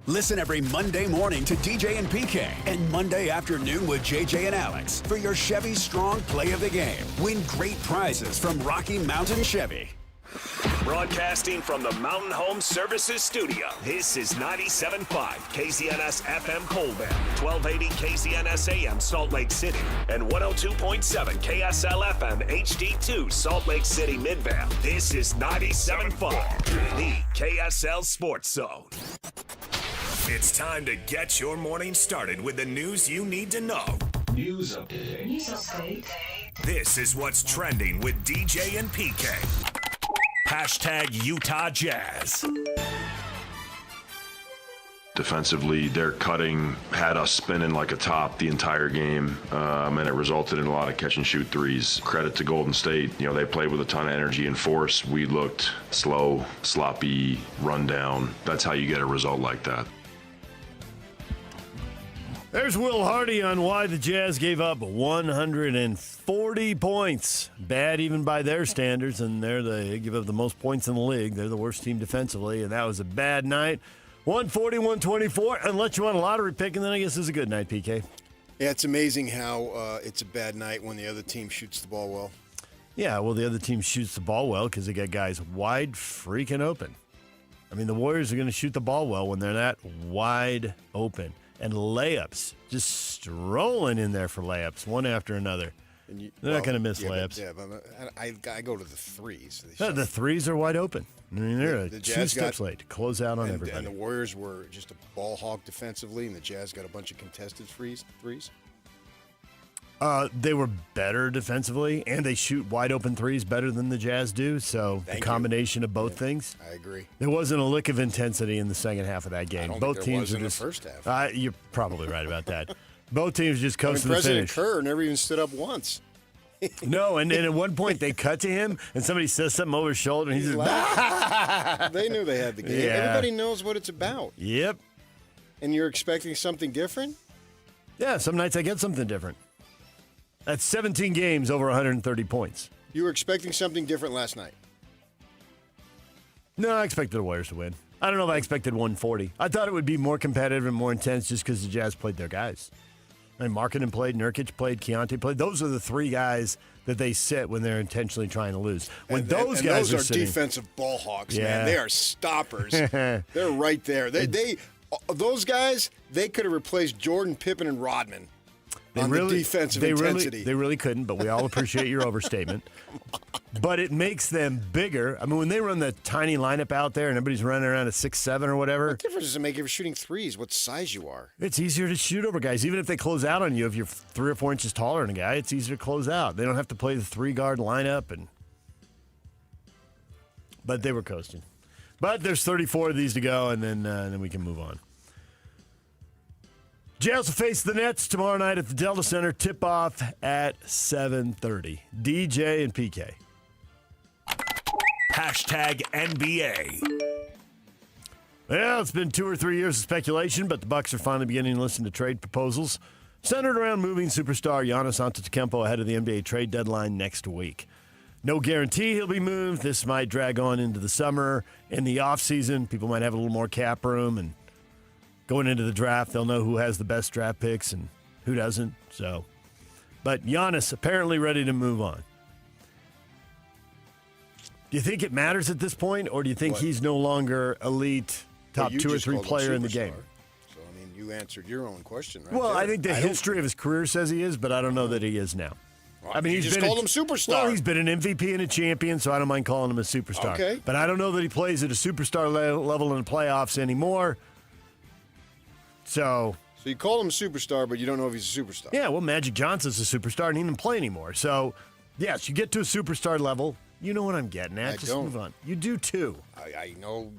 Listen every Monday morning to DJ and PK and Monday afternoon with JJ and Alex for your Chevy Strong Play of the Game. Win great prizes from Rocky Mountain Chevy. Broadcasting from the Mountain Home Services Studio, this is 97.5 KZNS FM Colville, 1280 KZNS AM Salt Lake City, and 102.7 KSL FM HD2 Salt Lake City Midvale. This is 97.5, the KSL Sports Zone. It's time to get your morning started with the news you need to know. News update. This is what's trending with DJ and PK. Hashtag Utah Jazz. Defensively, their cutting had us spinning like a top the entire game, and it resulted in a lot of catch-and-shoot threes. Credit to Golden State. You know, they played with a ton of energy and force. We looked slow, sloppy, run down. That's how you get a result like that. There's Will Hardy on why the Jazz gave up 140 points. Bad even by their standards, and they give up the most points in the league. They're the worst team defensively, and that was a bad night. 140, 124, unless you want a lottery pick, and then I guess it's a good night, PK. Yeah, it's amazing how it's a bad night when the other team shoots the ball well. Yeah, well, the other team shoots the ball well because they got guys wide freaking open. I mean, the Warriors are going to shoot the ball well when they're that wide open. And layups, just strolling in there for layups, one after another. They're not going to miss layups. But I go to the threes. The threes are wide open. I mean, they're two steps late to close out on everybody. And the Warriors were just a ball hog defensively, and the Jazz got a bunch of contested threes. They were better defensively, and they shoot wide open threes better than the Jazz do. So the combination of both things. I agree. There wasn't a lick of intensity in the second half of that game. I don't both think there teams was were in just the first half. You're probably right about that. Both teams just coasting the President finish. Kerr never even stood up once. No, and then at one point they cut to him, and somebody says something over his shoulder, and he's just They knew they had the game. Yeah. Everybody knows what it's about. Yep. And you're expecting something different? Yeah, some nights I get something different. That's 17 games over 130 points. You were expecting something different last night. No, I expected the Warriors to win. I don't know if I expected 140. I thought it would be more competitive and more intense just because the Jazz played their guys. I mean, Markkanen played, Nurkic played, Keontae played. Those are the three guys that they sit when they're intentionally trying to lose. When those guys are sitting, defensive ball hawks, Yeah. man. They are stoppers. They're right there. Those guys, they could have replaced Jordan, Pippen, and Rodman. The defensive intensity. They really couldn't, but we all appreciate your overstatement. But it makes them bigger. I mean, when they run the tiny lineup out there and everybody's running around at 6'7" or whatever. What difference does it make if you're shooting threes, what size you are? It's easier to shoot over guys. Even if they close out on you, if you're 3 or 4 inches taller than a guy, it's easier to close out. They don't have to play the 3-guard lineup. But they were coasting. But there's 34 of these to go, and then we can move on. Jazz will face the Nets tomorrow night at the Delta Center. Tip-off at 7:30. DJ and PK. Hashtag NBA. Well, it's been 2 or 3 years of speculation, but the Bucks are finally beginning to listen to trade proposals centered around moving superstar Giannis Antetokounmpo ahead of the NBA trade deadline next week. No guarantee he'll be moved. This might drag on into the summer. In the offseason, people might have a little more cap room, and going into the draft, they'll know who has the best draft picks and who doesn't. But Giannis apparently ready to move on. Do you think it matters at this point, or do you think he's no longer elite, top 2 or 3 player in the game? So, I mean, you answered your own question, right? Well, I think the history of his career says he is, but I don't know that he is now. Well, I mean, he's called him superstar. Well, he's been an MVP and a champion, so I don't mind calling him a superstar. Okay. But I don't know that he plays at a superstar level in the playoffs anymore. So you call him a superstar, but you don't know if he's a superstar. Yeah, well, Magic Johnson's a superstar and he didn't play anymore. So, yes, you get to a superstar level. You know what I'm getting at. Just move on. You do, too. I know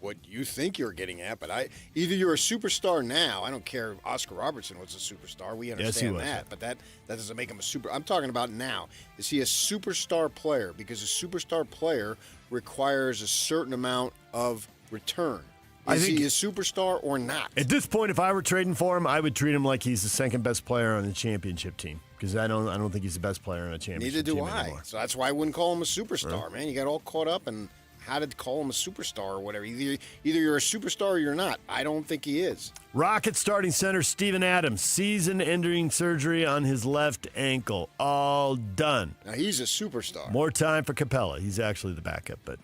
what you think you're getting at, but either you're a superstar now. I don't care if Oscar Robertson was a superstar. We understand that. But that doesn't make him a super. I'm talking about now. Is he a superstar player? Because a superstar player requires a certain amount of return. Is he a superstar or not? At this point, if I were trading for him, I would treat him like he's the second best player on the championship team. Because I don't think he's the best player on a championship team anymore. So that's why I wouldn't call him a superstar, man. You got all caught up in how to call him a superstar or whatever. Either you're a superstar or you're not. I don't think he is. Rocket starting center Steven Adams, season-ending surgery on his left ankle. All done. Now, he's a superstar. More time for Capella. He's actually the backup, but...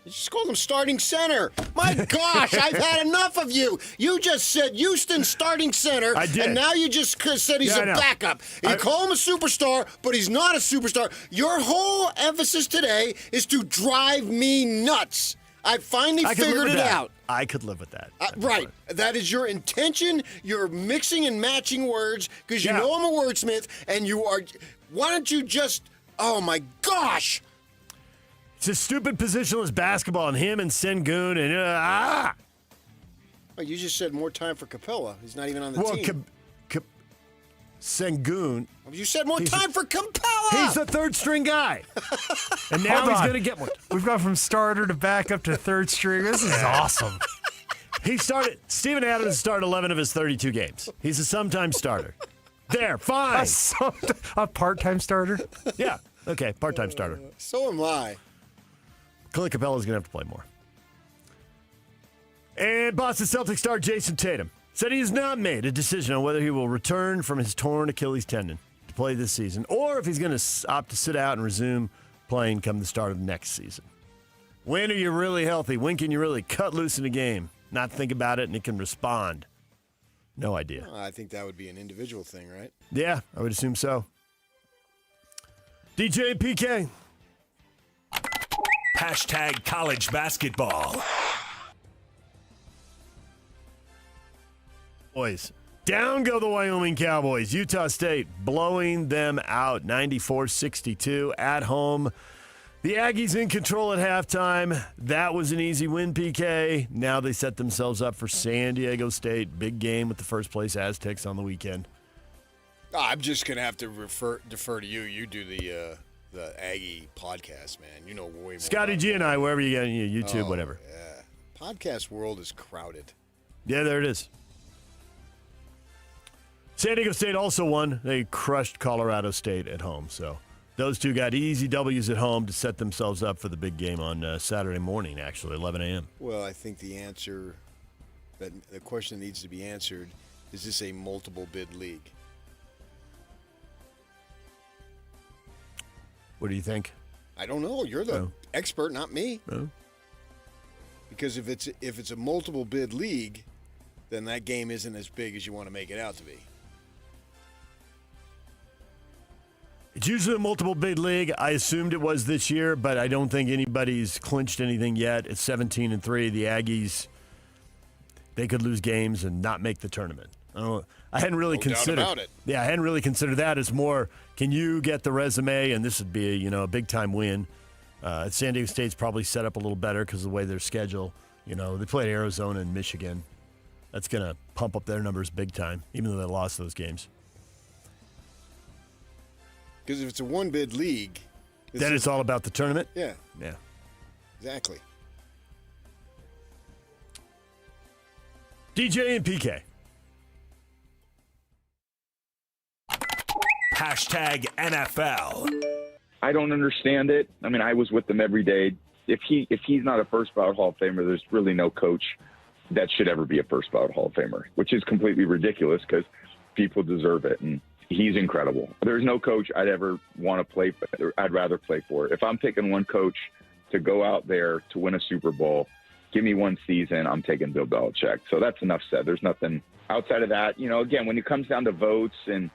You just called him starting center. My gosh, I've had enough of you. You just said Houston starting center. I did. And now you just said he's a backup. You call him a superstar, but he's not a superstar. Your whole emphasis today is to drive me nuts. I finally figured it out. I could live with that. Right. That is your intention. You're mixing and matching words because you know I'm a wordsmith, and you are. Why don't you just. Oh, my gosh. It's a stupid positionless basketball, and him and Sengun and Oh, you just said more time for Capella. He's not even on the team. Sengun. You said more time for Capella. He's the third string guy, and now he's going to get one. We've gone from starter to backup to third string. This is awesome. Steven Adams started 11 of his 32 games. He's a sometime starter. There, fine. A part-time starter? Yeah. Okay, part-time starter. So am I. Clint Capella's going to have to play more. And Boston Celtics star Jason Tatum said he has not made a decision on whether he will return from his torn Achilles tendon to play this season or if he's going to opt to sit out and resume playing come the start of next season. When are you really healthy? When can you really cut loose in a game? Not think about it and it can respond. No idea. I think that would be an individual thing, right? Yeah, I would assume so. DJ and PK. Hashtag college basketball. Boys, down go the Wyoming Cowboys. Utah State blowing them out 94-62 at home. The Aggies in control at halftime. That was an easy win, PK. Now they set themselves up for San Diego State. Big game with the first place Aztecs on the weekend. I'm just going to have to defer to you. You do the Aggie podcast, man. You know way more. Scotty G and I, wherever you get YouTube, whatever. Yeah. Podcast world is crowded. Yeah, there it is. San Diego State also won. They crushed Colorado State at home. So those two got easy W's at home to set themselves up for the big game on Saturday morning, actually, 11 a.m. Well, I think the question that needs to be answered, is this a multiple bid league? What do you think? I don't know. You're the expert, not me. No. Because if it's a multiple bid league, then that game isn't as big as you want to make it out to be. It's usually a multiple bid league. I assumed it was this year, but I don't think anybody's clinched anything yet. It's 17-3. The Aggies, they could lose games and not make the tournament. I hadn't really considered. Doubt about it. Yeah, I hadn't really considered that as more. Can you get the resume? And this would be a big time win. San Diego State's probably set up a little better because of the way their schedule. They played Arizona and Michigan. That's going to pump up their numbers big time, even though they lost those games. Because if it's a one-bid league... Then it's all about the tournament? Yeah. Yeah. Exactly. DJ and PK. Hashtag NFL. I don't understand it. I mean, I was with them every day. If he's not a first ballot Hall of Famer, there's really no coach that should ever be a first ballot Hall of Famer, which is completely ridiculous because people deserve it. And he's incredible. There's no coach I'd ever want to play for. I'd rather play for. If I'm picking one coach to go out there to win a Super Bowl, give me one season, I'm taking Bill Belichick. So that's enough said. There's nothing outside of that. Again, when it comes down to votes and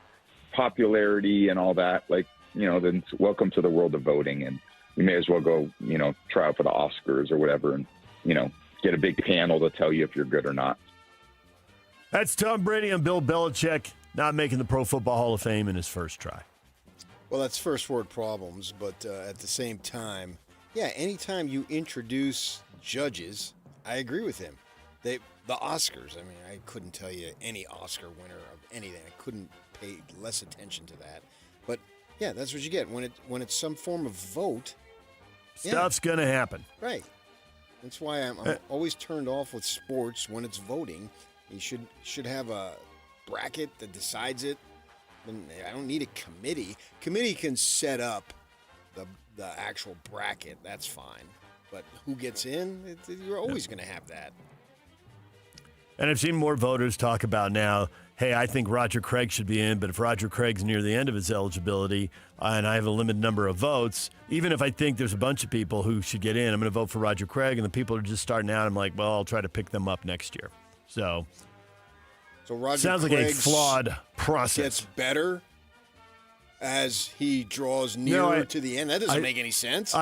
popularity and all that, then welcome to the world of voting. And you may as well go, try out for the Oscars or whatever and, get a big panel to tell you if you're good or not. That's Tom Brady and Bill Belichick not making the Pro Football Hall of Fame in his first try. Well, that's first world problems, but at the same time, anytime you introduce judges, I agree with him. The Oscars, I mean, I couldn't tell you any Oscar winner of anything. I couldn't pay less attention to that. But, that's what you get. When it's some form of vote. Stuff's going to happen. Right. That's why I'm always turned off with sports when it's voting. You should have a bracket that decides it. I don't need a committee. Committee can set up the actual bracket. That's fine. But who gets in? You're always going to have that. And I've seen more voters talk about now, hey, I think Roger Craig should be in, but if Roger Craig's near the end of his eligibility and I have a limited number of votes, even if I think there's a bunch of people who should get in, I'm going to vote for Roger Craig, and the people are just starting out, I'm like, well, I'll try to pick them up next year. So Roger sounds like a flawed process. Gets better as he draws nearer to the end. That doesn't make any sense.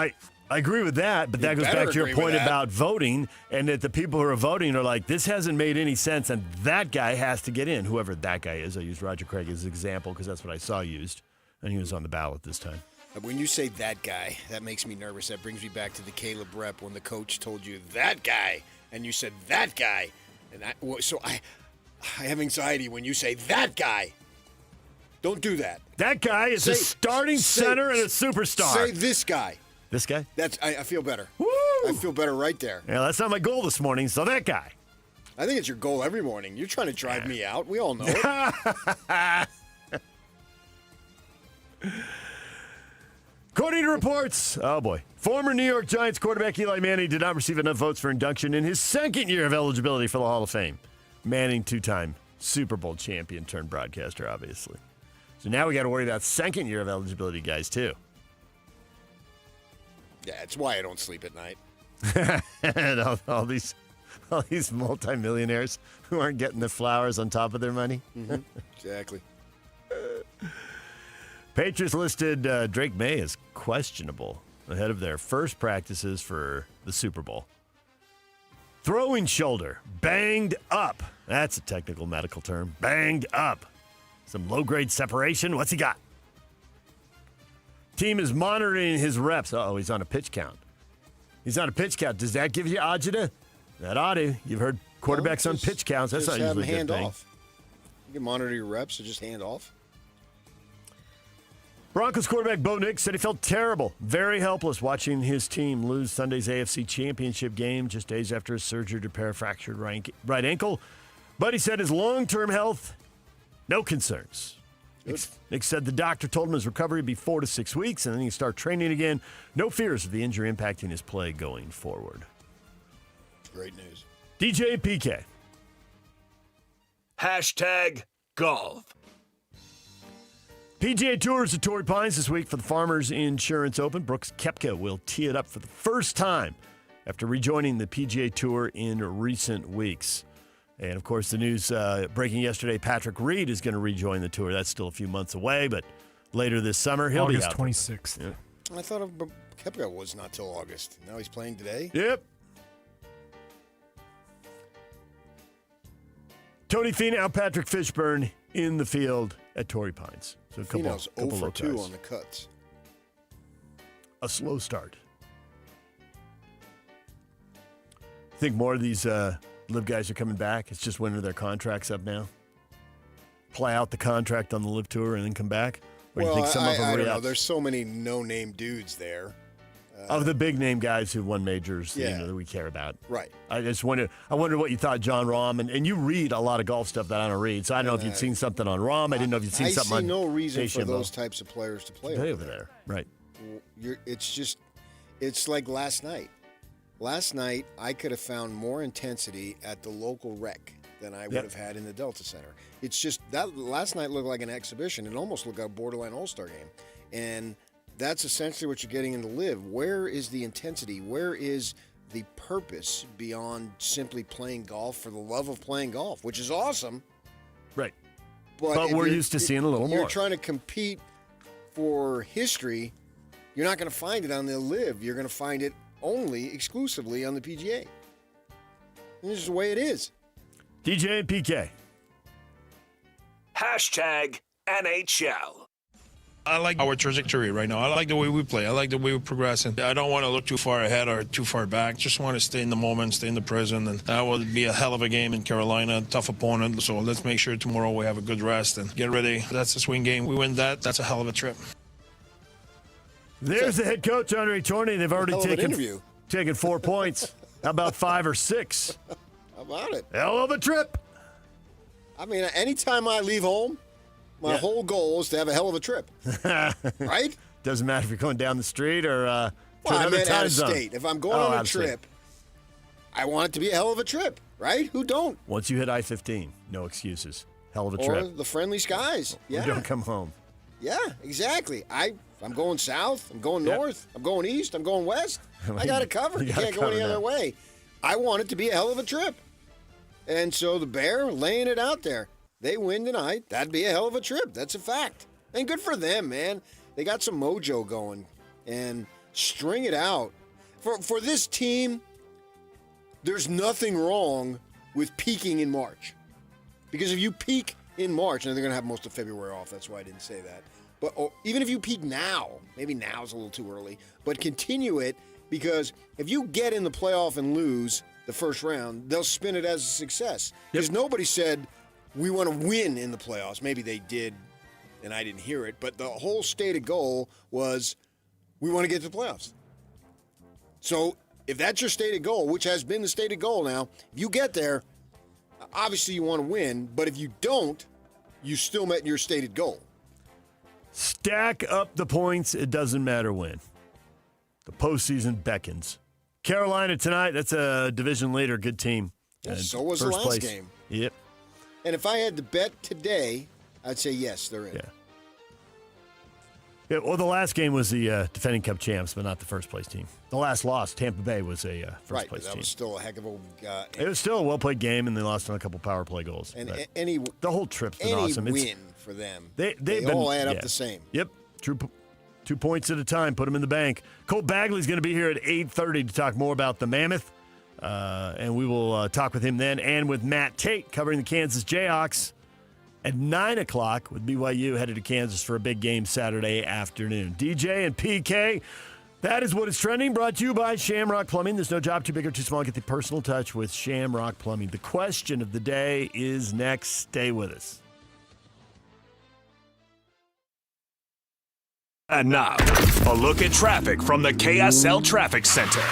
I agree with that, but that goes back to your point about voting, and that the people who are voting are like, this hasn't made any sense, and that guy has to get in, whoever that guy is. I used Roger Craig as an example because that's what I saw used, and he was on the ballot this time. When you say that guy, that makes me nervous. That brings me back to the Caleb rep when the coach told you that guy, and you said that guy. And I have anxiety when you say that guy. Don't do that. That guy is a starting center and a superstar. Say this guy. This guy? I feel better. Woo! I feel better right there. Yeah, that's not my goal this morning, so that guy. I think it's your goal every morning. You're trying to drive me out. We all know it. According to reports, oh boy, former New York Giants quarterback Eli Manning did not receive enough votes for induction in his second year of eligibility for the Hall of Fame. Manning, two-time Super Bowl champion turned broadcaster, obviously. So now we got to worry about second year of eligibility guys, too. Yeah, it's why I don't sleep at night. And all these multimillionaires who aren't getting the flowers on top of their money. Mm-hmm. Exactly. Patriots listed Drake May as questionable ahead of their first practices for the Super Bowl. Throwing shoulder, banged up. That's a technical medical term. Banged up. Some low-grade separation. What's he got? Team is monitoring his reps. Uh-oh, he's on a pitch count. He's on a pitch count. Does that give you agita? That ought to. You've heard quarterbacks on pitch counts. That's not usually a good thing. Off. You can monitor your reps, so just hand off. Broncos quarterback Bo Nix said he felt terrible, very helpless watching his team lose Sunday's AFC Championship game just days after his surgery to repair a fractured right ankle. But he said his long-term health, no concerns. Nick said the doctor told him his recovery would be 4 to 6 weeks, and then he'd start training again. No fears of the injury impacting his play going forward. Great news. DJ and PK. #golf. PGA Tour is at Torrey Pines this week for the Farmers Insurance Open. Brooks Koepka will tee it up for the first time after rejoining the PGA Tour in recent weeks. And, of course, the news breaking yesterday, Patrick Reed is going to rejoin the tour. That's still a few months away, but later this summer, he'll be out. August 26th. Yeah. I thought Koepka was not till August. Now he's playing today? Yep. Tony Finau, Patrick Fishburne in the field at Torrey Pines. So a Finau's 0 for 2 on the cuts. A slow start. Think more of these Live guys are coming back? It's just when their contracts up now? Play out the contract on the Live Tour and then come back? Or well, you think some of them I don't know. There's so many no-name dudes there. Of the big-name guys who won majors that we care about. Right. I wonder what you thought John Rahm, and you read a lot of golf stuff that I don't read, so I don't know if you'd seen something on Rahm. I didn't know if you'd seen something on I see no reason for those types of players to play over there. Right. It's like last night. Last night, I could have found more intensity at the local rec than I would have had in the Delta Center. It's just that last night looked like an exhibition. It almost looked like a borderline all-star game. And that's essentially what you're getting in the Live. Where is the intensity? Where is the purpose beyond simply playing golf for the love of playing golf, which is awesome. Right. But we're used to seeing a little more. You're trying to compete for history. You're not going to find it on the Live. You're going to find it exclusively on the PGA. And this is the way it is. DJ and PK. #NHL. I like our trajectory right now. I like the way we play. I like the way we're progressing. I don't want to look too far ahead or too far back. Just want to stay in the moment, stay in the present. And that will be a hell of a game in Carolina, tough opponent. So let's make sure tomorrow we have a good rest and get ready. That's a swing game. We win that. That's a hell of a trip. There's the head coach, Andre Tourney. They've already taken 4 points. How about 5 or 6? How about it? Hell of a trip. I mean, anytime I leave home, my whole goal is to have a hell of a trip. Right? Doesn't matter if you're going down the street or to another I meant time out of zone. state. If I'm going on a trip, I want it to be a hell of a trip, right? Who don't? Once you hit I-15, no excuses. Hell of a Or trip. the friendly skies. Yeah. You don't come home. Yeah, exactly. I'm going south. I'm going north. I'm going east. I'm going west. I got it covered. You can't go any other way. I want it to be a hell of a trip. And so the Bear laying it out there. They win tonight. That'd be a hell of a trip. That's a fact. And good for them, man. They got some mojo going. And string it out. For this team, there's nothing wrong with peaking in March. Because if you peak in March, and they're going to have most of February off, that's why I didn't say that. But even if you peak now, maybe now is a little too early, but continue it, because if you get in the playoff and lose the first round, they'll spin it as a success. Because nobody said, we want to win in the playoffs. Maybe they did, and I didn't hear it, but the whole stated goal was, we want to get to the playoffs. So if that's your stated goal, which has been the stated goal now, if you get there, obviously you want to win, but if you don't, you still met your stated goal. Stack up the points. It doesn't matter when. The postseason beckons. Carolina tonight, that's a division leader, good team. Yeah, so was the last game. Yep. And if I had to bet today, I'd say yes, they're in. Yeah, well, the last game was the defending Cup champs, but not the first-place team. The last loss, Tampa Bay, was a first-place team. That was still a heck of a... it was still a well-played game, and they lost on a couple power play goals. And the whole trip's been awesome. Any win for them, they all add up the same. Yep, 2 points at a time, put them in the bank. Colt Bagley's going to be here at 8:30 to talk more about the Mammoth, and we will talk with him then, and with Matt Tate covering the Kansas Jayhawks at 9 o'clock with BYU headed to Kansas for a big game Saturday afternoon. DJ and PK, that is what is trending, brought to you by Shamrock Plumbing. There's no job too big or too small. Get the personal touch with Shamrock Plumbing. The question of the day is next. Stay with us. And now, a look at traffic from the KSL Traffic Center.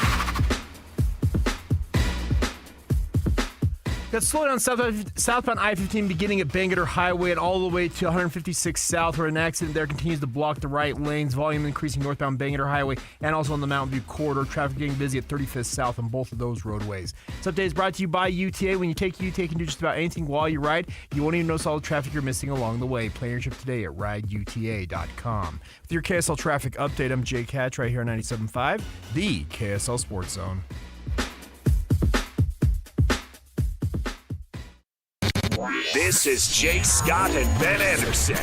Got slowed down southbound I-15 beginning at Bangerter Highway and all the way to 156 South, where an accident there continues to block the right lanes. Volume increasing northbound Bangerter Highway and also on the Mountain View corridor. Traffic getting busy at 35th South on both of those roadways. This update is brought to you by UTA. When you take UTA, you can do just about anything while you ride. You won't even notice all the traffic you're missing along the way. Plan your trip today at rideuta.com. With your KSL traffic update, I'm Jake Hatch right here on 97.5, the KSL Sports Zone. This is Jake Scott and Ben Anderson.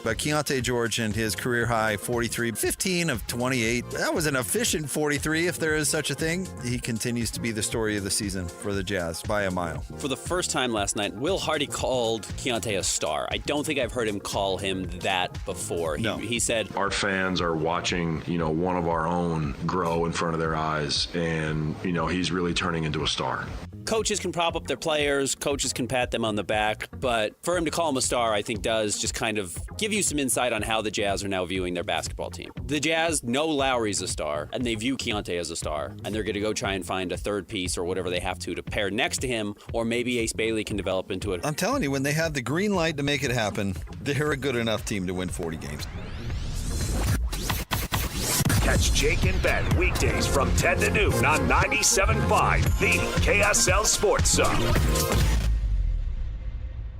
But Keontae George and his career high 43, 15 of 28. That was an efficient 43, if there is such a thing. He continues to be the story of the season for the Jazz by a mile. For the first time last night, Will Hardy called Keontae a star. I don't think I've heard him call him that before. He said, our fans are watching, one of our own grow in front of their eyes, and, he's really turning into a star. Coaches can prop up their players, coaches can pat them on the back, but for him to call him a star, I think does just kind of give you some insight on how the Jazz are now viewing their basketball team. The Jazz know Lowry's a star, and they view Keontae as a star, and they're going to go try and find a third piece or whatever they have to pair next to him, or maybe Ace Bailey can develop into it. I'm telling you, when they have the green light to make it happen, they're a good enough team to win 40 games. Catch Jake and Ben weekdays from 10 to noon on 97.5, the KSL Sports Zone.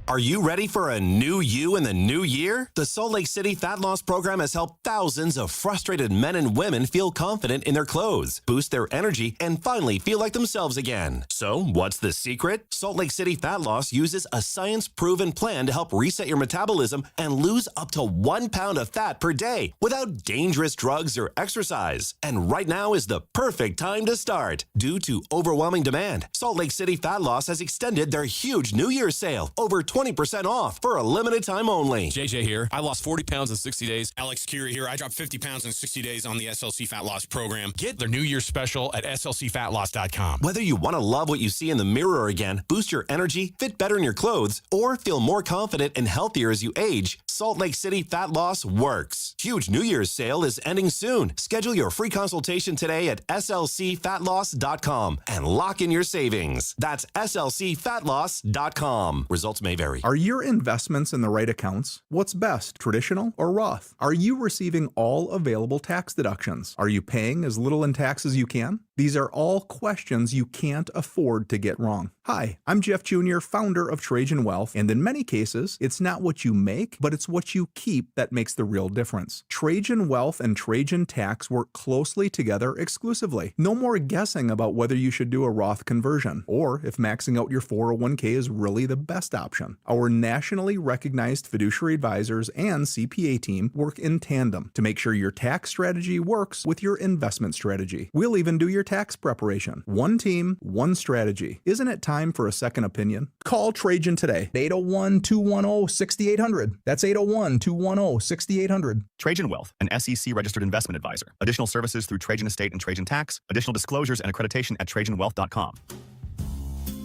Are you ready for a new you in the new year? The Salt Lake City Fat Loss Program has helped thousands of frustrated men and women feel confident in their clothes, boost their energy, and finally feel like themselves again. So, what's the secret? Salt Lake City Fat Loss uses a science-proven plan to help reset your metabolism and lose up to 1 pound of fat per day without dangerous drugs or exercise. And right now is the perfect time to start. Due to overwhelming demand, Salt Lake City Fat Loss has extended their huge New Year's sale, over 20% off for a limited time only. JJ here. I lost 40 pounds in 60 days. Alex Curie here. I dropped 50 pounds in 60 days on the SLC Fat Loss program. Get their New Year's special at slcfatloss.com. Whether you want to love what you see in the mirror again, boost your energy, fit better in your clothes, or feel more confident and healthier as you age, Salt Lake City Fat Loss works. Huge New Year's sale is ending soon. Schedule your free consultation today at slcfatloss.com and lock in your savings. That's slcfatloss.com. Results may vary. vary. Are your investments in the right accounts? What's best, traditional or Roth? Are you receiving all available tax deductions? Are you paying as little in tax as you can? These are all questions you can't afford to get wrong. Hi, I'm Jeff Jr., founder of Trajan Wealth, and in many cases, it's not what you make, but it's what you keep that makes the real difference. Trajan Wealth and Trajan Tax work closely together exclusively. No more guessing about whether you should do a Roth conversion, or if maxing out your 401k is really the best option. Our nationally recognized fiduciary advisors and CPA team work in tandem to make sure your tax strategy works with your investment strategy. We'll even do your tax preparation. One team, one strategy. Isn't it time for a second opinion? Call Trajan today. 801-210-6800. That's 801-210-6800. Trajan Wealth, an SEC registered investment advisor. Additional services through Trajan Estate and Trajan Tax. Additional disclosures and accreditation at TrajanWealth.com.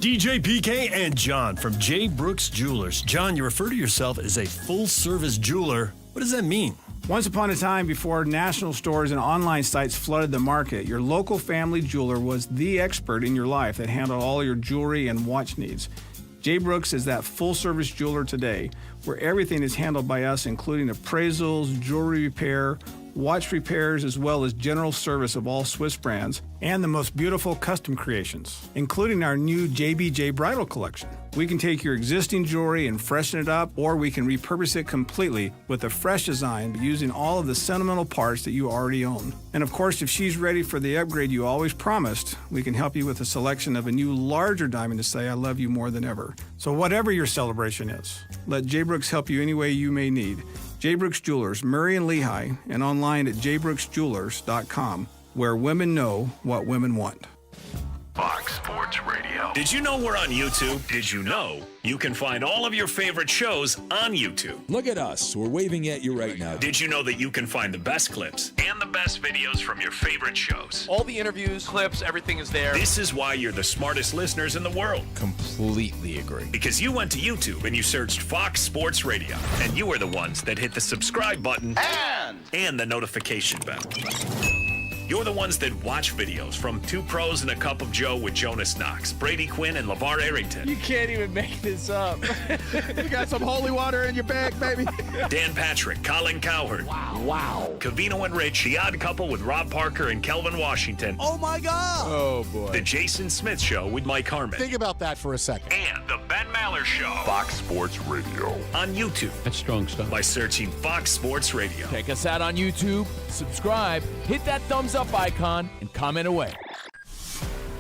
DJ PK and John from J. Brooks Jewelers. John, you refer to yourself as a full-service jeweler. What does that mean? Once upon a time, before national stores and online sites flooded the market, your local family jeweler was the expert in your life that handled all your jewelry and watch needs. J. Brooks is that full-service jeweler today, where everything is handled by us, including appraisals, jewelry repair, watch repairs, as well as general service of all Swiss brands, and the most beautiful custom creations, including our new JBJ Bridal Collection. We can take your existing jewelry and freshen it up, or we can repurpose it completely with a fresh design using all of the sentimental parts that you already own. And of course, if she's ready for the upgrade you always promised, we can help you with a selection of a new larger diamond to say I love you more than ever. So whatever your celebration is, let J. Brooks help you any way you may need. J. Brooks Jewelers, Murray and Lehigh, and online at jbrooksjewelers.com, where women know what women want. Fox Sports Radio. Did you know we're on YouTube? Did you know you can find all of your favorite shows on YouTube? Look at us. We're waving at you right now. Did you know that you can find the best clips and the best videos from your favorite shows? All the interviews, clips, everything is there. This is why you're the smartest listeners in the world. Completely agree. Because you went to YouTube and you searched Fox Sports Radio, and you were the ones that hit the subscribe button and the notification bell. You're the ones that watch videos from Two Pros and a Cup of Joe with Jonas Knox, Brady Quinn, and LeVar Arrington. You can't even make this up. You got some holy water in your bag, baby. Dan Patrick, Colin Cowherd. Wow. Covino and Rich, The Odd Couple with Rob Parker and Kelvin Washington. Oh, my God. Oh, boy. The Jason Smith Show with Mike Harmon. Think about that for a second. And the Ben Maller Show. Fox Sports Radio. On YouTube. That's strong stuff. By searching Fox Sports Radio. Check us out on YouTube, subscribe, hit that thumbs up icon, and comment away.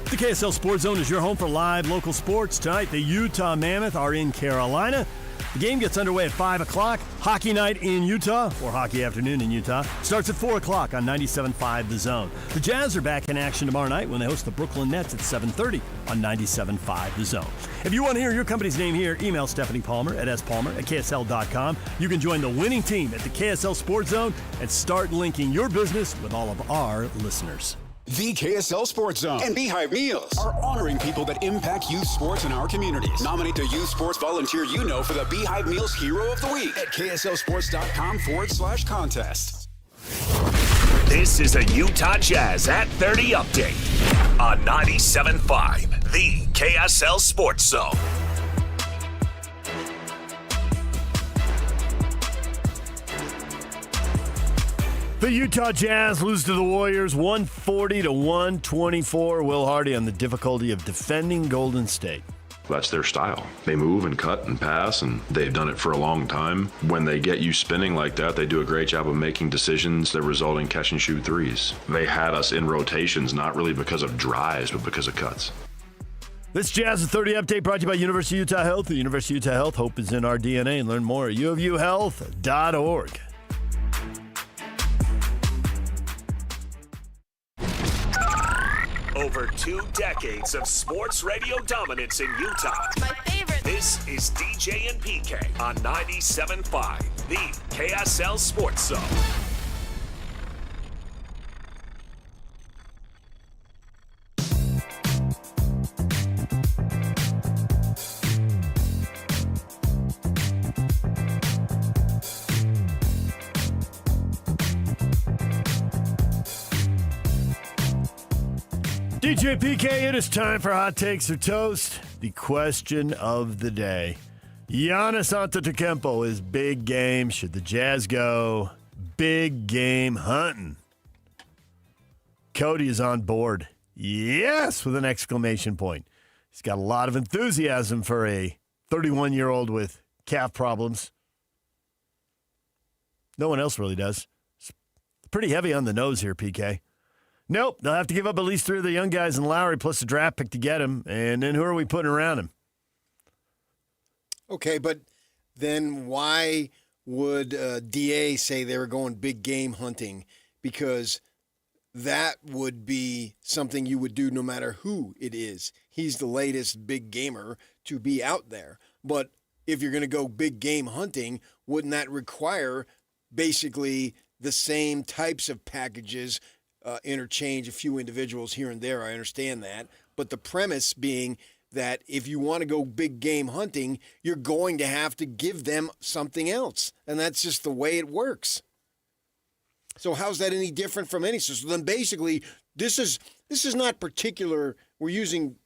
The KSL Sports Zone is your home for live local sports. Tonight, the Utah Mammoth are in Carolina. The game gets underway at 5 o'clock. Hockey night in Utah, or hockey afternoon in Utah, starts at 4 o'clock on 97.5 The Zone. The Jazz are back in action tomorrow night when they host the Brooklyn Nets at 7:30 on 97.5 The Zone. If you want to hear your company's name here, email Stephanie Palmer at spalmer@ksl.com. You can join the winning team at the KSL Sports Zone and start linking your business with all of our listeners. The KSL Sports Zone and Beehive Meals are honoring people that impact youth sports in our communities. Nominate the youth sports volunteer you know for the Beehive Meals Hero of the Week at kslsports.com/contest. This is a Utah Jazz at 30 update on 97.5, the KSL Sports Zone. The Utah Jazz lose to the Warriors 140-124. Will Hardy on the difficulty of defending Golden State. That's their style. They move and cut and pass, and they've done it for a long time. When they get you spinning like that, they do a great job of making decisions that result in catch and shoot threes. They had us in rotations, not really because of drives, but because of cuts. This Jazz at 30 update brought to you by University of Utah Health. The University of Utah Health, hope is in our DNA. And learn more at uofuhealth.org. Over 2 decades of sports radio dominance in Utah. My favorite. This is DJ and PK on 97.5, the KSL Sports Zone. DJ PK, it is time for Hot Takes or Toast, the question of the day. Giannis Antetokounmpo is big game. Should the Jazz go big game hunting? Cody is on board. Yes, with an exclamation point. He's got a lot of enthusiasm for a 31-year-old with calf problems. No one else really does. It's pretty heavy on the nose here, PK. Nope, they'll have to give up at least 3 of the young guys in Lowry plus a draft pick to get him. And then who are we putting around him? Okay, but then why would DA say they were going big game hunting? Because that would be something you would do no matter who it is. He's the latest big gamer to be out there. But if you're going to go big game hunting, wouldn't that require basically the same types of packages, interchange a few individuals here and there? I understand that. But the premise being that if you want to go big game hunting, you're going to have to give them something else. And that's just the way it works. So how's that any different from any? So then basically, this is not particular. We're using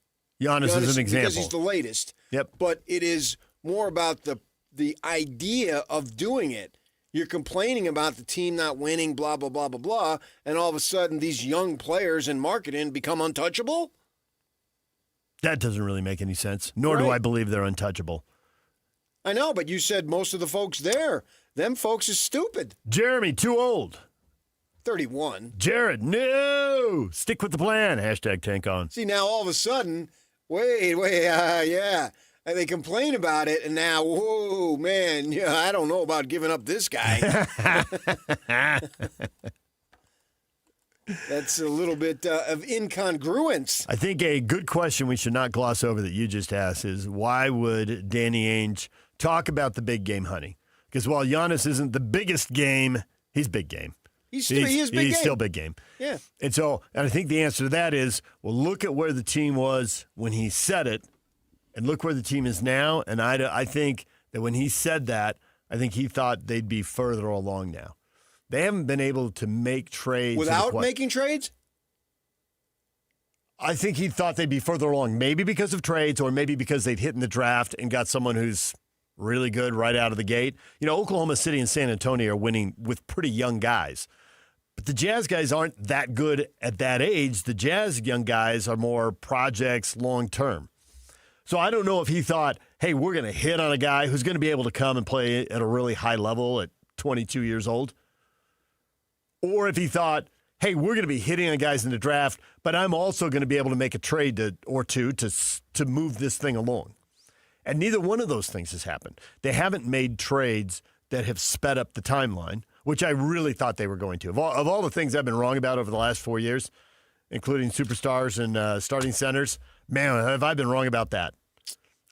Giannis as an example. Because he's the latest. Yep. But it is more about the idea of doing it. You're complaining about the team not winning, blah, blah, blah, blah, blah, and all of a sudden these young players in marketing become untouchable? That doesn't really make any sense, nor do I believe they're untouchable. I know, but you said most of the folks there, them folks is stupid. Jeremy, too old. 31. Jared, no! Stick with the plan. Hashtag tank on. See, now all of a sudden, yeah. And they complain about it, and now, whoa, man, yeah, I don't know about giving up this guy. That's a little bit of incongruence. I think a good question we should not gloss over that you just asked is why would Danny Ainge talk about the big game hunting? Because while Giannis isn't the biggest game, he's big game. He is big game. He's still big game. Yeah. And I think the answer to that is, well, look at where the team was when he said it, and look where the team is now. And I think that when he said that, I think he thought they'd be further along now. They haven't been able to make trades. Without making trades? I think he thought they'd be further along, maybe because of trades or maybe because they'd hit in the draft and got someone who's really good right out of the gate. You know, Oklahoma City and San Antonio are winning with pretty young guys. But the Jazz guys aren't that good at that age. The Jazz young guys are more projects long-term. So I don't know if he thought, hey, we're going to hit on a guy who's going to be able to come and play at a really high level at 22 years old. Or if he thought, hey, we're going to be hitting on guys in the draft, but I'm also going to be able to make a trade or two to move this thing along. And neither one of those things has happened. They haven't made trades that have sped up the timeline, which I really thought they were going to. Of all the things I've been wrong about over the last 4 years, including superstars and starting centers, man, have I been wrong about that.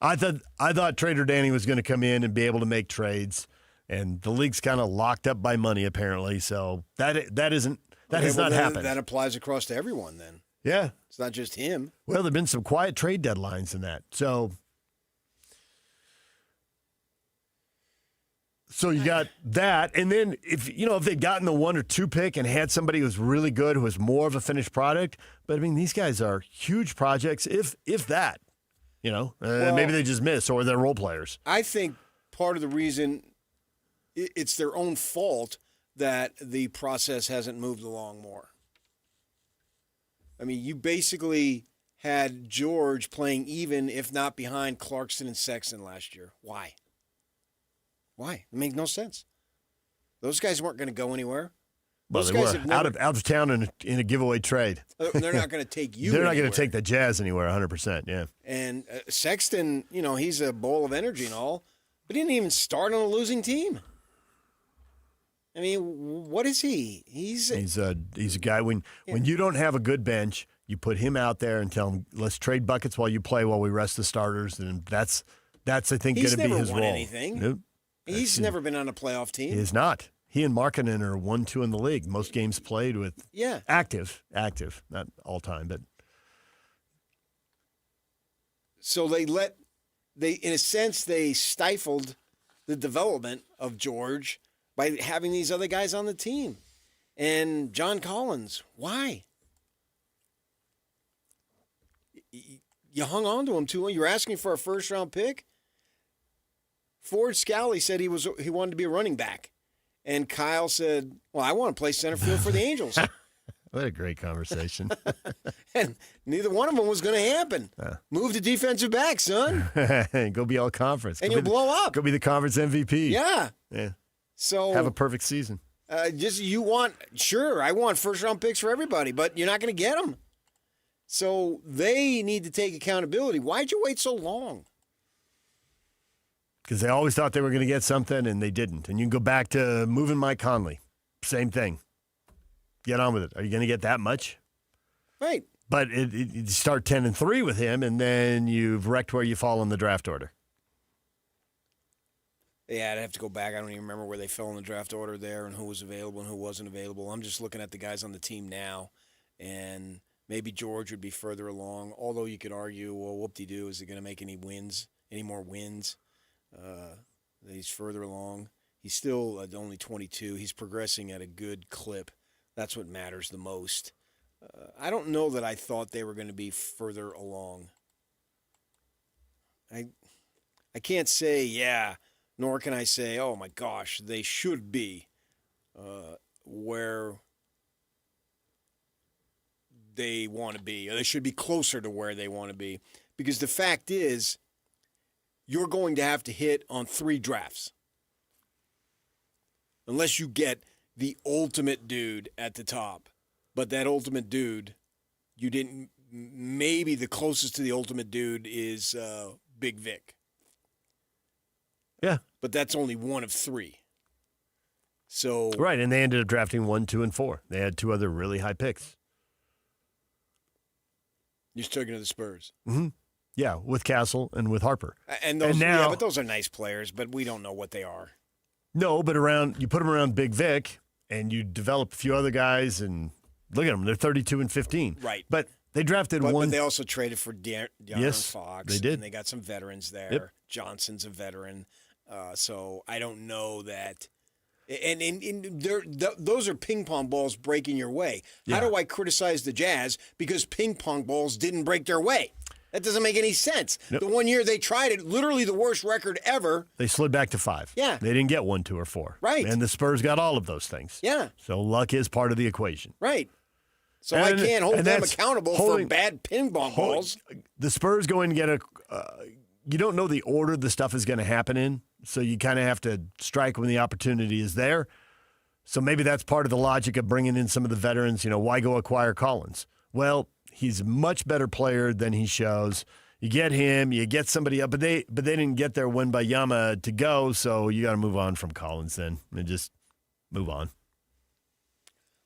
I thought Trader Danny was going to come in and be able to make trades, and the league's kind of locked up by money apparently. So that has not happened. That applies across to everyone then. Yeah, it's not just him. Well, there've been some quiet trade deadlines in that. So you got that, and then if they'd gotten the 1 or 2 pick and had somebody who was really good, who was more of a finished product, but I mean these guys are huge projects, if that, maybe they just miss or they're role players. I think part of the reason it's their own fault that the process hasn't moved along more. I mean, you basically had George playing even, if not behind, Clarkson and Sexton last year. Why? It made no sense. Those guys weren't going to go anywhere. Well, they were out of town in a giveaway trade. They're not going to take you. They're not going to take the Jazz anywhere. 100%. Yeah. And Sexton, he's a bowl of energy and all, but he didn't even start on a losing team. I mean, what is he? He's a guy when you don't have a good bench, you put him out there and tell him, let's trade buckets while you play while we rest the starters, and that's I think going to be his role. He's never won anything. Nope. He's never been on a playoff team. He is not. He and Markkanen are 1-2 in the league. Most games played with active, not all time, but so they in a sense they stifled the development of George by having these other guys on the team. And John Collins, why? You hung on to him too long. You're asking for a first-round pick. Ford Scally said he wanted to be a running back. And Kyle said, well, I want to play center field for the Angels. What a great conversation. And neither one of them was going to happen. Move to defensive back, son. Go be all conference. And you'll blow up. Go be the conference MVP. Yeah. So have a perfect season. I want first-round picks for everybody, but you're not going to get them. So they need to take accountability. Why'd you wait so long? Because they always thought they were going to get something, and they didn't. And you can go back to moving Mike Conley. Same thing. Get on with it. Are you going to get that much? Right. But you start 10-3 with him, and then you've wrecked where you fall in the draft order. Yeah, I'd have to go back. I don't even remember where they fell in the draft order there and who was available and who wasn't available. I'm just looking at the guys on the team now, and maybe George would be further along, although you could argue, well, whoop-de-doo, is he going to make any more wins? He's further along. He's still only 22. He's progressing at a good clip. That's what matters the most. I don't know that I thought they were going to be further along. I can't say, yeah, nor can I say, oh, my gosh, they should be where they want to be. Or they should be closer to where they want to be. Because the fact is, you're going to have to hit on 3 drafts. Unless you get the ultimate dude at the top. But that ultimate dude, you didn't. Maybe the closest to the ultimate dude is Big Vic. Yeah. But that's only one of 3. So Right, and they ended up drafting 1, 2, and 4. They had 2 other really high picks. You're talking to the Spurs. Mm-hmm. Yeah, with Castle and with Harper. And those, now, but those are nice players, but we don't know what they are. No, but you put them around Big Vic, and you develop a few other guys, and look at them. They're 32 and 15. Right. But they drafted one. But they also traded for De'Aaron Fox. They did. And they got some veterans there. Yep. Johnson's a veteran. So I don't know that. And those are ping pong balls breaking your way. Yeah. How do I criticize the Jazz? Because ping pong balls didn't break their way. That doesn't make any sense. Nope. The one year they tried it, literally the worst record ever. They slid back to 5. Yeah. They didn't get 1, 2, or 4. Right. And the Spurs got all of those things. Yeah. So luck is part of the equation. Right. So I can't hold them accountable for bad ping pong balls. The Spurs go in and get you don't know the order the stuff is going to happen in, so you kind of have to strike when the opportunity is there. So maybe that's part of the logic of bringing in some of the veterans. Why go acquire Collins? Well, he's a much better player than he shows. You get him, you get somebody up, but they didn't get their Wembanyama to go, so you got to move on from Collins then and just move on.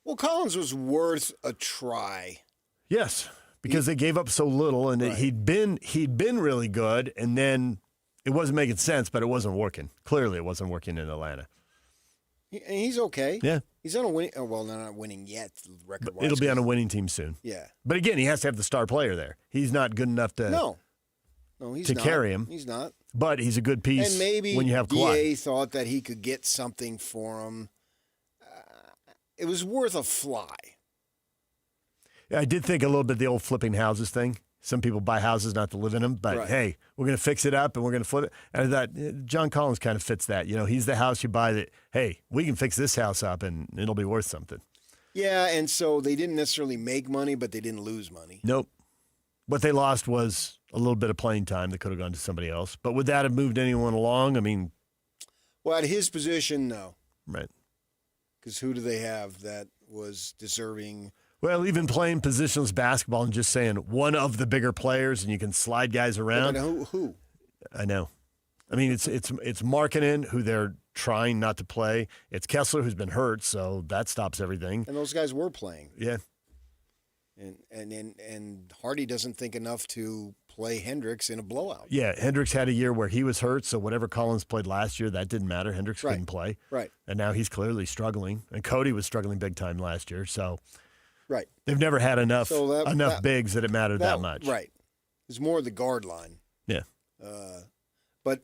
Well, Collins was worth a try. Yes, because they gave up so little, and he'd been really good, and then it wasn't making sense, but it wasn't working. Clearly, it wasn't working in Atlanta. He's okay. Yeah. He's on a winning. Well, not winning yet, record-wise. It'll be on a winning team soon. Yeah. But again, he has to have the star player there. He's not good enough to he's not. carry him. He's not. But he's a good piece. And maybe when you have DA Kawhi. thought that he could get something for him. It was worth a fly. Yeah, I did think a little bit of the old flipping houses thing. Some people buy houses not to live in them, but hey, we're going to fix it up and we're going to flip it. And I thought John Collins kind of fits that. He's the house you buy that, hey, we can fix this house up and it'll be worth something. Yeah, and so they didn't necessarily make money, but they didn't lose money. Nope. What they lost was a little bit of playing time that could have gone to somebody else. But would that have moved anyone along? I mean. Well, at his position, no. Right. Because who do they have that was deserving? Well, even playing positionless basketball and just saying one of the bigger players and you can slide guys around. Yeah, who? I know. I mean, it's Markkanen, who they're trying not to play. It's Kessler, who's been hurt, so that stops everything. And those guys were playing. Yeah. And Hardy doesn't think enough to play Hendricks in a blowout. Yeah, Hendricks had a year where he was hurt, so whatever Collins played last year, that didn't matter. Hendricks couldn't play. Right. And now he's clearly struggling. And Cody was struggling big time last year, so right. They've never had enough bigs that it mattered that much. Right. It's more the guard line. Yeah. But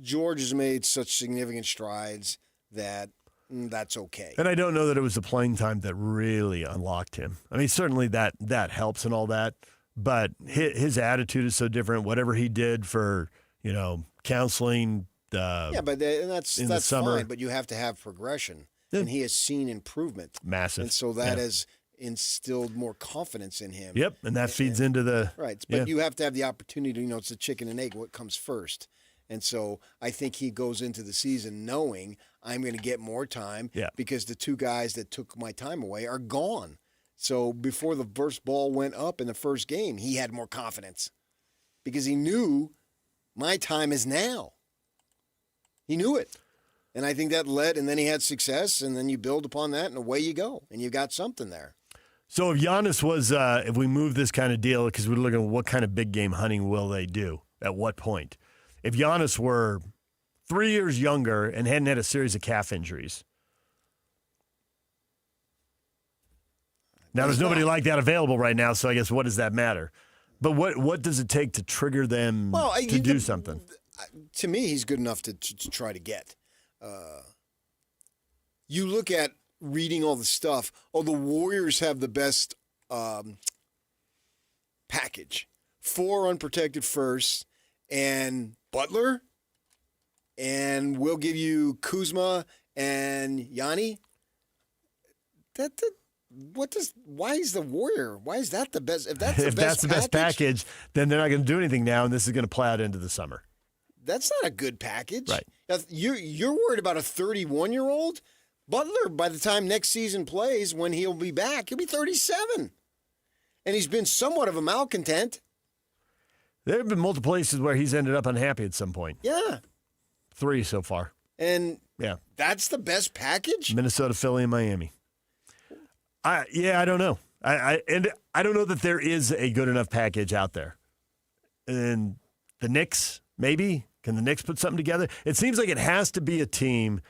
George has made such significant strides that that's okay. And I don't know that it was the playing time that really unlocked him. I mean, certainly that helps and all that, but his attitude is so different. Whatever he did for, counseling but that's summer. fine. But you have to have progression, and he has seen improvement, massive, and so that has instilled more confidence in him. Yep, and that feeds into the right. But you have to have the opportunity. It's the chicken and egg. What comes first? And so I think he goes into the season knowing I'm going to get more time because the two guys that took my time away are gone. So before the first ball went up in the first game, he had more confidence because he knew my time is now. He knew it. And I think that led, and then he had success, and then you build upon that, and away you go, and you got something there. So if Giannis was, if we move this kind of deal, because we're looking at what kind of big game hunting will they do, at what point? If Giannis were 3 years younger and hadn't had a series of calf injuries. Now, there's nobody like that available right now, so I guess what does that matter? But what does it take to trigger them to do something? To me, he's good enough to try to get. You look at reading all the stuff. Oh, the Warriors have the best package. 4 unprotected firsts and Butler, and we'll give you Kuzma and Yanni. Why is the Warrior? Why is that the best? If that's the best package, then they're not going to do anything now, and this is going to play out into the summer. That's not a good package. Right. Now, you're worried about a 31-year-old? Butler, by the time next season plays, when he'll be back, he'll be 37. And he's been somewhat of a malcontent. There have been multiple places where he's ended up unhappy at some point. Yeah. 3 so far. And that's the best package? Minnesota, Philly, and Miami. I don't know. I don't know that there is a good enough package out there. And the Knicks, maybe? Can the Knicks put something together? It seems like it has to be a team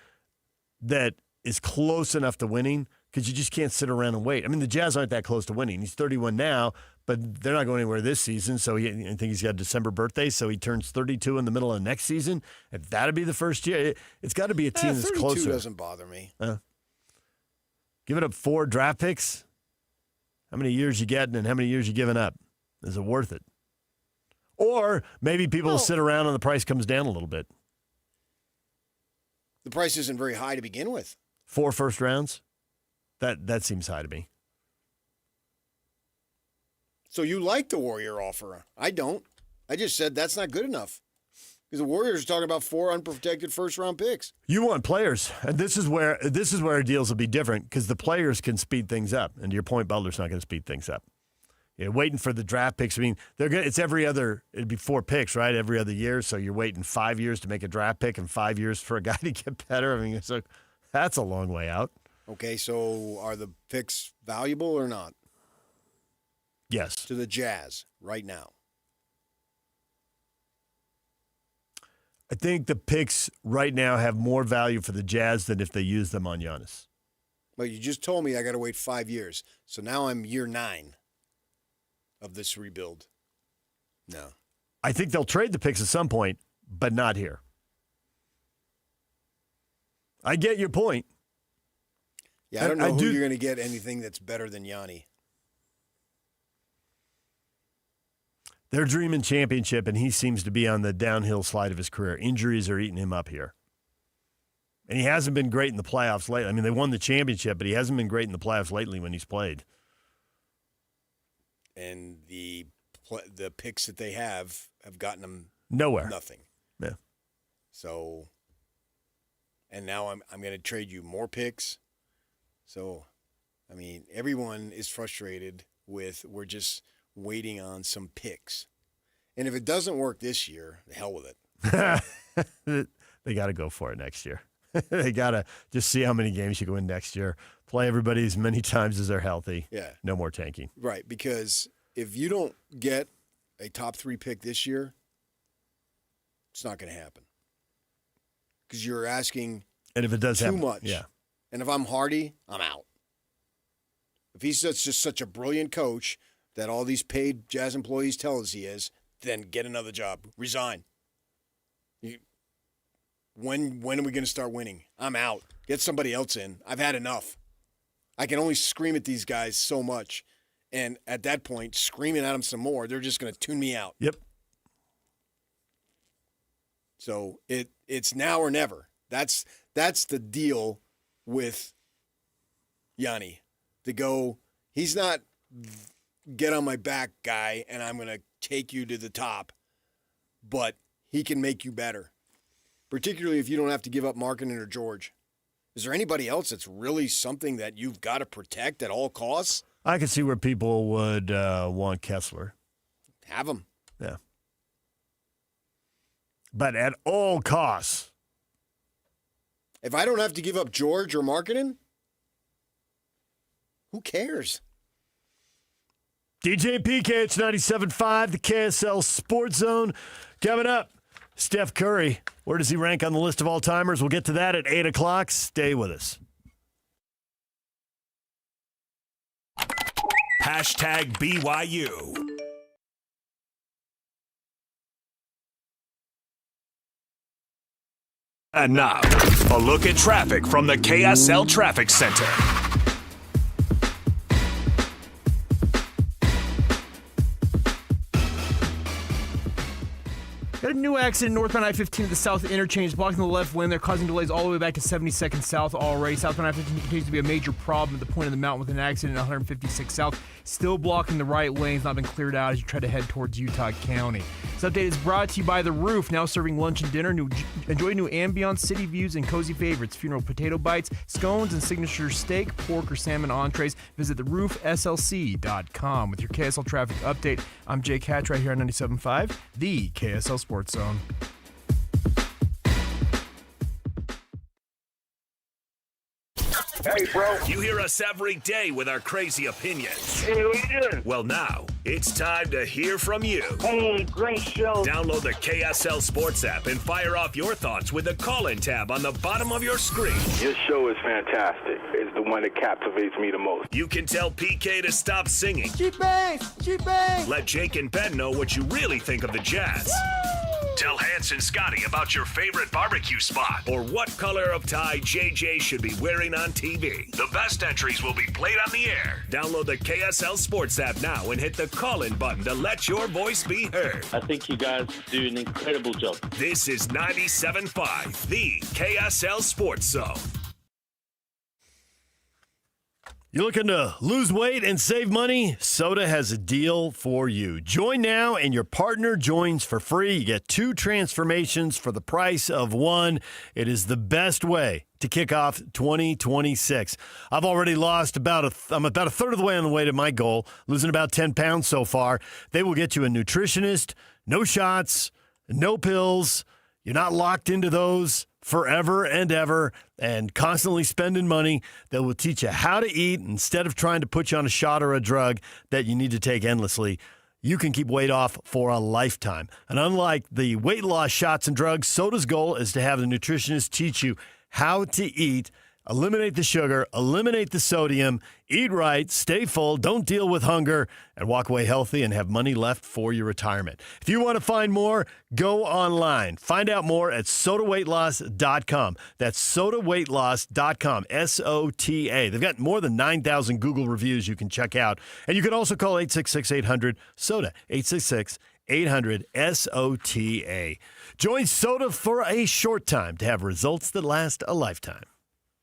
that is close enough to winning because you just can't sit around and wait. I mean, the Jazz aren't that close to winning. He's 31 now, but they're not going anywhere this season. So I think he's got a December birthday, so he turns 32 in the middle of next season. If that'd be the first year, it's got to be a team that's closer. 32 doesn't bother me. Giving up 4 draft picks? How many years you getting and how many years you giving up? Is it worth it? Or maybe people will sit around and the price comes down a little bit. The price isn't very high to begin with. 4 first rounds? That seems high to me. So you like the Warrior offer. I don't. I just said that's not good enough. Because the Warriors are talking about 4 unprotected first-round picks. You want players, and this is where deals will be different because the players can speed things up. And to your point, Butler's not going to speed things up. You're waiting for the draft picks. I mean, it'd be 4 picks, right? Every other year. So you're waiting 5 years to make a draft pick and 5 years for a guy to get better. I mean, so that's a long way out. Okay, so are the picks valuable or not? Yes. To the Jazz right now. I think the picks right now have more value for the Jazz than if they use them on Giannis. Well, you just told me I got to wait 5 years. So now I'm year 9 of this rebuild. No. I think they'll trade the picks at some point, but not here. I get your point. Yeah, I don't know who you're going to get anything that's better than Yanni. They're dreaming championship, and he seems to be on the downhill slide of his career. Injuries are eating him up here. And he hasn't been great in the playoffs lately. I mean, they won the championship, but he hasn't been great in the playoffs lately when he's played. And the picks that they have gotten them nowhere. Nothing. Yeah. So, and now I'm going to trade you more picks. So, I mean, everyone is frustrated with we're just waiting on some picks. And if it doesn't work this year, the hell with it. They got to go for it next year. They got to just see how many games you can win next year. Play everybody as many times as they're healthy. Yeah. No more tanking. Right, because if you don't get a top 3 pick this year, it's not going to happen. Because you're asking and if it does too happen, much. Yeah. And if I'm Hardy, I'm out. If he's just such a brilliant coach that all these paid Jazz employees tell us he is, then get another job. Resign. When are we going to start winning? I'm out. Get somebody else in. I've had enough. I can only scream at these guys so much. And at that point, screaming at them some more, they're just going to tune me out. Yep. So it's now or never. That's the deal with Yanni. To go, he's not get on my back guy and I'm going to take you to the top, but he can make you better, particularly if you don't have to give up Markkanen or George. Is there anybody else that's really something that you've got to protect at all costs? I can see where people would want Kessler. Have him. Yeah. But at all costs. If I don't have to give up George or Markkanen, who cares? DJ PK, it's 97.5, the KSL Sports Zone. Coming up, Steph Curry. Where does he rank on the list of all-timers? We'll get to that at 8 o'clock. Stay with us. Hashtag BYU. And now, a look at traffic from the KSL Traffic Center. Got a new accident northbound I-15 at the south interchange, blocking the left lane. They're causing delays all the way back to 72nd South already. Southbound I-15 continues to be a major problem at the point of the mountain with an accident at 156 South. Still blocking the right lanes, not been cleared out as you try to head towards Utah County. This update is brought to you by The Roof, now serving lunch and dinner. Enjoy new ambiance, city views, and cozy favorites. Funeral potato bites, scones, and signature steak, pork, or salmon entrees. Visit theroofslc.com. With your KSL traffic update, I'm Jake Hatch right here on 97.5, the KSL Sports Zone. Hey, bro. You hear us every day with our crazy opinions. Hey, what you doing? Well, now, it's time to hear from you. Hey, great show. Download the KSL Sports app and fire off your thoughts with the call-in tab on the bottom of your screen. Your show is fantastic. It's the one that captivates me the most. You can tell PK to stop singing. Cheap bangs. Let Jake and Ben know what you really think of the Jazz. Tell Hans and Scotty about your favorite barbecue spot or what color of tie JJ should be wearing on TV. The best entries will be played on the air. Download the KSL Sports app now and hit the call-in button to let your voice be heard. I think you guys do an incredible job. This is 97.5, the KSL Sports Zone. You looking to lose weight and save money? Soda has a deal for you. Join now and your partner joins for free. You get 2 transformations for the price of 1. It is the best way to kick off 2026. I've already lost I'm about a third of the way on the way to my goal, losing about 10 pounds so far. They will get you a nutritionist, no shots, no pills. You're not locked into those forever and ever and constantly spending money. That will teach you how to eat instead of trying to put you on a shot or a drug that you need to take endlessly. You can keep weight off for a lifetime. And unlike the weight loss shots and drugs, Soda's goal is to have the nutritionist teach you how to eat, eliminate the sugar, eliminate the sodium, eat right, stay full, don't deal with hunger, and walk away healthy and have money left for your retirement. If you want to find more, go online. Find out more at sodaweightloss.com. That's sodaweightloss.com, S-O-T-A. They've got more than 9,000 Google reviews you can check out. And you can also call 866-800-SODA, 866-800-SOTA. Join Soda for a short time to have results that last a lifetime.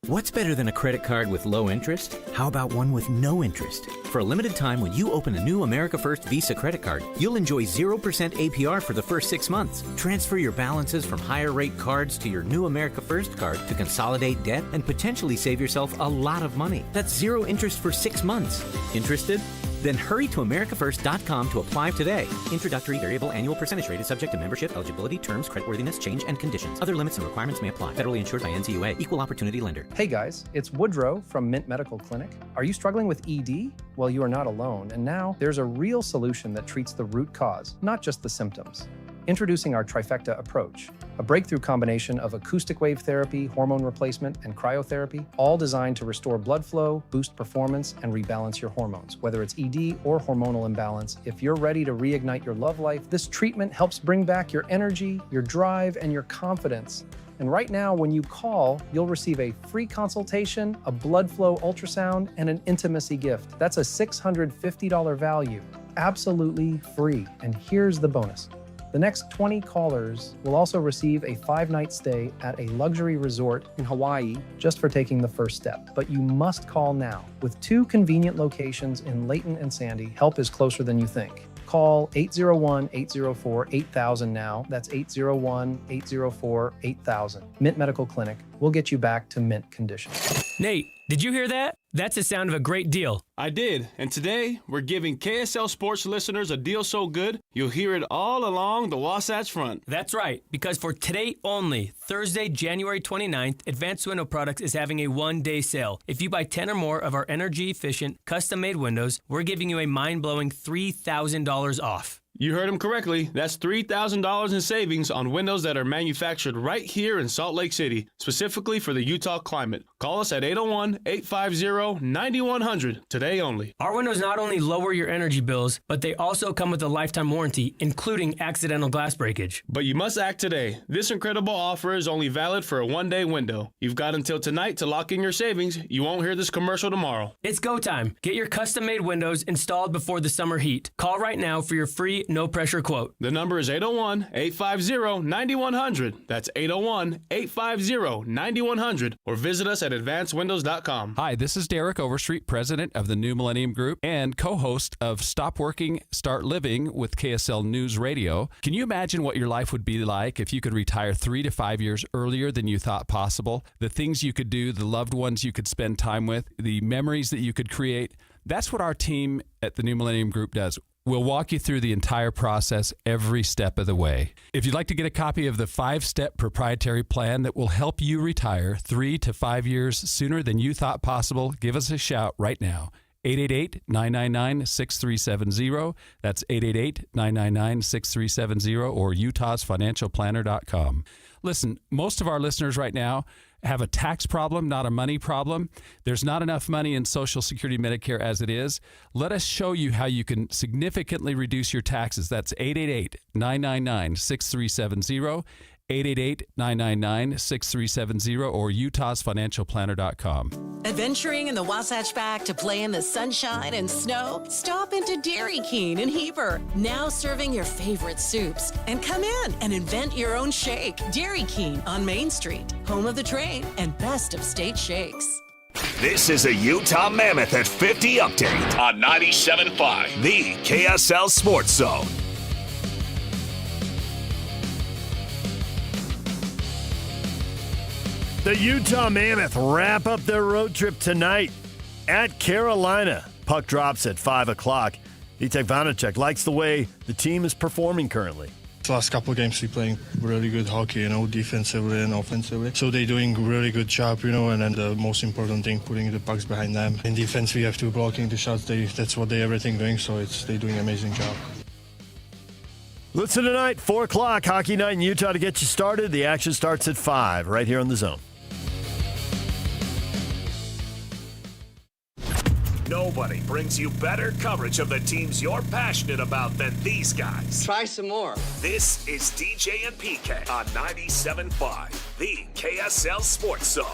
What's better than a credit card with low interest? How about one with no interest? For a limited time, when you open a new America First Visa credit card, you'll enjoy 0% APR for the first 6 months. Transfer your balances from higher rate cards to your new America First card to consolidate debt and potentially save yourself a lot of money. That's 0 interest for 6 months. Interested? Then hurry to americafirst.com to apply today. Introductory variable annual percentage rate is subject to membership, eligibility, terms, creditworthiness, change, and conditions. Other limits and requirements may apply. Federally insured by NCUA. Equal opportunity lender. Hey guys, it's Woodrow from Mint Medical Clinic. Are you struggling with ED? Well, you are not alone. And now there's a real solution that treats the root cause, not just the symptoms. Introducing our trifecta approach, a breakthrough combination of acoustic wave therapy, hormone replacement, and cryotherapy, all designed to restore blood flow, boost performance, and rebalance your hormones. Whether it's ED or hormonal imbalance, if you're ready to reignite your love life, this treatment helps bring back your energy, your drive, and your confidence. And right now, when you call, you'll receive a free consultation, a blood flow ultrasound, and an intimacy gift. That's a $650 value, absolutely free. And here's the bonus. The next 20 callers will also receive a 5-night stay at a luxury resort in Hawaii just for taking the first step. But you must call now. With 2 convenient locations in Layton and Sandy, help is closer than you think. Call 801-804-8000 now. That's 801-804-8000. Mint Medical Clinic. We'll get you back to mint condition. Nate, did you hear that? That's the sound of a great deal. I did, and today we're giving KSL Sports listeners a deal so good, you'll hear it all along the Wasatch Front. That's right, because for today only, Thursday, January 29th, Advanced Window Products is having a one-day sale. If you buy 10 or more of our energy-efficient, custom-made windows, we're giving you a mind-blowing $3,000 off. You heard him correctly. That's $3,000 in savings on windows that are manufactured right here in Salt Lake City, specifically for the Utah climate. Call us at 801-850-9100 today only. Our windows not only lower your energy bills, but they also come with a lifetime warranty, including accidental glass breakage. But you must act today. This incredible offer is only valid for a one-day window. You've got until tonight to lock in your savings. You won't hear this commercial tomorrow. It's go time. Get your custom-made windows installed before the summer heat. Call right now for your free no-pressure quote. The number is 801-850-9100. That's 801-850-9100. Or visit us at advancedwindows.com. Hi, this is Derek Overstreet, president of the New Millennium Group and co-host of Stop Working, Start Living with KSL News Radio. Can you imagine what your life would be like if you could retire 3 to 5 years earlier than you thought possible? The things you could do, the loved ones you could spend time with, the memories that you could create. That's what our team at the New Millennium Group does. We'll walk you through the entire process every step of the way. If you'd like to get a copy of the 5-step proprietary plan that will help you retire 3 to 5 years sooner than you thought possible, give us a shout right now. 888-999-6370. That's 888-999-6370 or utahsfinancialplanner.com. Listen, most of our listeners right now have a tax problem, not a money problem. There's not enough money in Social Security Medicare as it is. Let us show you how you can significantly reduce your taxes. That's 888-999-6370. 888-999-6370 or utahsfinancialplanner.com. Adventuring in the Wasatch Back to play in the sunshine and snow? Stop into Dairy King in Heber. Now serving your favorite soups. And come in and invent your own shake. Dairy King on Main Street, home of the train and best of state shakes. This is a Utah Mammoth at 50 update on 97.5, the KSL Sports Zone. The Utah Mammoth wrap up their road trip tonight at Carolina. Puck drops at 5 o'clock. Vitek Vanacek likes the way the team is performing currently. The last couple of games we playing really good hockey, defensively and offensively. So they're doing a really good job, and then the most important thing, putting the pucks behind them. In defense, we have to blocking the shots. That's what everything doing, so they're doing an amazing job. Listen tonight, 4 o'clock, hockey night in Utah to get you started. The action starts at 5 right here on The Zone. Nobody brings you better coverage of the teams you're passionate about than these guys. Try some more. This is DJ and PK on 97.5, the KSL Sports Zone.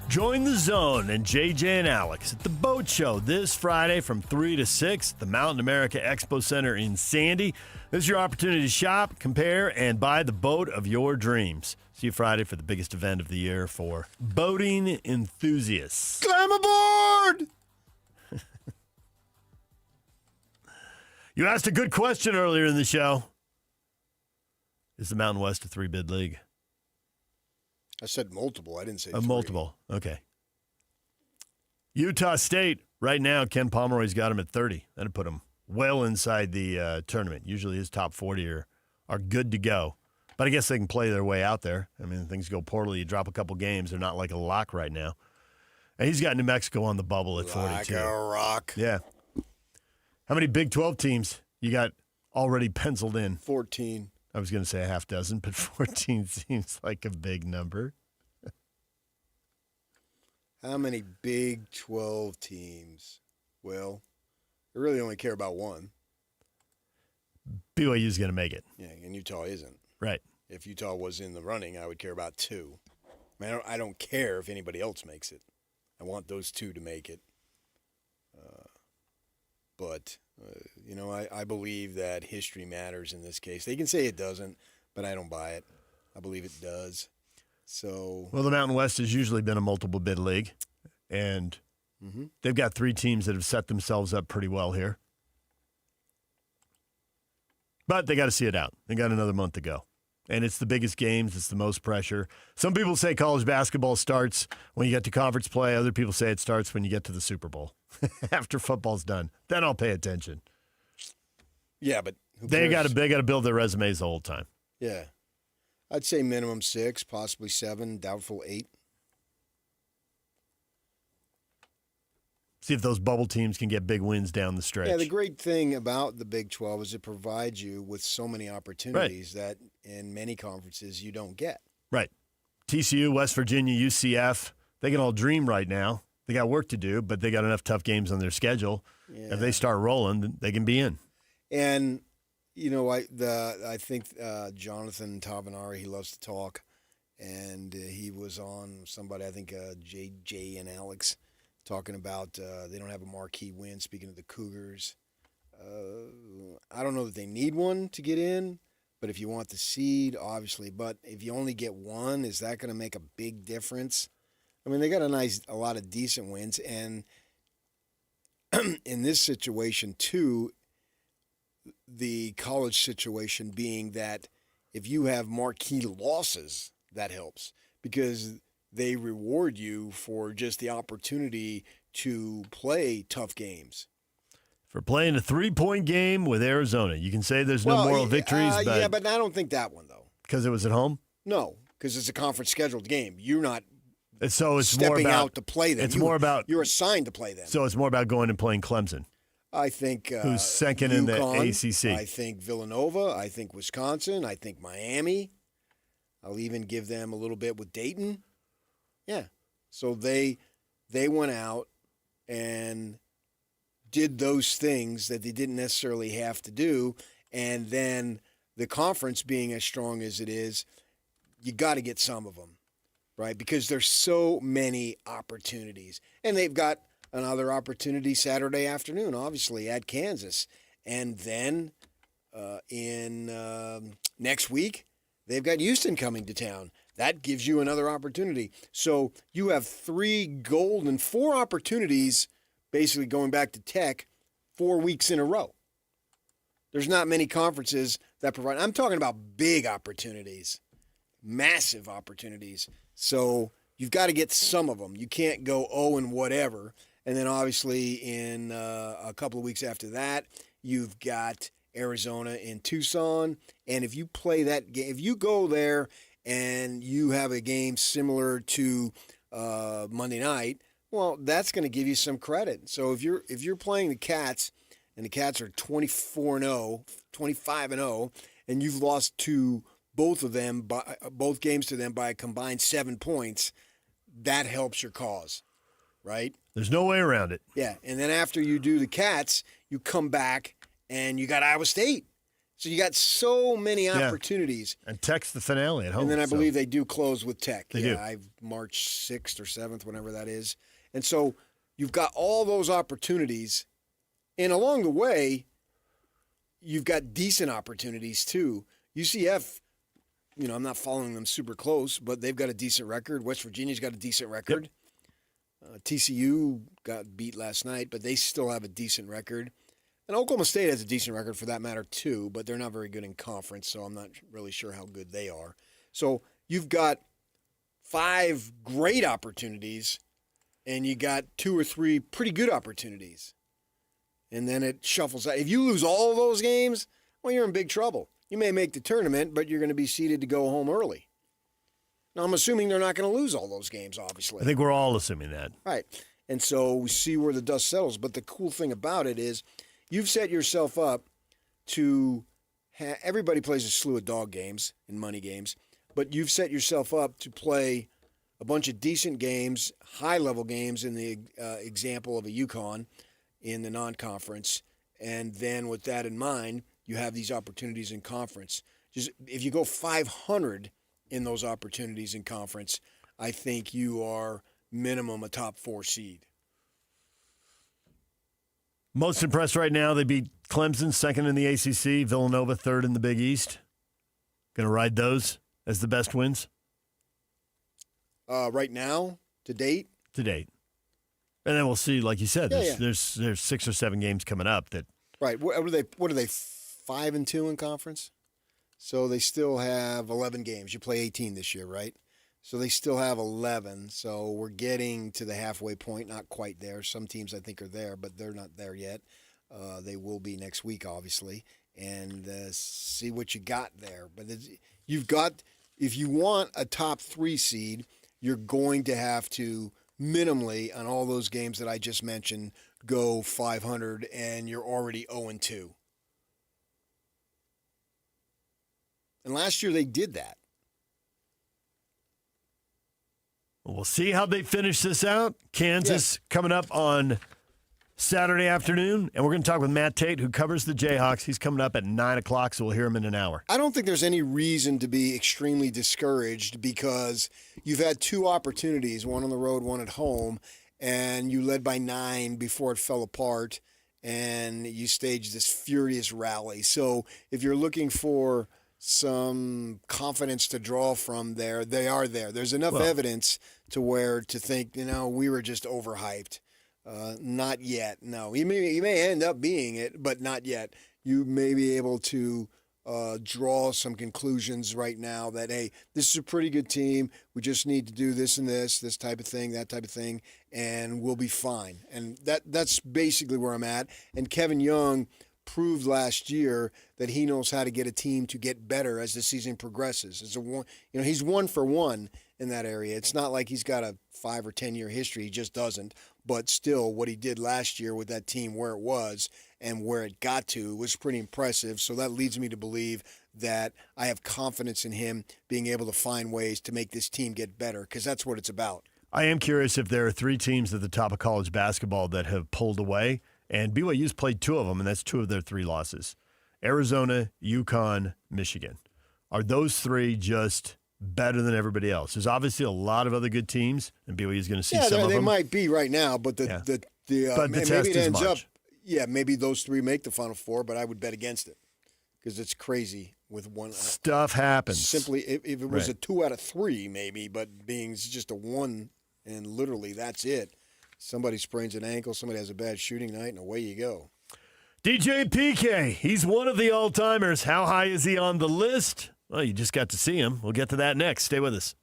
Join The Zone and JJ and Alex at the Boat Show this Friday from 3 to 6 at the Mountain America Expo Center in Sandy. This is your opportunity to shop, compare, and buy the boat of your dreams. See you Friday for the biggest event of the year for boating enthusiasts. Climb aboard! You asked a good question earlier in the show. Is the Mountain West a 3-bid league? I said multiple. I didn't say three. Multiple. Okay. Utah State, right now, Ken Pomeroy's got him at 30. That'd put him well inside the tournament. Usually his top 40 are good to go. But I guess they can play their way out there. I mean, things go poorly. You drop a couple games. They're not like a lock right now. And he's got New Mexico on the bubble at 42. Like a rock. Yeah. How many Big 12 teams you got already penciled in? 14. I was going to say a half dozen, but 14 seems like a big number. How many Big 12 teams? Well, I really only care about one. BYU's going to make it. Yeah, and Utah isn't. Right. If Utah was in the running, I would care about two. I don't care if anybody else makes it. I want those two to make it. I believe that history matters in this case. They can say it doesn't, but I don't buy it. I believe it does. So, well, the Mountain West has usually been a multiple bid league, and they've got 3 teams that have set themselves up pretty well here. But they got to see it out. They got another month to go. And it's the biggest games. It's the most pressure. Some people say college basketball starts when you get to conference play. Other people say it starts when you get to the Super Bowl. After football's done. Then I'll pay attention. Yeah, but they got to build their resumes the whole time. Yeah. I'd say minimum 6, possibly 7, doubtful 8. See if those bubble teams can get big wins down the stretch. Yeah, the great thing about the Big 12 is it provides you with so many opportunities that in many conferences you don't get. Right. TCU, West Virginia, UCF, they can all dream right now. They got work to do, but they got enough tough games on their schedule. Yeah. If they start rolling, they can be in. And, I think Jonathan Tavanari, he loves to talk, and he was on somebody, I think JJ and Alex, talking about they don't have a marquee win, speaking of the Cougars. I don't know that they need one to get in, but if you want the seed, obviously. But if you only get one, is that going to make a big difference? I mean, they got a lot of decent wins. And in this situation, too, the college situation being that if you have marquee losses, that helps because they reward you for just the opportunity to play tough games. For playing a 3-point game with Arizona. You can say there's no moral victories. Yeah, but I don't think that one, though. Because it was at home? No, because it's a conference scheduled game. You're not stepping more about, out to play them. You're assigned to play them. So it's more about going and playing Clemson. I think who's second in the ACC. I think Villanova. I think Wisconsin. I think Miami. I'll even give them a little bit with Dayton. Yeah. So they went out and did those things that they didn't necessarily have to do. And then the conference being as strong as it is, you got to get some of them, right? Because there's so many opportunities. And they've got another opportunity Saturday afternoon, obviously, at Kansas. And then in next week, they've got Houston coming to town. That gives you another opportunity. So you have 3 gold and 4 opportunities, basically going back to Tech, 4 weeks in a row. There's not many conferences that provide. I'm talking about big opportunities, massive opportunities. So you've got to get some of them. You can't go, and whatever. And then obviously in a couple of weeks after that, you've got Arizona in Tucson. And if you play that game, if you go there and you have a game similar to Monday night, well, that's going to give you some credit. So if you're playing the Cats, and the Cats are 24-0, 25-0, and you've lost to both games to them by a combined 7 points, that helps your cause, right? There's no way around it. Yeah, and then after you do the Cats, you come back and you got Iowa State. So you got so many opportunities. And Tech's the finale at home. And then I believe they do close with Tech. They do. March 6th or 7th, whenever that is. And so you've got all those opportunities. And along the way, you've got decent opportunities too. UCF, I'm not following them super close, but they've got a decent record. West Virginia's got a decent record. Yep. TCU got beat last night, but they still have a decent record. And Oklahoma State has a decent record for that matter too, but they're not very good in conference, so I'm not really sure how good they are. So you've got 5 great opportunities, and you got 2 or 3 pretty good opportunities. And then it shuffles out. If you lose all of those games, well, you're in big trouble. You may make the tournament, but you're going to be seeded to go home early. Now, I'm assuming they're not going to lose all those games, obviously. I think we're all assuming that. Right. And so we see where the dust settles. But the cool thing about it is you've set yourself up to everybody plays a slew of dog games and money games, but you've set yourself up to play a bunch of decent games, high-level games in the example of a UConn in the non-conference. And then with that in mind, you have these opportunities in conference. Just if you go 500 in those opportunities in conference, I think you are minimum a top 4 seed. Most impressed right now, they beat Clemson, second in the ACC, Villanova, third in the Big East. Going to ride those as the best wins? Right now, to date? To date. And then we'll see, like you said, there's 6 or 7 games coming up that. Right. What are they 5-2 in conference? So they still have 11 games. You play 18 this year, right? So they still have 11. So we're getting to the halfway point, not quite there. Some teams I think are there, but they're not there yet. They will be next week, obviously, and see what you got there. But you've got, if you want a top 3 seed, you're going to have to minimally on all those games that I just mentioned go 500, and you're already 0-2. And last year they did that. We'll see how they finish this out. Kansas coming up on Saturday afternoon, and we're going to talk with Matt Tate, who covers the Jayhawks. He's coming up at 9 o'clock, so we'll hear him in an hour. I don't think there's any reason to be extremely discouraged because you've had 2 opportunities, one on the road, one at home, and you led by 9 before it fell apart, and you staged this furious rally. So if you're looking for some confidence to draw from there, they are there. There's enough evidence to think, we were just overhyped. Not yet. No, you may end up being it, but not yet. You may be able to draw some conclusions right now that, hey, this is a pretty good team. We just need to do this and this type of thing, that type of thing, and we'll be fine. And that's basically where I'm at. And Kevin Young proved last year that he knows how to get a team to get better as the season progresses. He's 1 for 1 in that area. It's not like he's got a 5 or 10 year history. He just doesn't. But still, what he did last year with that team, where it was and where it got to, was pretty impressive. So that leads me to believe that I have confidence in him being able to find ways to make this team get better, because that's what it's about. I am curious if there are 3 teams at the top of college basketball that have pulled away. And BYU's played 2 of them, and that's 2 of their 3 losses. Arizona, UConn, Michigan. Are those 3 just better than everybody else? There's obviously a lot of other good teams, and BYU's going to see some of them. Yeah, they might be right now, but but the test maybe it is ends much. up. Yeah, maybe those 3 make the Final Four, but I would bet against it because it's crazy with one. Stuff happens. Simply, if it was a 2 out of 3, maybe, but being just a 1, and literally that's it. Somebody sprains an ankle, somebody has a bad shooting night, and away you go. DJ PK, he's one of the all-timers. How high is he on the list? Well, you just got to see him. We'll get to that next. Stay with us.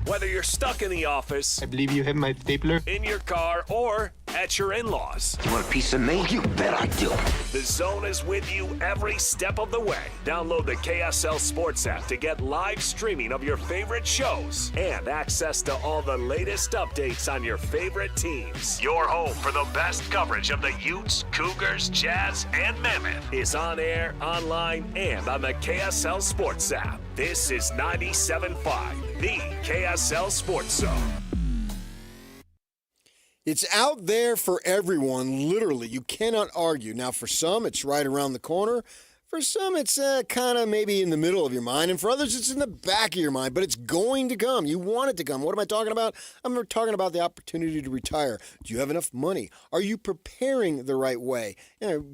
Whether you're stuck in the office, I believe you have my stapler, in your car, or at your in-laws. You want a piece of me? You bet I do. The Zone is with you every step of the way. Download the KSL Sports app to get live streaming of your favorite shows and access to all the latest updates on your favorite teams. Your home for the best coverage of the Utes, Cougars, Jazz, and Mammoth is on air, online, and on the KSL Sports app. This is 97.5, the KSL Sports Zone. It's out there for everyone, literally. You cannot argue. Now, for some, it's right around the corner. For some, it's kind of maybe in the middle of your mind. And for others, it's in the back of your mind. But it's going to come. You want it to come. What am I talking about? I'm talking about the opportunity to retire. Do you have enough money? Are you preparing the right way?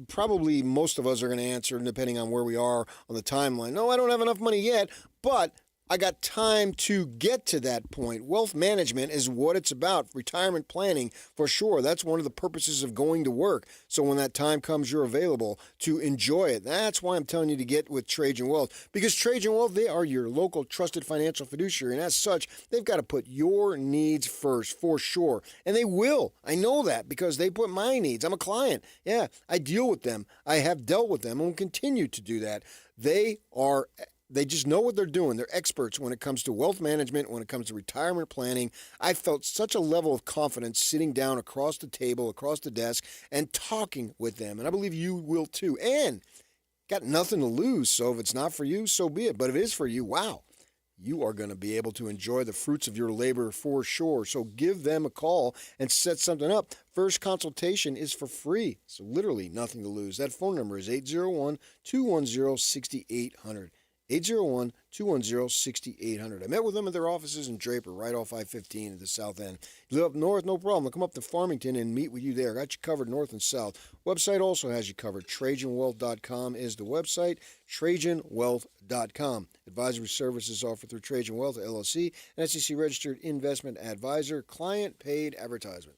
Probably most of us are going to answer, depending on where we are on the timeline. No, I don't have enough money yet, but I got time to get to that point. Wealth management is what it's about. Retirement planning, for sure. That's one of the purposes of going to work. So when that time comes, you're available to enjoy it. That's why I'm telling you to get with Trajan Wealth. Because Trajan Wealth, they are your local trusted financial fiduciary. And as such, they've got to put your needs first, for sure. And they will. I know that because they put my needs. I'm a client. Yeah, I deal with them. I have dealt with them and will continue to do that. They just know what they're doing. They're experts when it comes to wealth management, when it comes to retirement planning. I felt such a level of confidence sitting down across the table, across the desk, and talking with them. And I believe you will too. And got nothing to lose. So if it's not for you, so be it. But if it is for you, wow. you are going to be able to enjoy the fruits of your labor for sure. So give them a call and set something up. First consultation is for free, so literally nothing to lose. That phone number is 801-210-6800. 801-210-6800. I met with them at their offices in Draper, right off I-15 at the south end. You live up north, no problem. They'll come up to Farmington and meet with you there. Got you covered north and south. Website also has you covered. TrajanWealth.com is the website. TrajanWealth.com. Advisory services offered through Trajan Wealth, LLC, an SEC-registered investment advisor. Client-paid advertisement.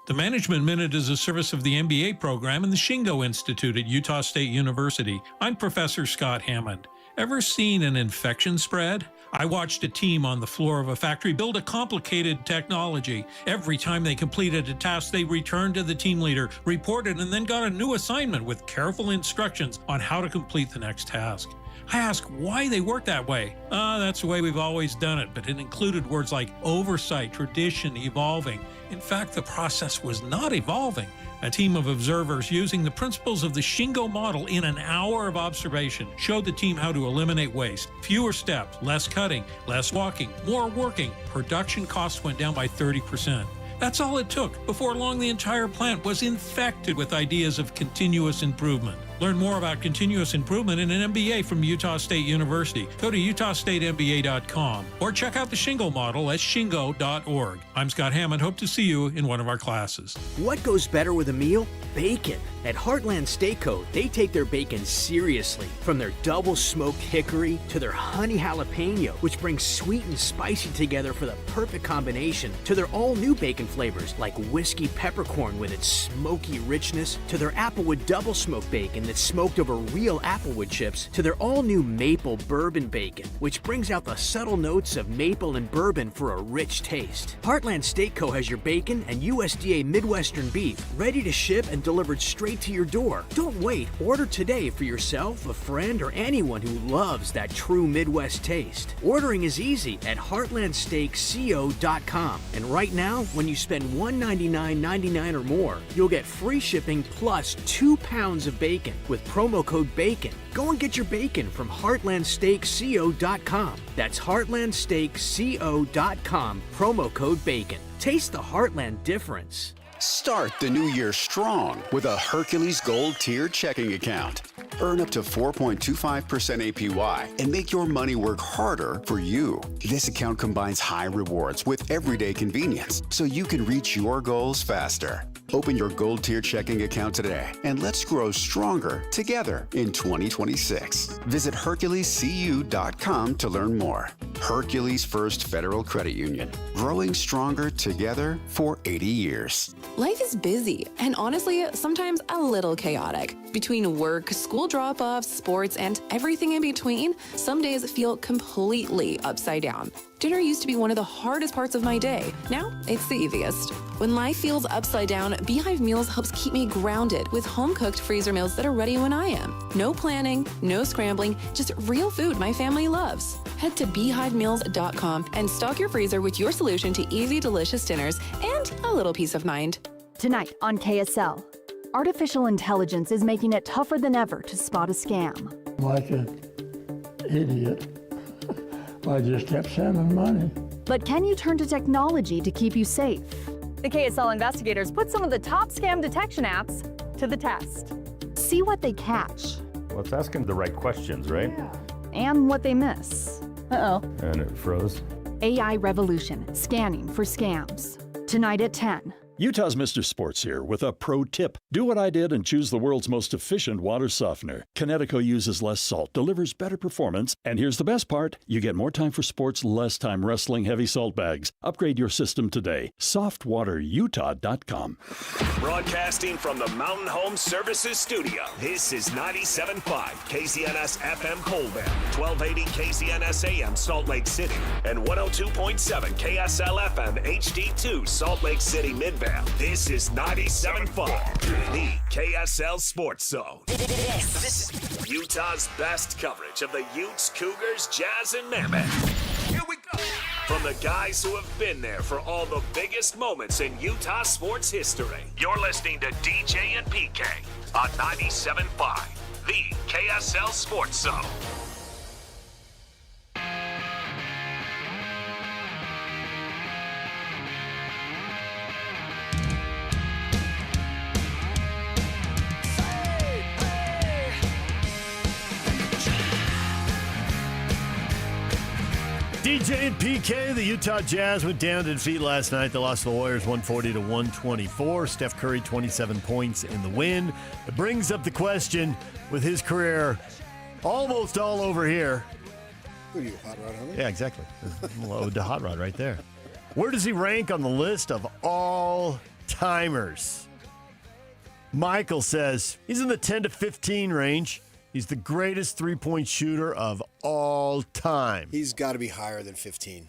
The Management Minute is a service of the MBA program and the Shingo Institute at Utah State University. I'm Professor Scott Hammond. Ever seen an infection spread? I watched a team on the floor of a factory build a complicated technology. Every time they completed a task, they returned to the team leader, reported, and then got a new assignment with careful instructions on how to complete the next task. I asked why they worked that way. That's the way we've always done it, but it included words like oversight, tradition, evolving. In fact, the process was not evolving. A team of observers using the principles of the Shingo model in an hour of observation showed the team how to eliminate waste. Fewer steps, less cutting, less walking, more working. Production costs went down by 30%. That's all it took. Before long, the entire plant was infected with ideas of continuous improvement. Learn more about continuous improvement in an MBA from Utah State University. Go to utahstatemba.com or check out the Shingo model at shingo.org. I'm Scott Hammond. Hope to see you in one of our classes. What goes better with a meal? Bacon. At Heartland Steakco, they take their bacon seriously. From their double smoked hickory to their honey jalapeno, which brings sweet and spicy together for the perfect combination, to their all-new bacon flavors like whiskey peppercorn with its smoky richness, to their applewood double smoked bacon that's smoked over real applewood chips, to their all-new maple bourbon bacon, which brings out the subtle notes of maple and bourbon for a rich taste. Heartland Steakco has your bacon and USDA Midwestern beef ready to ship and delivered straight to your door. Don't wait. Order today for yourself, a friend, or anyone who loves that true Midwest taste. Ordering is easy at heartlandsteakco.com. And right now, when you spend $199.99 or more, you'll get free shipping plus 2 pounds of bacon with promo code BACON. Go and get your bacon from heartlandsteakco.com. That's heartlandsteakco.com, promo code BACON. Taste the Heartland difference. Start the new year strong with a Hercules Gold Tier checking account. Earn up to 4.25% APY and make your money work harder for you. This account combines high rewards with everyday convenience so you can reach your goals faster. Open your Gold Tier checking account today and let's grow stronger together in 2026. Visit HerculesCU.com to learn more. Hercules First Federal Credit Union. Growing stronger together for 80 years. Life is busy and honestly, sometimes a little chaotic. Between work, school drop-offs, sports, and everything in between, some days feel completely upside down. Dinner used to be one of the hardest parts of my day. Now, it's the easiest. When life feels upside down, Beehive Meals helps keep me grounded with home-cooked freezer meals that are ready when I am. No planning, no scrambling, just real food my family loves. Head to beehivemeals.com and stock your freezer with your solution to easy, delicious dinners and a little peace of mind. Tonight on KSL, artificial intelligence is making it tougher than ever to spot a scam. Like an idiot, I just kept sending money. But can you turn to technology to keep you safe? The KSL investigators put some of the top scam detection apps to the test. See what they catch. Well, it's asking the right questions, right? Yeah. And what they miss. Uh-oh. And it froze. AI Revolution, scanning for scams. Tonight at 10. Utah's Mr. Sports here with a pro tip. Do what I did and choose the world's most efficient water softener. Kinetico uses less salt, delivers better performance, and here's the best part. You get more time for sports, less time wrestling heavy salt bags. Upgrade your system today. SoftwaterUtah.com. Broadcasting from the Mountain Home Services Studio, this is 97.5 KZNS FM Colville, 1280 KZNS AM Salt Lake City, and 102.7 KSL FM HD2 Salt Lake City Midvale. This is 97.5, the KSL Sports Zone. This is Utah's best coverage of the Utes, Cougars, Jazz, and Mammoth. Here we go. From the guys who have been there for all the biggest moments in Utah sports history. You're listening to DJ and PK on 97.5, the KSL Sports Zone. DJ and PK, the Utah Jazz went down to defeat last night. They lost to the Warriors 140-124. Steph Curry, 27 points in the win. It brings up the question, with his career almost all over here. Who are you, Hot Rod Hunter? Yeah, exactly. Ode to Hot Rod right there. Where does he rank on the list of all-timers? Michael says he's in the 10 to 15 range. He's the greatest three-point shooter of all time. He's got to be higher than 15.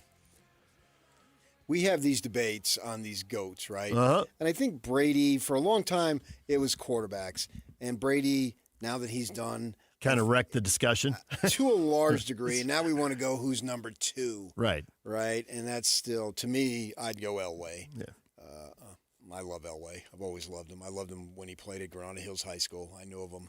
We have these debates on these GOATs, right? Uh-huh. And I think Brady, for a long time, it was quarterbacks. And Brady, now that he's done... Kind of wrecked the discussion. To a large degree. And now we want to go who's number 2. Right. Right? And that's still, to me, I'd go Elway. Yeah. I love Elway. I've always loved him. I loved him when he played at Granada Hills High School. I knew of him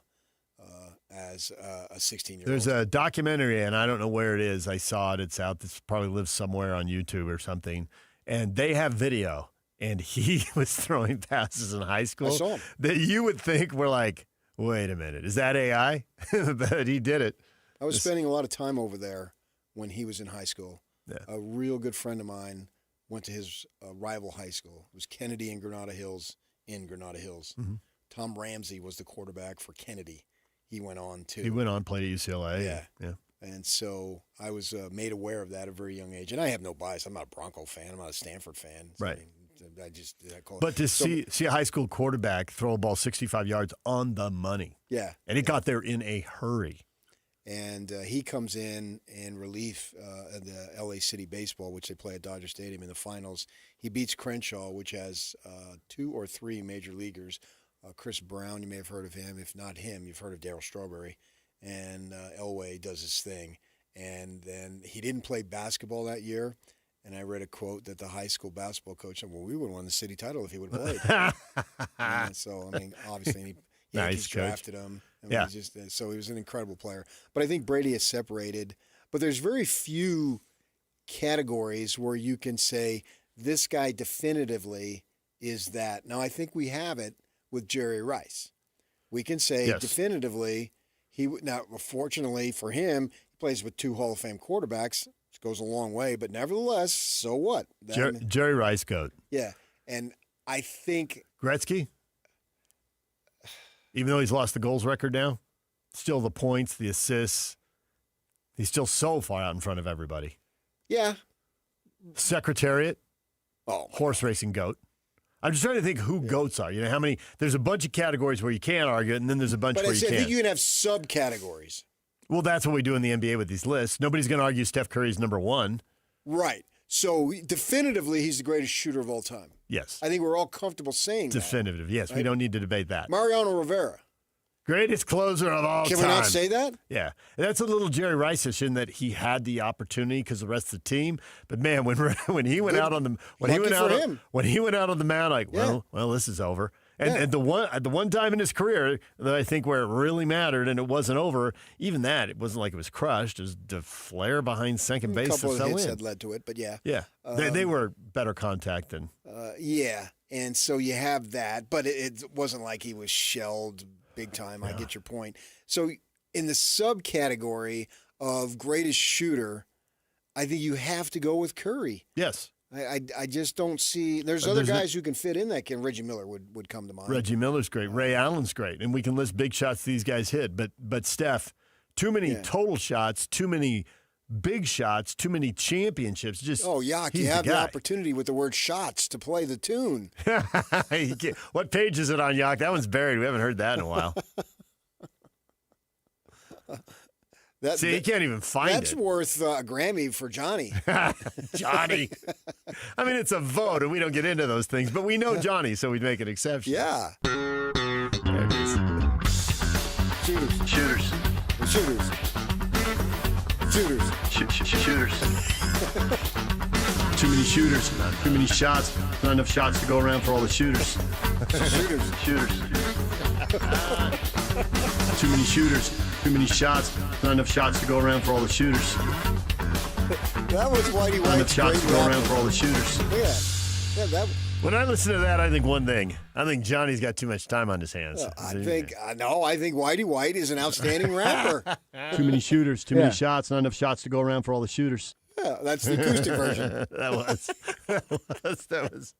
as a 16-year-old. There's a documentary, and I don't know where it is. I saw it. It's out. This probably lives somewhere on YouTube or something. And they have video. And he was throwing passes in high school I saw him. that you would think were like, wait a minute, is that AI? But he did it. I was spending a lot of time over there when he was in high school. Yeah. A real good friend of mine went to his rival high school. It was Kennedy in Granada Hills in Granada Hills. Mm-hmm. Tom Ramsey was the quarterback for Kennedy. He went on, too. He went on, played at UCLA. Yeah. Yeah. And so I was made aware of that at a very young age. And I have no bias. I'm not a Bronco fan. I'm not a Stanford fan. Right. I call it. But to see a high school quarterback throw a ball 65 yards on the money. Yeah. And he got there in a hurry. And he comes in relief of the LA City Baseball, which they play at Dodger Stadium in the finals. He beats Crenshaw, which has 2 or 3 major leaguers. Chris Brown, you may have heard of him. If not him, you've heard of Darryl Strawberry. And Elway does his thing. And then he didn't play basketball that year. And I read a quote that the high school basketball coach said, well, we would have won the city title if he would have played. So, I mean, obviously, Yankees drafted him. I mean, so he was an incredible player. But I think Brady is separated. But there's very few categories where you can say this guy definitively is that. Now, I think we have it with Jerry Rice. We can say definitively now, fortunately for him, he plays with 2 Hall of Fame quarterbacks. Which goes a long way, but nevertheless, so what? Jerry Rice goat. Yeah, and I think Gretzky, even though he's lost the goals record now, still the points, the assists, he's still so far out in front of everybody. Yeah. Secretariat, horse racing goat. I'm just trying to think who goats are. You know how many? There's a bunch of categories where you can't argue it, and then there's a bunch where you can't. I think you can have subcategories. Well, that's what we do in the NBA with these lists. Nobody's going to argue Steph Curry's number 1. Right. So, definitively, he's the greatest shooter of all time. Yes. I think we're all comfortable saying Definitive. that. Yes, right? We don't need to debate that. Mariano Rivera. Greatest closer of all time. Can we not say that? Yeah. That's a little Jerry Rice-ish in that he had the opportunity because of the rest of the team. But, man, when he went out on the when he went out on the mound, like, well, this is over. And the one time in his career that I think where it really mattered and it wasn't over, even that, it wasn't like it was crushed. It was the flare behind second base. A couple of hits had led to it, but yeah. Yeah. They were better contact than. Yeah. And so you have that, but it wasn't like he was shelled big time. I get your point. So in the subcategory of greatest shooter, I think you have to go with Curry. Yes. I just don't see. There's other guys who can fit in that. Reggie Miller would come to mind. Reggie Miller's great. Ray Allen's great, and we can list big shots these guys hit. But Steph, too many total shots, too many big shots, too many championships. Just Yuck! You have the opportunity with the word "shots" to play the tune. What page is it on, Yuck? That one's buried. We haven't heard that in a while. He can't even find it. That's worth a Grammy for Johnny. Johnny. I mean, it's a vote, and we don't get into those things, but we know Johnny, so we'd make an exception. Yeah. There it is. Shooters. Too many shooters, not too many shots, not enough shots to go around for all the shooters. Shooters. Too many shooters, too many shots, not enough shots to go around for all the shooters. That was Whitey White's not enough shots to go around for all the shooters. Yeah. When I listen to that, I think one thing. I think Johnny's got too much time on his hands. I think Whitey White is an outstanding rapper. Too many shooters, too many shots, not enough shots to go around for all the shooters. Yeah, that's the acoustic version. That was.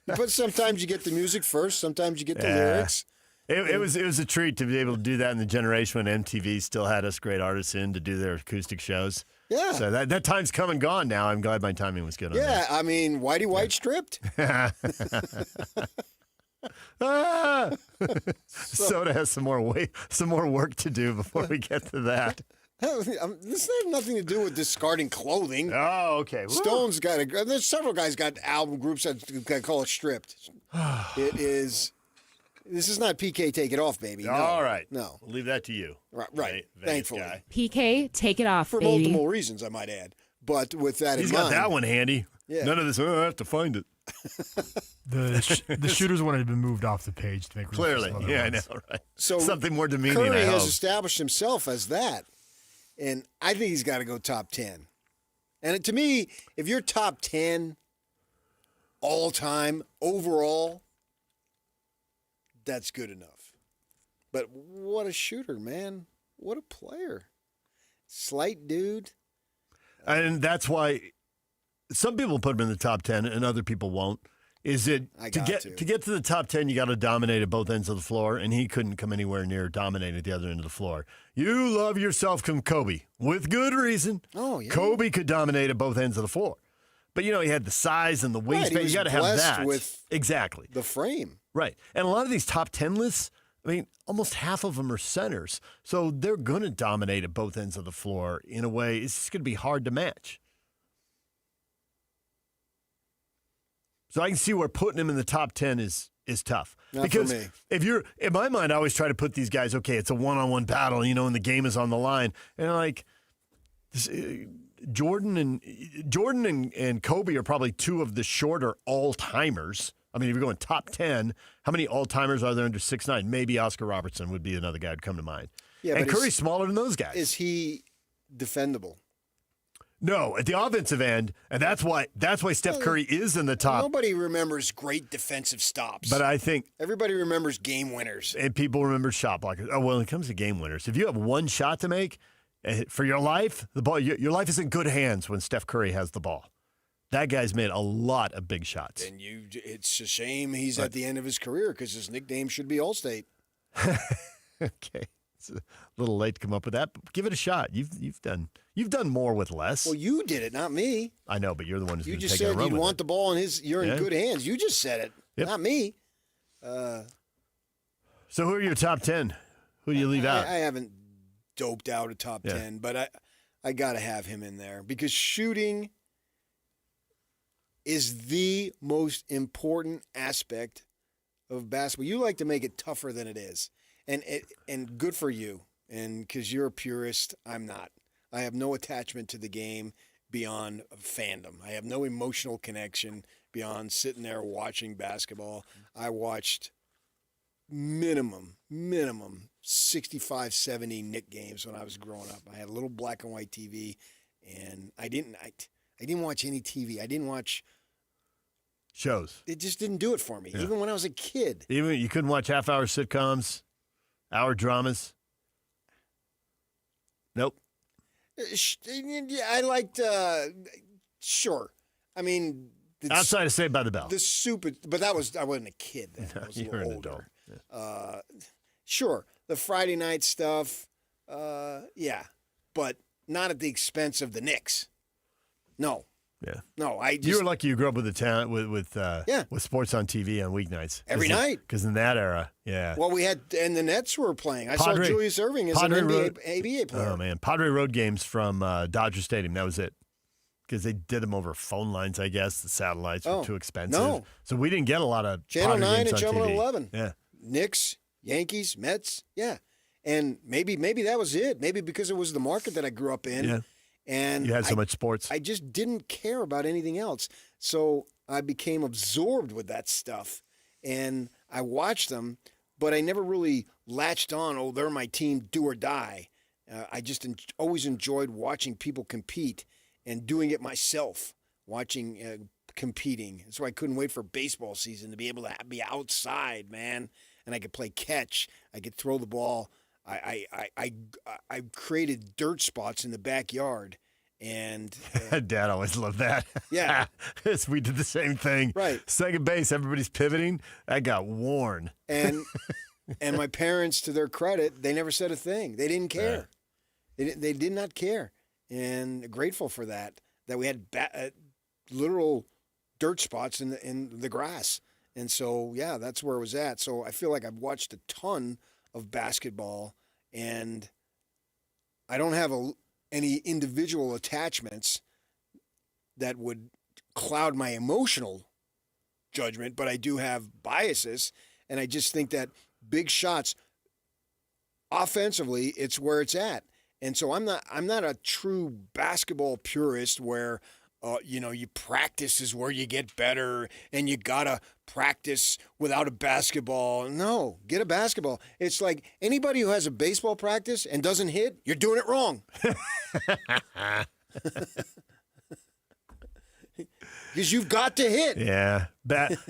But sometimes you get the music first. Sometimes you get the lyrics. It was a treat to be able to do that in the generation when MTV still had us great artists in to do their acoustic shows. Yeah. So that time's come and gone now. I'm glad my timing was good on Yeah, I mean, Whitey White stripped. Soda has some more work to do before we get to that. This has nothing to do with discarding clothing. Oh, okay. Stone's got there's several guys got album groups that call it stripped. It is. This is not PK Take It Off, baby. No, all right. No. We'll leave that to you. Right. Thankfully. Guy. PK, take it off, For baby. multiple reasons, I might add. But with that He's in mind. got that one handy. Yeah. None of this, I have to find it. The shooters one had been moved off the page to make room Clearly. for some other Yeah, ones. I know, right. So something more demeaning, Curry I has hope. established himself as that. And I think he's got to go top 10. And to me, if you're top 10 all time, overall, that's good enough. But what a shooter, man. What a player. Slight dude. And that's why some people put him in the top 10 and other people won't. Is it to get to the top 10, you got to dominate at both ends of the floor, and he couldn't come anywhere near dominating at the other end of the floor. You love yourself some Kobe, with good reason. Oh, yeah. Kobe could dominate at both ends of the floor. But, he had the size and the wingspan. Right, you got to have that. With exactly. The frame. Right. And a lot of these top 10 lists, almost half of them are centers. So they're going to dominate at both ends of the floor in a way. It's just going to be hard to match. So I can see where putting him in the top 10 is tough. Not because for me. if you're, in my mind, I always try to put these guys, okay, it's a one-on-one battle, and the game is on the line. And Jordan and Kobe are probably two of the shorter all-timers. I mean, if you're going top 10, how many all-timers are there under 6'9"? Maybe Oscar Robertson would be another guy who'd come to mind. Yeah, and but Curry's smaller than those guys. Is he defendable? No, at the offensive end, and that's why Steph Curry is in the top. Nobody remembers great defensive stops. But I think everybody remembers game winners. And people remember shot blockers. Oh, well, when it comes to game winners, if you have one shot to make for your life, the ball, your life is in good hands when Steph Curry has the ball. That guy's made a lot of big shots. And it's a shame he's at the end of his career because his nickname should be All-State. Okay. It's a little late to come up with that, but give it a shot. You've done more with less. Well, you did it, not me. I know, but you're the one who's you going to just take a said run you'd with want it. the ball you're in good hands. You just said it, not me. So who are your top 10? Who do you leave out? I haven't doped out a top 10, but I got to have him in there because shooting is the most important aspect of basketball. You like to make it tougher than it is. And good for you. And because you're a purist, I'm not. I have no attachment to the game beyond fandom. I have no emotional connection beyond sitting there watching basketball. I watched minimum 65, 70 Knick games when I was growing up. I had a little black and white TV, and I didn't watch any TV. I didn't watch shows. It just didn't do it for me, even when I was a kid. Even you couldn't watch half-hour sitcoms, hour dramas. Nope. I liked. Sure. I mean, outside of Saved by the Bell. But I wasn't a kid then. I was a You're little an older. adult. Sure, the Friday night stuff. Yeah, but not at the expense of the Knicks. No. Yeah. No, you were lucky you grew up with the talent with sports on TV on weeknights every night. Because in that era, yeah. Well, we had and the Nets were playing. I saw Julius Erving as an ABA player. Oh man, Padre road games from Dodger Stadium. That was it. Because they did them over phone lines, I guess. The satellites were too expensive. No. So we didn't get a lot of Channel Padre 9 games and on Channel TV. 11. Yeah. Knicks, Yankees, Mets. Yeah. And maybe that was it. Maybe because it was the market that I grew up in. Yeah. And you had so much sports. I just didn't care about anything else. So I became absorbed with that stuff. And I watched them, but I never really latched on, they're my team, do or die. I just always enjoyed watching people compete and doing it myself, watching competing. That's why I couldn't wait for baseball season to be able to be outside, man. And I could play catch. I could throw the ball. I created dirt spots in the backyard, And Dad always loved that. Yeah. We did the same thing. Right. Second base, everybody's pivoting. That got worn. And my parents, to their credit, they never said a thing. They didn't care. They did not care. And grateful for that we had literal dirt spots in the grass. And so, yeah, that's where it was at. So I feel like I've watched a ton of basketball, and I don't have any individual attachments that would cloud my emotional judgment, but I do have biases, and I just think that big shots, offensively, it's where it's at. And so I'm not a true basketball purist where you practice is where you get better, and you gotta practice without a basketball. No, get a basketball. It's like anybody who has a baseball practice and doesn't hit, you're doing it wrong. Because you've got to hit. Yeah.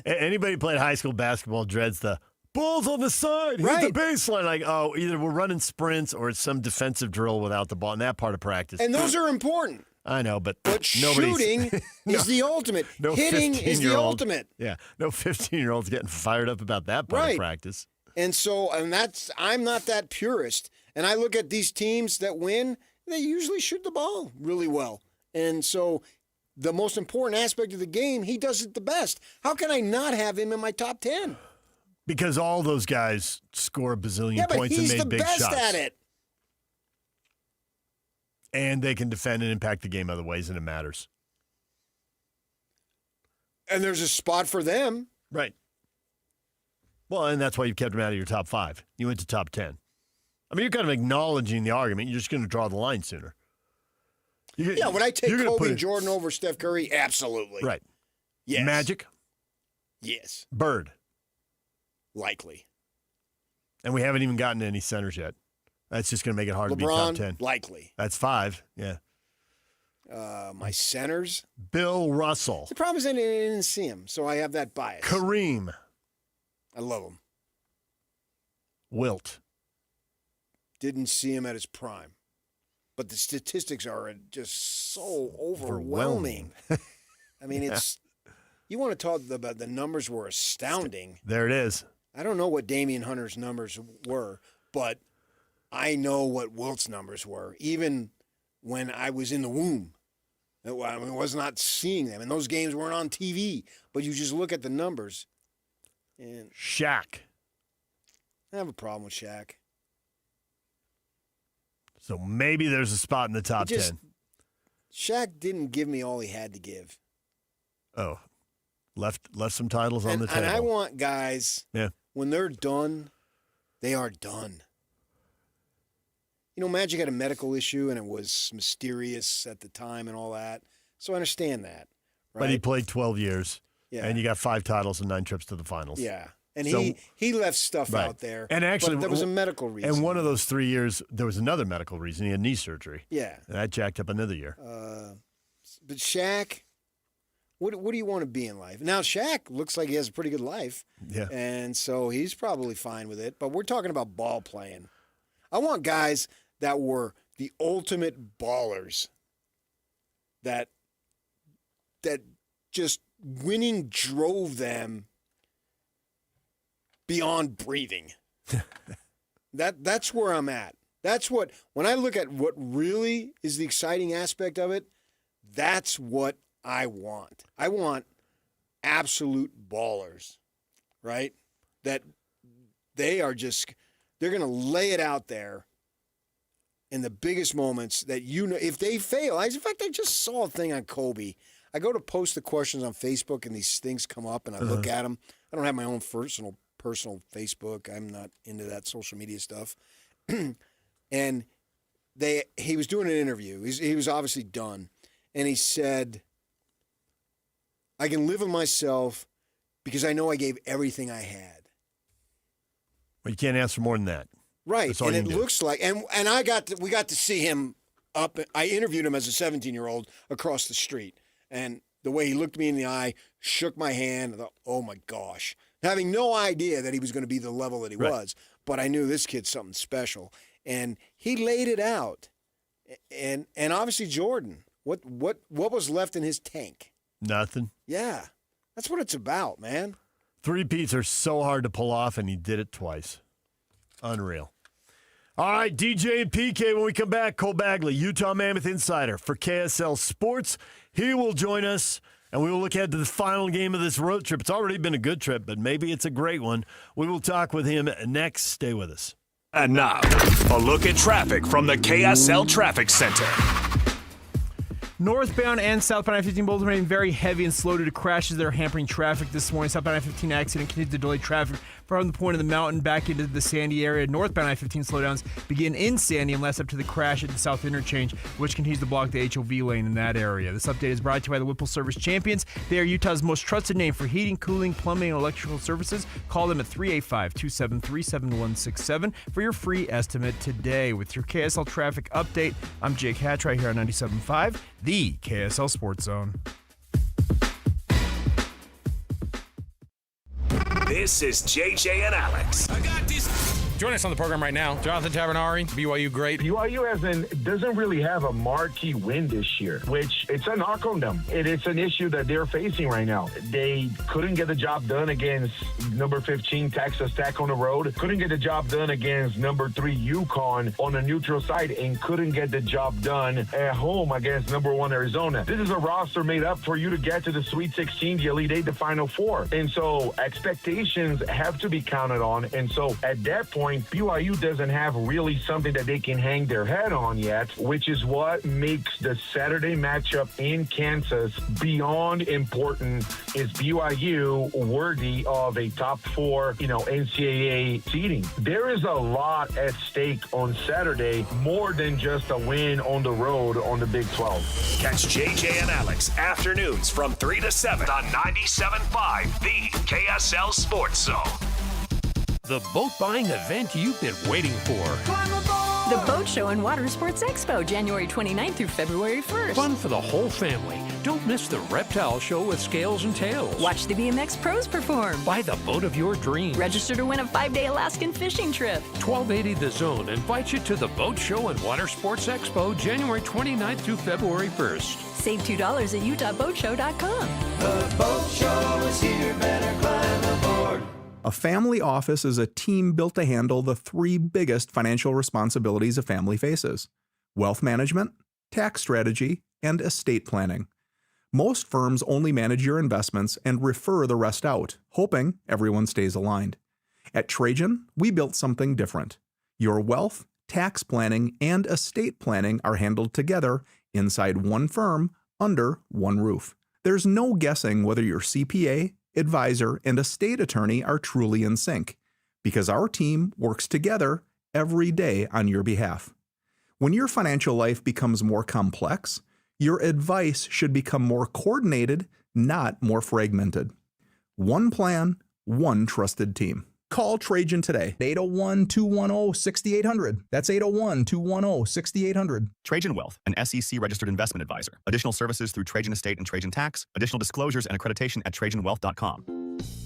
Anybody who played high school basketball dreads the ball's on the side, hit the baseline. Like, oh, either we're running sprints or it's some defensive drill without the ball in that part of practice. And those are important. I know, but shooting is the ultimate. Hitting is the ultimate. Yeah, no 15-year-old's getting fired up about that part of practice. And so, I'm not that purist. And I look at these teams that win, they usually shoot the ball really well. And so, the most important aspect of the game, he does it the best. How can I not have him in my top 10? Because all those guys score a bazillion points and made big shots. He's the best at it. And they can defend and impact the game other ways, and it matters. And there's a spot for them. Right. Well, and that's why you've kept them out of your top 5. You went to top 10. I mean, you're kind of acknowledging the argument. You're just going to draw the line sooner. Would I take Kobe and Jordan over Steph Curry? Absolutely. Right. Yes. Magic? Yes. Bird? Likely. And we haven't even gotten to any centers yet. That's just going to make it hard to be top 10. Likely. That's 5, yeah. My centers? Bill Russell. The problem is I didn't see him, so I have that bias. Kareem. I love him. Wilt. Didn't see him at his prime. But the statistics are just so overwhelming. I mean, you want to talk about the numbers were astounding. There it is. I don't know what Damian Hunter's numbers were, but I know what Wilt's numbers were, even when I was in the womb. I was not seeing them, and those games weren't on TV. But you just look at the numbers. And Shaq. I have a problem with Shaq. So maybe there's a spot in the top 10. Shaq didn't give me all he had to give. Oh, left some titles on the table. And I want guys, when they're done, they are done. You know, Magic had a medical issue, and it was mysterious at the time and all that. So I understand that. Right? But he played 12 years, and you got 5 titles and 9 trips to the finals. Yeah, and he left stuff out there. And actually, but there was a medical reason. And one of those 3 years, there was another medical reason. He had knee surgery. Yeah. And that jacked up another year. But Shaq, what do you want to be in life? Now, Shaq looks like he has a pretty good life. Yeah. And so he's probably fine with it. But we're talking about ball playing. I want guys that were the ultimate ballers, that just winning drove them beyond breathing. That's where I'm at. That's what, when I look at what really is the exciting aspect of it, that's what I want. I want absolute ballers, right? That they're going to lay it out there in the biggest moments that, if they fail. In fact, I just saw a thing on Kobe. I go to post the questions on Facebook, and these things come up, and I look at them. I don't have my own personal Facebook. I'm not into that social media stuff. And he was doing an interview. He was obviously done. And he said, I can live with myself because I know I gave everything I had. Well, you can't answer more than that. Right. And it looks like, and we got to see him up. I interviewed him as a 17-year-old across the street. And the way he looked me in the eye, shook my hand, I thought, oh my gosh. Having no idea that he was going to be the level that he was. But I knew this kid's something special. And he laid it out. And obviously Jordan. What was left in his tank? Nothing. Yeah. That's what it's about, man. Three-peats are so hard to pull off, and he did it twice. Unreal. All right, DJ and PK, when we come back, Cole Bagley, Utah Mammoth Insider for KSL Sports. He will join us, and we will look ahead to the final game of this road trip. It's already been a good trip, but maybe it's a great one. We will talk with him next. Stay with us. And now, a look at traffic from the KSL Traffic Center. Northbound and southbound I-15 both remain very heavy and slow due to crashes that are hampering traffic this morning. Southbound I-15 accident continues to delay traffic from the point of the mountain back into the Sandy area. Northbound I-15 slowdowns begin in Sandy and last up to the crash at the South Interchange, which continues to block the HOV lane in that area. This update is brought to you by the Whipple Service Champions. They are Utah's most trusted name for heating, cooling, plumbing, and electrical services. Call them at 385-273-7167 for your free estimate today. With your KSL traffic update, I'm Jake Hatch right here on 97.5, the KSL Sports Zone. This is JJ and Alex. I got this. Joining us on the program right now, Jonathan Tavernari, BYU great. BYU doesn't really have a marquee win this year, which it's a knock on them. It's an issue that they're facing right now. They couldn't get the job done against number 15 Texas Tech on the road, couldn't get the job done against number 3 UConn on a neutral site, and couldn't get the job done at home against number 1 Arizona. This is a roster made up for you to get to the Sweet 16, the Elite 8, the Final Four. And so expectations have to be counted on. And so at that point, BYU doesn't have really something that they can hang their head on yet, which is what makes the Saturday matchup in Kansas beyond important. Is BYU worthy of a top 4, NCAA seeding? There is a lot at stake on Saturday, more than just a win on the road on the Big 12. Catch JJ and Alex afternoons from 3 to 7 on 97.5, the KSL Sports Zone. The boat buying event you've been waiting for. The Boat Show and Water Sports Expo, January 29th through February 1st. Fun for the whole family. Don't miss the reptile show with scales and tails. Watch the BMX pros perform. Buy the boat of your dreams. Register to win a 5-day Alaskan fishing trip. 1280 The Zone invites you to the Boat Show and Water Sports Expo, January 29th through February 1st. Save $2 at utahboatshow.com. The boat show is here, better climb aboard. A family office is a team built to handle the 3 biggest financial responsibilities a family faces: wealth management, tax strategy, and estate planning. Most firms only manage your investments and refer the rest out, hoping everyone stays aligned. At Trajan, we built something different. Your wealth, tax planning, and estate planning are handled together inside one firm, under one roof. There's no guessing whether your CPA, advisor, and estate attorney are truly in sync, because our team works together every day on your behalf. When your financial life becomes more complex, your advice should become more coordinated, not more fragmented. One plan, one trusted team. Call Trajan today. 801-210-6800. That's 801-210-6800. Trajan Wealth, an SEC-registered investment advisor. Additional services through Trajan Estate and Trajan Tax. Additional disclosures and accreditation at TrajanWealth.com.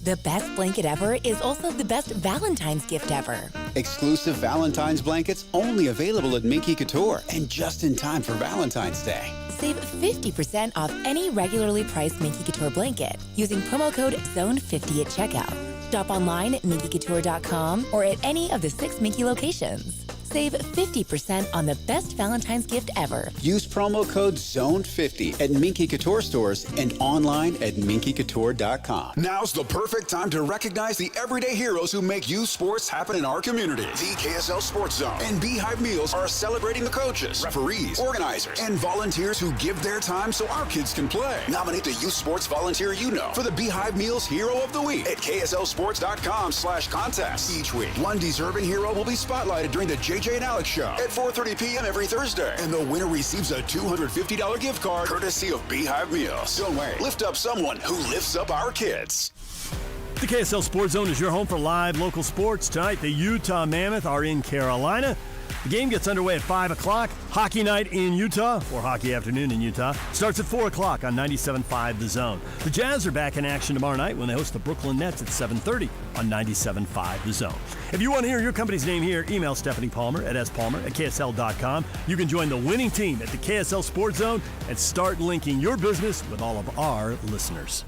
The best blanket ever is also the best Valentine's gift ever. Exclusive Valentine's blankets only available at Minky Couture and just in time for Valentine's Day. Save 50% off any regularly priced Minky Couture blanket using promo code ZONE50 at checkout. Shop online at minkycouture.com or at any of the 6 Minky locations. Save 50% on the best Valentine's gift ever. Use promo code ZONE50 at Minky Couture stores and online at minkycouture.com. Now's the perfect time to recognize the everyday heroes who make youth sports happen in our community. The KSL Sports Zone and Beehive Meals are celebrating the coaches, referees, organizers, and volunteers who give their time so our kids can play. Nominate the youth sports volunteer you know for the Beehive Meals Hero of the Week at KSLSports.com/contest. Each week, one deserving hero will be spotlighted during the JJ and Alex Show at 4:30 p.m. every Thursday. And the winner receives a $250 gift card courtesy of Beehive Meals. Don't wait. Lift up someone who lifts up our kids. The KSL Sports Zone is your home for live local sports. Tonight, the Utah Mammoth are in Carolina. The game gets underway at 5 o'clock. Hockey night in Utah, or hockey afternoon in Utah, starts at 4 o'clock on 97.5 The Zone. The Jazz are back in action tomorrow night when they host the Brooklyn Nets at 7:30 on 97.5 The Zone. If you want to hear your company's name here, email Stephanie Palmer at spalmer@ksl.com. You can join the winning team at the KSL Sports Zone and start linking your business with all of our listeners.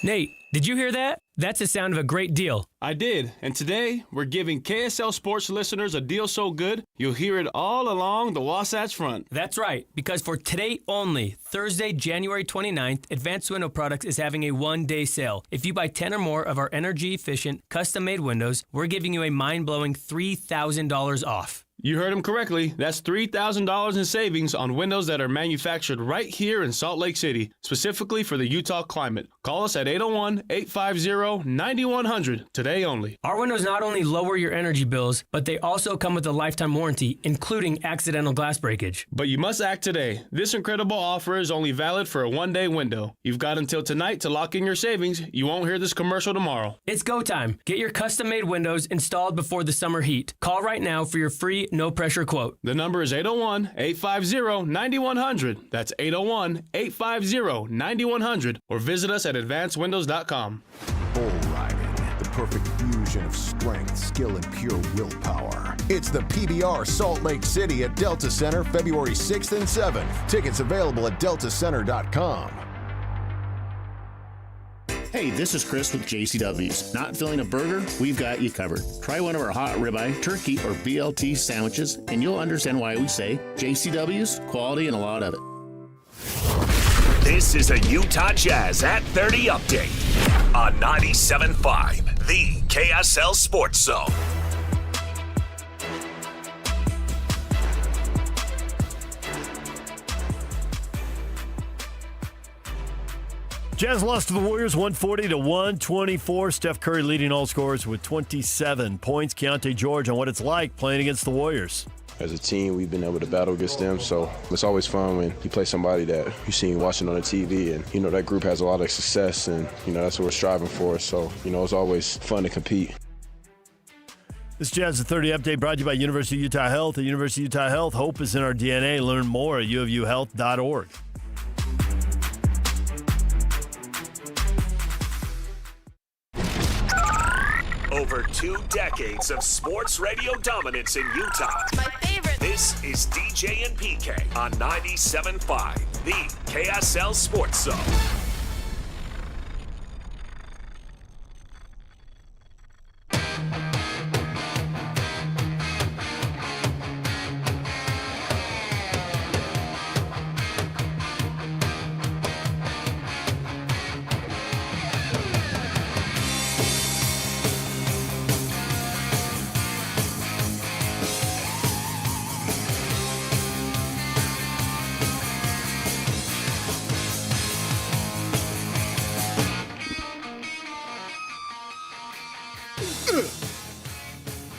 Nate, did you hear that? That's the sound of a great deal. I did, and today we're giving KSL Sports listeners a deal so good, you'll hear it all along the Wasatch Front. That's right, because for today only, Thursday, January 29th, Advanced Window Products is having a one-day sale. If you buy 10 or more of our energy-efficient, custom-made windows, we're giving you a mind-blowing $3,000 off. You heard him correctly. That's $3,000 in savings on windows that are manufactured right here in Salt Lake City, specifically for the Utah climate. Call us at 801-850-9100 today only. Our windows not only lower your energy bills, but they also come with a lifetime warranty, including accidental glass breakage. But you must act today. This incredible offer is only valid for a one-day window. You've got until tonight to lock in your savings. You won't hear this commercial tomorrow. It's go time. Get your custom-made windows installed before the summer heat. Call right now for your free no-pressure quote. The number is 801-850-9100. That's 801-850-9100. Or visit us at advancedwindows.com. Bull riding, the perfect fusion of strength, skill, and pure willpower. It's the PBR Salt Lake City at Delta Center, February 6th and 7th. Tickets available at deltacenter.com. Hey, this is Chris with JCW's. Not feeling a burger? We've got you covered. Try one of our hot ribeye, turkey, or BLT sandwiches, and you'll understand why we say JCW's, quality, and a lot of it. This is a Utah Jazz at 30 update on 97.5, the KSL Sports Zone. Jazz lost to the Warriors 140-124. Steph Curry leading all scorers with 27 points. Keontae George on what it's like playing against the Warriors. As a team, we've been able to battle against them, so it's always fun when you play somebody that you see watching on the TV, and, that group has a lot of success, and, that's what we're striving for. So, it's always fun to compete. This Jazz at 30 update brought to you by University of Utah Health. At University of Utah Health, hope is in our DNA. Learn more at uofuhealth.org. Over 2 decades of sports radio dominance in Utah. My favorite. This is DJ and PK on 97.5, the KSL Sports Zone.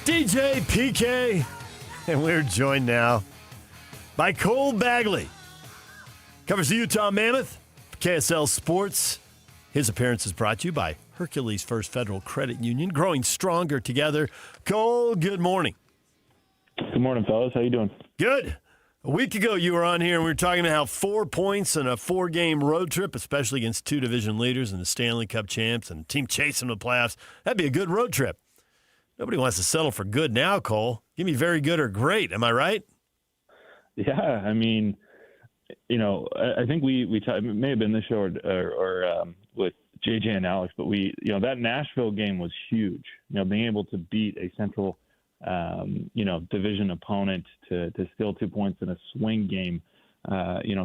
DJ, PK, and we're joined now by Cole Bagley. Covers the Utah Mammoth, KSL Sports. His appearance is brought to you by Hercules First Federal Credit Union, growing stronger together. Cole, good morning. Good morning, fellas. How you doing? Good. A week ago, you were on here, and we were talking about how 4 points in a 4-game road trip, especially against 2 division leaders and the Stanley Cup champs and a team chasing the playoffs, that'd be a good road trip. Nobody wants to settle for good now, Cole. Give me very good or great. Am I right? Yeah, I mean, I think it may have been this show or with JJ and Alex, but that Nashville game was huge. Being able to beat a Central, division opponent to steal 2 points in a swing game,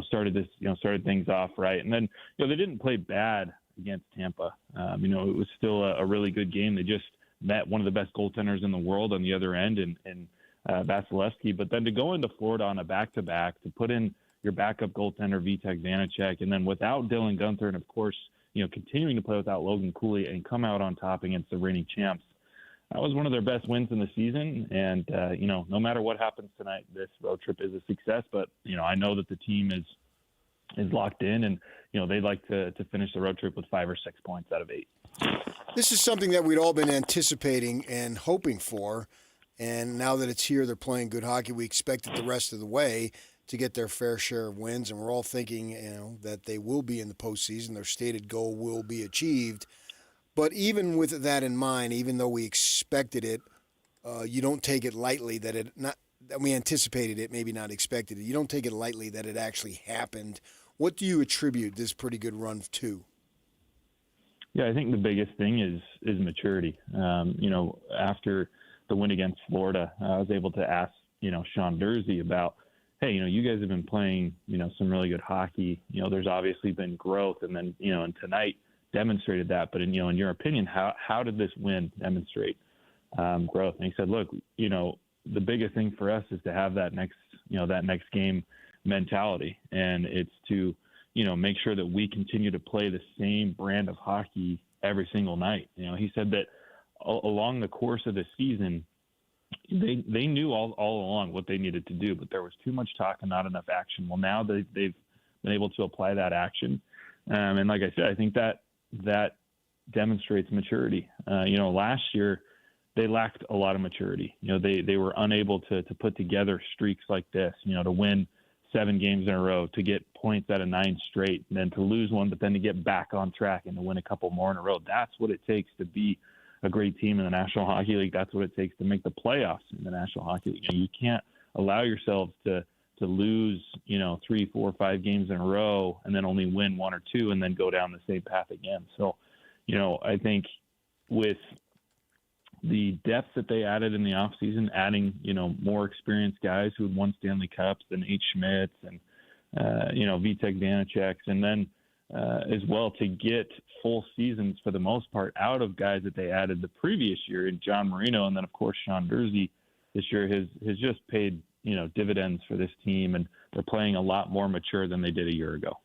started things off right. And then, they didn't play bad against Tampa. It was still a really good game. They just met one of the best goaltenders in the world on the other end in Vasilevsky. But then to go into Florida on a back-to-back, to put in your backup goaltender, Vitek Vanacek, and then without Dylan Guenther, and of course, continuing to play without Logan Cooley and come out on top against the reigning champs. That was one of their best wins in the season. And, no matter what happens tonight, this road trip is a success. But, I know that the team is locked in, and, they'd like to finish the road trip with 5 or 6 points out of 8. This is something that we'd all been anticipating and hoping for. And now that it's here, they're playing good hockey. We expect it the rest of the way to get their fair share of wins, and we're all thinking, that they will be in the postseason. Their stated goal will be achieved. But even with that in mind, even though we expected it, you don't take it lightly that we anticipated it, maybe not expected it. You don't take it lightly that it actually happened. What do you attribute this pretty good run to? Yeah, I think the biggest thing is maturity. After the win against Florida, I was able to ask, Sean Dursey about, hey, you guys have been playing, some really good hockey. There's obviously been growth, and then, and tonight demonstrated that. But in your opinion, how did this win demonstrate growth? And he said, look, the biggest thing for us is to have that next game mentality, and it's to make sure that we continue to play the same brand of hockey every single night. He said that along the course of the season, they knew all along what they needed to do, but there was too much talk and not enough action. Well, now they've been able to apply that action, and like I said, I think that demonstrates maturity. Last year they lacked a lot of maturity. They were unable to put together streaks like this. To win 7 games in a row, to get points out of 9 straight, and then to lose one, but then to get back on track and to win a couple more in a row. That's what it takes to be a great team in the National Hockey League. That's what it takes to make the playoffs in the National Hockey League. You can't allow yourselves to lose, 3, 4, 5 games in a row and then only win 1 or 2 and then go down the same path again. So, I think with the depth that they added in the offseason, adding, more experienced guys who had won Stanley Cups than H. Schmitz and, Vitek Vanaceks, and then as well to get full seasons for the most part out of guys that they added the previous year in John Marino, and then of course Sean Dursey this year has just paid dividends for this team, and they're playing a lot more mature than they did a year ago.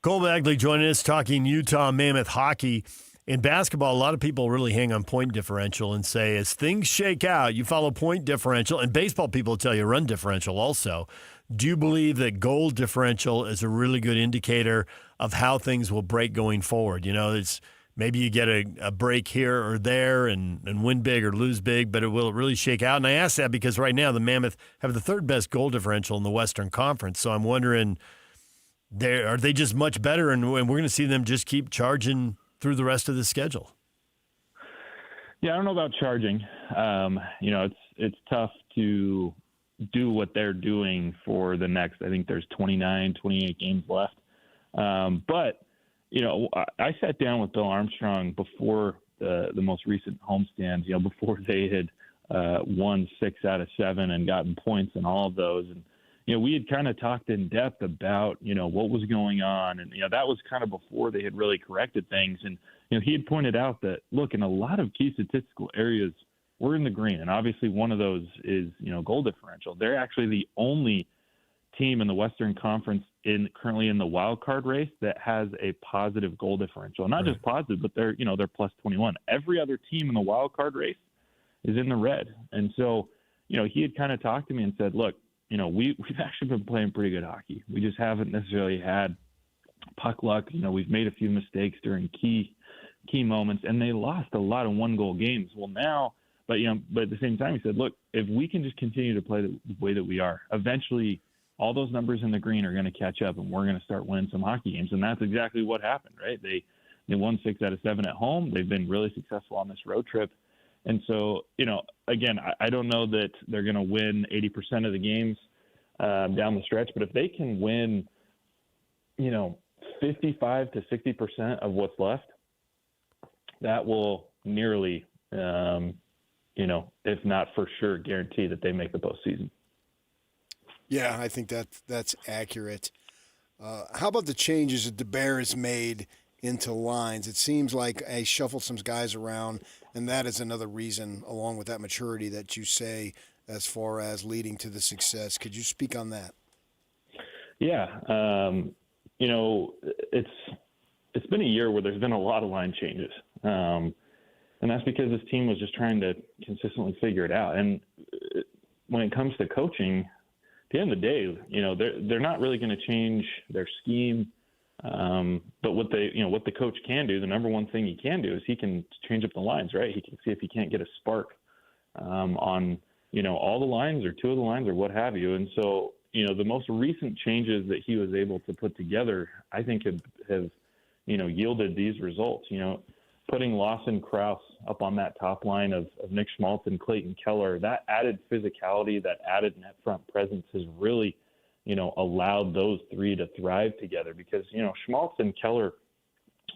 Cole Bagley joining us talking Utah Mammoth hockey. In basketball, a lot of people really hang on point differential and say as things shake out, you follow point differential, and baseball people tell you run differential also. Do you believe that goal differential is a really good indicator of how things will break going forward? It's maybe you get a break here or there and win big or lose big, but will it really shake out? And I ask that because right now the Mammoth have the 3rd best goal differential in the Western Conference, so I'm wondering, are they just much better, and we're going to see them just keep charging through the rest of the schedule? Yeah, I don't know about charging. It's tough to do what they're doing for the next, I think there's 29, 28 games left. But, I sat down with Bill Armstrong before the most recent homestands, before they had won 6 out of 7 and gotten points in all of those. And, we had kind of talked in depth about, what was going on. And, that was kind of before they had really corrected things. And, he had pointed out that, look, in a lot of key statistical areas, we're in the green. And obviously one of those is, goal differential. They're actually the only team in the Western Conference currently in the wild card race that has a positive goal differential. Not just positive, but they're plus 21. Every other team in the wild card race is in the red. And so, he had kind of talked to me and said, look, we've actually been playing pretty good hockey. We just haven't necessarily had puck luck. We've made a few mistakes during key moments, and they lost a lot of 1-goal games. Well, now, but at the same time, he said, look, if we can just continue to play the way that we are, eventually all those numbers in the green are going to catch up, and we're going to start winning some hockey games. And that's exactly what happened, right? They won 6 out of 7 at home. They've been really successful on this road trip. And so, again, I don't know that they're going to win 80% of the games down the stretch, but if they can win, 55 to 60% of what's left, that will nearly, if not for sure, guarantee that they make the postseason. Yeah, I think that's accurate. How about the changes that DeBear has made into lines? It seems like he shuffled some guys around, and that is another reason, along with that maturity that you say, as far as leading to the success. Could you speak on that? Yeah. It's been a year where there's been a lot of line changes. And that's because this team was just trying to consistently figure it out. And when it comes to coaching, at the end of the day, they're not really going to change their scheme. But what the coach can do, the number one thing he can do is he can change up the lines, right? He can see if he can't get a spark on, all the lines or two of the lines or what have you. And so, the most recent changes that he was able to put together, I think have yielded these results. Putting Lawson Krause up on that top line of Nick Schmaltz and Clayton Keller, that added physicality, that added net front presence has really, allowed those three to thrive together because, Schmaltz and Keller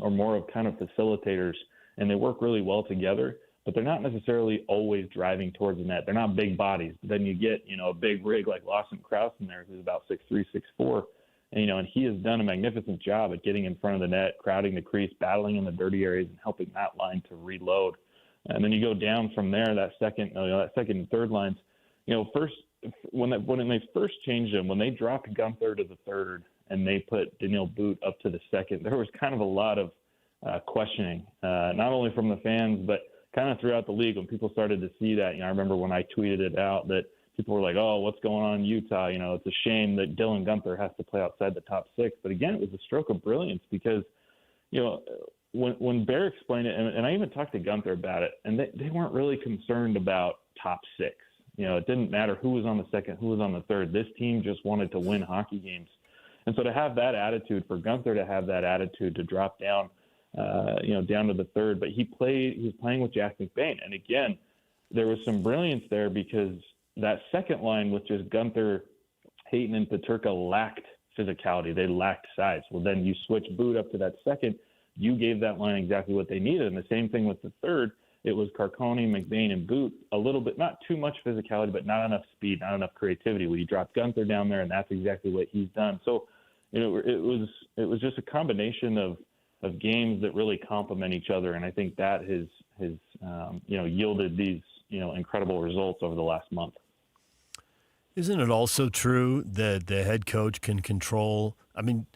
are more of kind of facilitators and they work really well together, but they're not necessarily always driving towards the net. They're not big bodies. But then you get, a big rig like Lawson Krause in there who's about 6'3", 6'4", and he has done a magnificent job at getting in front of the net, crowding the crease, battling in the dirty areas, and helping that line to reload. And then you go down from there, that second and third lines. First when they first changed them, when they dropped Gunther to the third and they put Daniil Boot up to the second, there was kind of a lot of questioning, not only from the fans but kind of throughout the league when people started to see that. I remember when I tweeted it out that people were like, "Oh, what's going on in Utah? It's a shame that Dylan Gunther has to play outside the top six." But again, it was a stroke of brilliance because, when Bear explained it, and I even talked to Gunther about it, and they weren't really concerned about top six. It didn't matter who was on the second, who was on the third. This team just wanted to win hockey games. And so to have that attitude, for Gunther to have that attitude to drop down, down to the third, but he was playing with Jack McBain. And again, there was some brilliance there because that second line with just Gunther, Hayton, and Peterka lacked physicality. They lacked size. Well, then you switch Boot up to that second. You gave that line exactly what they needed. And the same thing with the third. It was Carcone, McBain, and Boot. A little bit, not too much physicality, but not enough speed, not enough creativity. Well, you drop Gunther down there, and that's exactly what he's done. So, it was just a combination of games that really complement each other. And I think that has yielded these, incredible results over the last month. Isn't it also true that the head coach can control? I mean,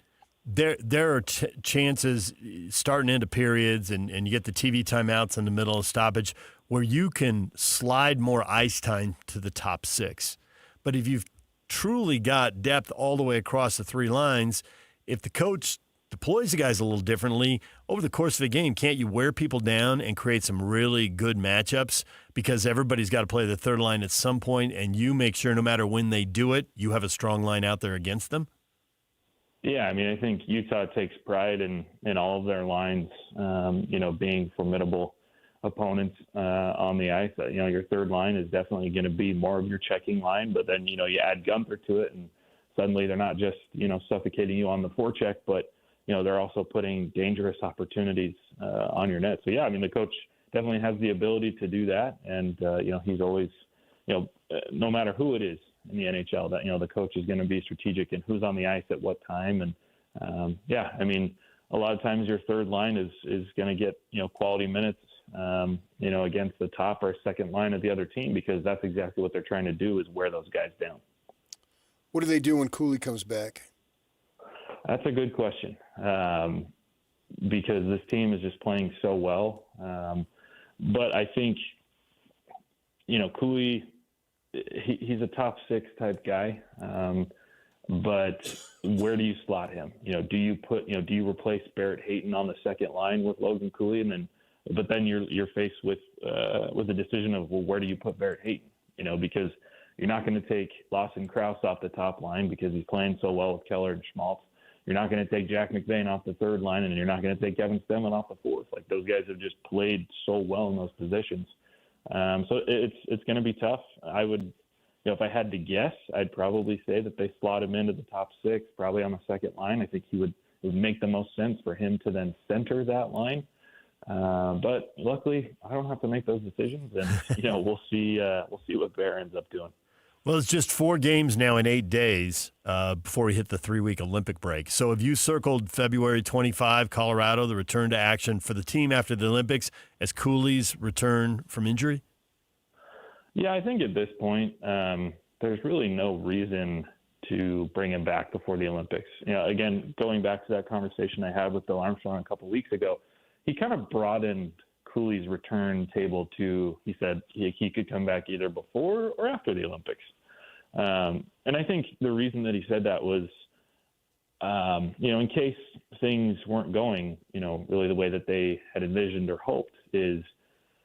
there are chances starting into periods and you get the TV timeouts in the middle of stoppage where you can slide more ice time to the top six. But if you've truly got depth all the way across the three lines, if the coach deploys the guys a little differently over the course of the game, can't you wear people down and create some really good matchups because everybody's got to play the third line at some point, and you make sure no matter when they do it, you have a strong line out there against them? Yeah, I mean, I think Utah takes pride in all of their lines, being formidable opponents on the ice. Your third line is definitely going to be more of your checking line, but then, you add Gunther to it, and suddenly they're not just, suffocating you on the forecheck, but they're also putting dangerous opportunities on your net. So, yeah, I mean, the coach definitely has the ability to do that. And, he's always, no matter who it is in the NHL, that, the coach is going to be strategic in who's on the ice at what time. And, I mean, a lot of times your third line is going to get, quality minutes, against the top or second line of the other team because that's exactly what they're trying to do is wear those guys down. What do they do when Cooley comes back? That's a good question because this team is just playing so well. But I think, Cooley, he's a top six type guy. But where do you slot him? Do you replace Barrett Hayton on the second line with Logan Cooley, but then you're faced with the decision of, well, where do you put Barrett Hayton? Because you're not going to take Lawson Krause off the top line because he's playing so well with Keller and Schmaltz. You're not going to take Jack McBain off the third line, and you're not going to take Kevin Stemlin off the fourth. Like, those guys have just played so well in those positions. So it's going to be tough. I would, if I had to guess, I'd probably say that they slot him into the top six, probably on the second line. I think it would make the most sense for him to then center that line. But luckily, I don't have to make those decisions, and we'll see what Bear ends up doing. Well, it's just 4 games now in 8 days before we hit the 3-week Olympic break. So have you circled February 25, Colorado, the return to action for the team after the Olympics as Cooley's return from injury? Yeah, I think at this point, there's really no reason to bring him back before the Olympics. Again, going back to that conversation I had with Bill Armstrong a couple weeks ago, he kind of broadened Cooley's return table to, he said he could come back either before or after the Olympics. And I think the reason that he said that was, in case things weren't going, really the way that they had envisioned or hoped, is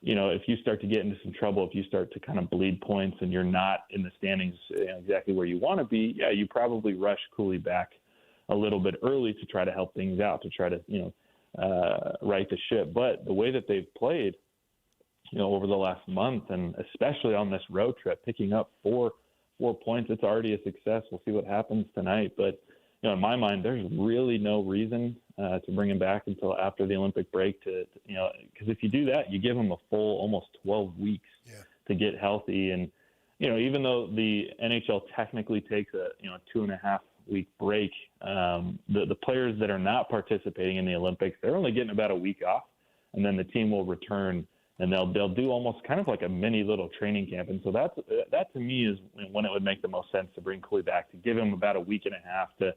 if you start to get into some trouble, if you start to kind of bleed points and you're not in the standings exactly where you want to be, yeah, you probably rush Cooley back a little bit early to try to help things out, to try to, right the ship. But the way that they've played, over the last month, and especially on this road trip, picking up four points, it's already a success. We'll see what happens tonight. But, in my mind, there's really no reason to bring him back until after the Olympic break because if you do that, you give him a full almost 12 weeks to get healthy. And, even though the NHL technically takes a 2.5-week break, the players that are not participating in the Olympics, they're only getting about a week off, and then the team will return and they'll do almost kind of like a mini little training camp. And so that to me is when it would make the most sense to bring Cooley back, to give him about a week and a half to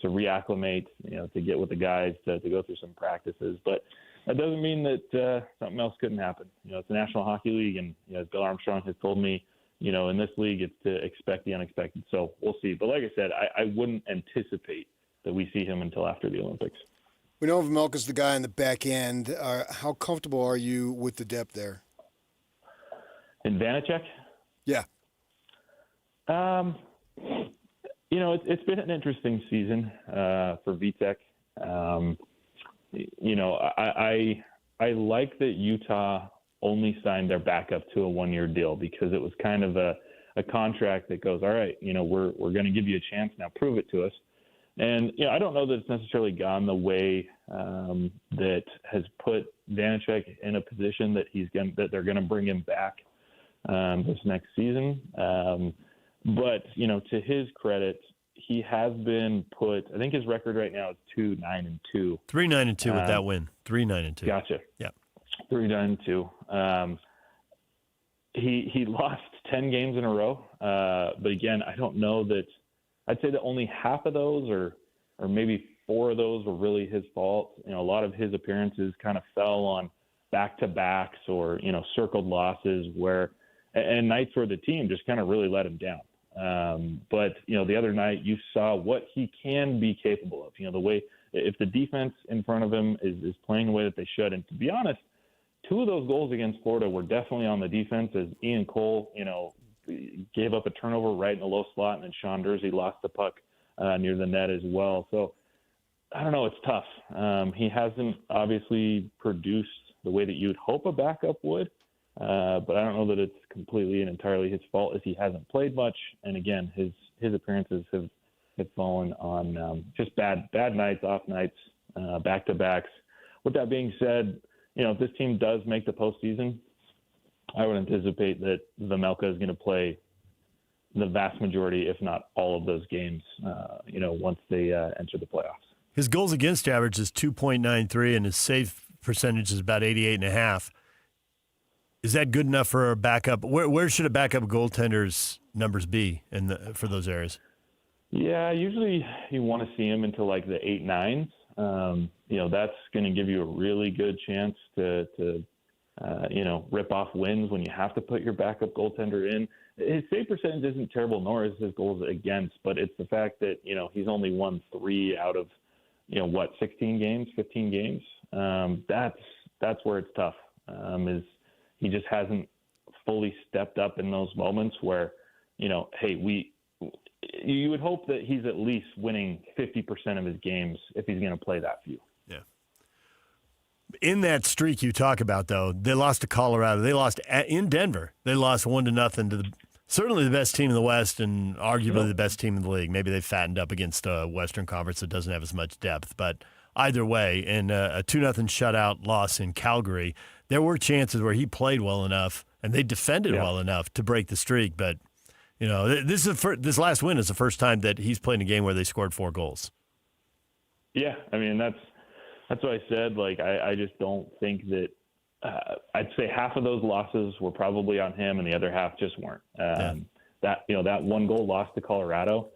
reacclimate, to get with the guys, to go through some practices. But that doesn't mean that something else couldn't happen. It's the National Hockey League, and as Bill Armstrong has told me, in this league, it's to expect the unexpected. So we'll see. But like I said, I wouldn't anticipate that we see him until after the Olympics. We know Vejmelka's the guy on the back end. How comfortable are you with the depth there? In Vanacek? Yeah. It's been an interesting season for Vitek. I like that Utah only signed their backup to a 1-year deal because it was kind of a contract that goes, all right, we're going to give you a chance now, prove it to us. And I don't know that it's necessarily gone the way that has put Vanacek in a position that that they're going to bring him back this next season. But to his credit, he has been put. I think his record right now is 2-9-2. 3-9-2 with that win. 3-9-2. Gotcha. Yeah. 3-9-2. He lost 10 games in a row. But again, I don't know that. I'd say that only half of those, or maybe 4 of those, were really his fault. A lot of his appearances kind of fell on back-to-backs or circled losses, and nights where the team just kind of really let him down. But the other night you saw what he can be capable of. The way if the defense in front of him is playing the way that they should. And to be honest, 2 of those goals against Florida were definitely on the defense, as Ian Cole, gave up a turnover right in the low slot, and then Sean Dursey lost the puck near the net as well. So I don't know. It's tough. He hasn't obviously produced the way that you'd hope a backup would, but I don't know that it's completely and entirely his fault, as he hasn't played much. And again, his appearances have fallen on just bad nights, off nights, back-to-backs. With that being said, if this team does make the postseason, I would anticipate that Vejmelka is going to play the vast majority, if not all of those games, once they enter the playoffs. His goals against average is 2.93, and his save percentage is about 88.5. Is that good enough for a backup? Where should a backup goaltender's numbers be for those areas? Yeah, usually you want to see him into like the 8-9s. That's going to give you a really good chance to rip off wins when you have to put your backup goaltender in. His save percentage isn't terrible, nor is his goals against, but it's the fact that, he's only won 3 out of, 16 games, 15 games. That's where it's tough, is he just hasn't fully stepped up in those moments where, you would hope that he's at least winning 50% of his games if he's going to play that few. Yeah. In that streak you talk about, though, they lost to Colorado. They lost in Denver. They lost 1-0 to certainly the best team in the West and arguably the best team in the league. Maybe they fattened up against a Western Conference that doesn't have as much depth. But either way, in a 2-0 shutout loss in Calgary, there were chances where he played well enough and they defended well enough to break the streak. But, this last win is the first time that he's played in a game where they scored 4 goals. Yeah, I mean, that's what I said. Like, I just don't think that I'd say half of those losses were probably on him and the other half just weren't. That 1-goal loss to Colorado,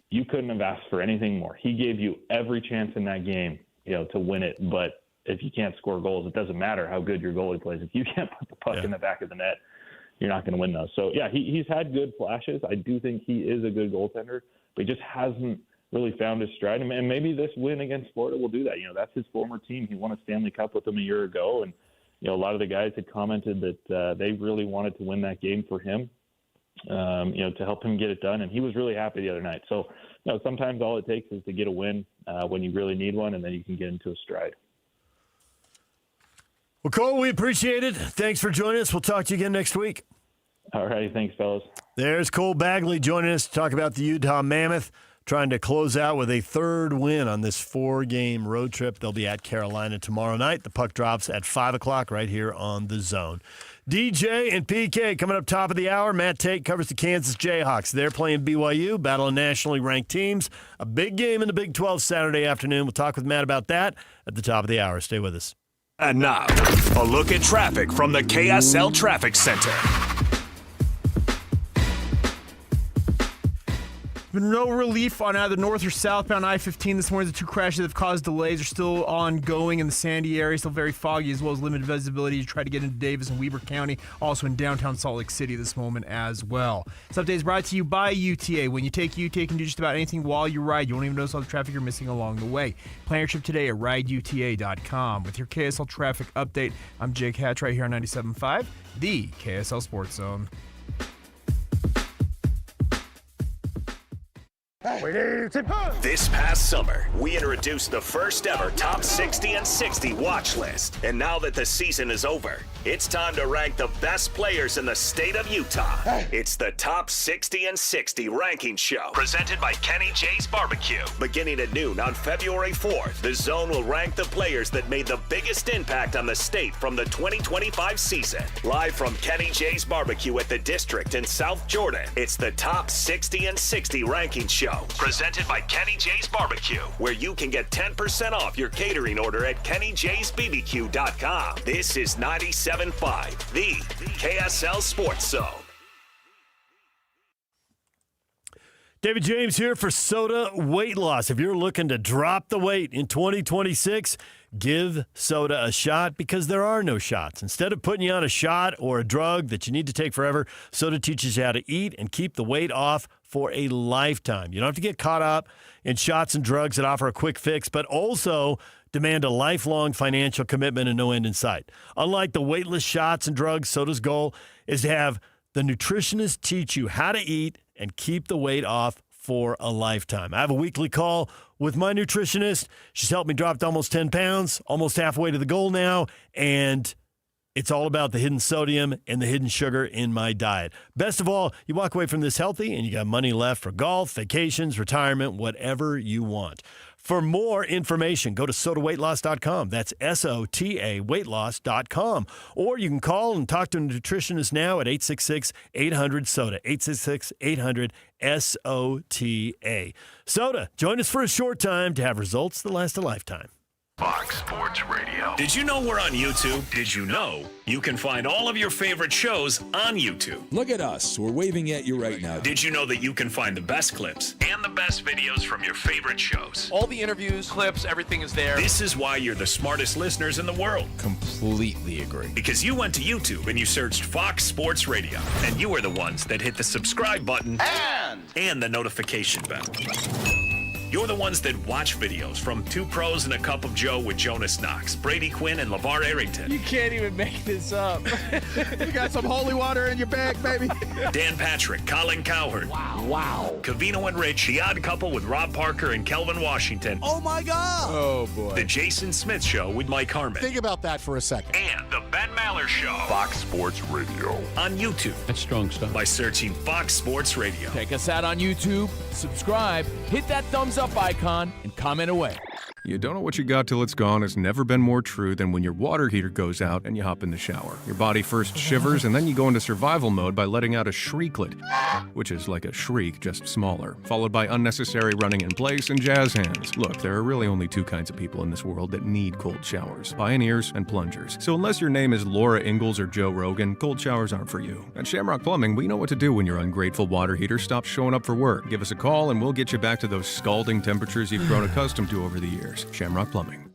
you couldn't have asked for anything more. He gave you every chance in that game, to win it. But if you can't score goals, it doesn't matter how good your goalie plays. If you can't put the puck in the back of the net, you're not going to win those. So, yeah, he's had good flashes. I do think he is a good goaltender, but he just hasn't really found his stride. And maybe this win against Florida will do that. That's his former team. He won a Stanley Cup with them a year ago. And, a lot of the guys had commented that they really wanted to win that game for him, to help him get it done. And he was really happy the other night. So, sometimes all it takes is to get a win when you really need one, and then you can get into a stride. Well, Cole, we appreciate it. Thanks for joining us. We'll talk to you again next week. All right. Thanks, fellas. There's Cole Bagley joining us to talk about the Utah Mammoth, trying to close out with a third win on this 4-game road trip. They'll be at Carolina tomorrow night. The puck drops at 5 o'clock right here on The Zone. DJ and PK coming up top of the hour. Matt Tate covers the Kansas Jayhawks. They're playing BYU, battling nationally ranked teams. A big game in the Big 12 Saturday afternoon. We'll talk with Matt about that at the top of the hour. Stay with us. And now, a look at traffic from the KSL Traffic Center. Been no relief on either north or southbound I-15 this morning. The two crashes that have caused delays are still ongoing in the Sandy area. Still very foggy, as well as limited visibility to try to get into Davis and Weber County. Also in downtown Salt Lake City this moment as well. This update is brought to you by UTA. When you take UTA, you can do just about anything while you ride. You won't even notice all the traffic you're missing along the way. Plan your trip today at rideuta.com. With your KSL traffic update, I'm Jake Hatch right here on 97.5, the KSL Sports Zone. This past summer, we introduced the first ever Top 60 and 60 watch list. And now that the season is over, it's time to rank the best players in the state of Utah. It's the Top 60 and 60 ranking show, presented by Kenny J's Barbecue. Beginning at noon on February 4th, the Zone will rank the players that made the biggest impact on the state from the 2025 season. Live from Kenny J's Barbecue at the District in South Jordan, it's the Top 60 and 60 ranking show, presented by Kenny J's Barbecue, where you can get 10% off your catering order at KennyJ'sBBQ.com. This is 97.5, the KSL Sports Zone. David James here for Soda Weight Loss. If you're looking to drop the weight in 2026, give soda a shot, because there are no shots. Instead of putting you on a shot or a drug that you need to take forever, soda teaches you how to eat and keep the weight off for a lifetime. You don't have to get caught up in shots and drugs that offer a quick fix, but also demand a lifelong financial commitment and no end in sight. Unlike the weightless shots and drugs, soda's goal is to have the nutritionist teach you how to eat and keep the weight off for a lifetime. I have a weekly call with my nutritionist. She's helped me drop to almost 10 pounds, almost halfway to the goal now, and it's all about the hidden sodium and the hidden sugar in my diet. Best of all, you walk away from this healthy and you got money left for golf, vacations, retirement, whatever you want. For more information, go to sodaweightloss.com. That's SOTA weightloss.com. Or you can call and talk to a nutritionist now at 866-800-SODA, 866-800-SOTA. Soda, join us for a short time to have results that last a lifetime. Fox Sports Radio. Did you know we're on YouTube? Did you know you can find all of your favorite shows on YouTube? Look at us. We're waving at you right now. Did you know that you can find the best clips and the best videos from your favorite shows? All the interviews, clips, everything is there. This is why you're the smartest listeners in the world. Completely agree. Because you went to YouTube and you searched Fox Sports Radio, and you were the ones that hit the subscribe button and the notification bell. You're the ones that watch videos from Two Pros and a Cup of Joe with Jonas Knox, Brady Quinn, and LeVar Arrington. You can't even make this up. You got some holy water in your bag, baby. Dan Patrick, Colin Cowherd. Wow. Covino and Rich, The Odd Couple with Rob Parker and Kelvin Washington. Oh, my God. Oh, boy. The Jason Smith Show with Mike Harmon. Think about that for a second. And The Ben Maller Show. Fox Sports Radio. On YouTube. That's strong stuff. By searching Fox Sports Radio. Check us out on YouTube. Subscribe. Hit that thumbs up icon and comment away. You don't know what you got till it's gone has never been more true than when your water heater goes out and you hop in the shower. Your body first shivers and then you go into survival mode by letting out a shrieklet, which is like a shriek, just smaller, followed by unnecessary running in place and jazz hands. Look, there are really only two kinds of people in this world that need cold showers: pioneers and plungers. So unless your name is Laura Ingalls or Joe Rogan, cold showers aren't for you. At Shamrock Plumbing, we know what to do when your ungrateful water heater stops showing up for work. Give us a call and we'll get you back to those scalding temperatures you've grown accustomed to over the years. Shamrock Plumbing.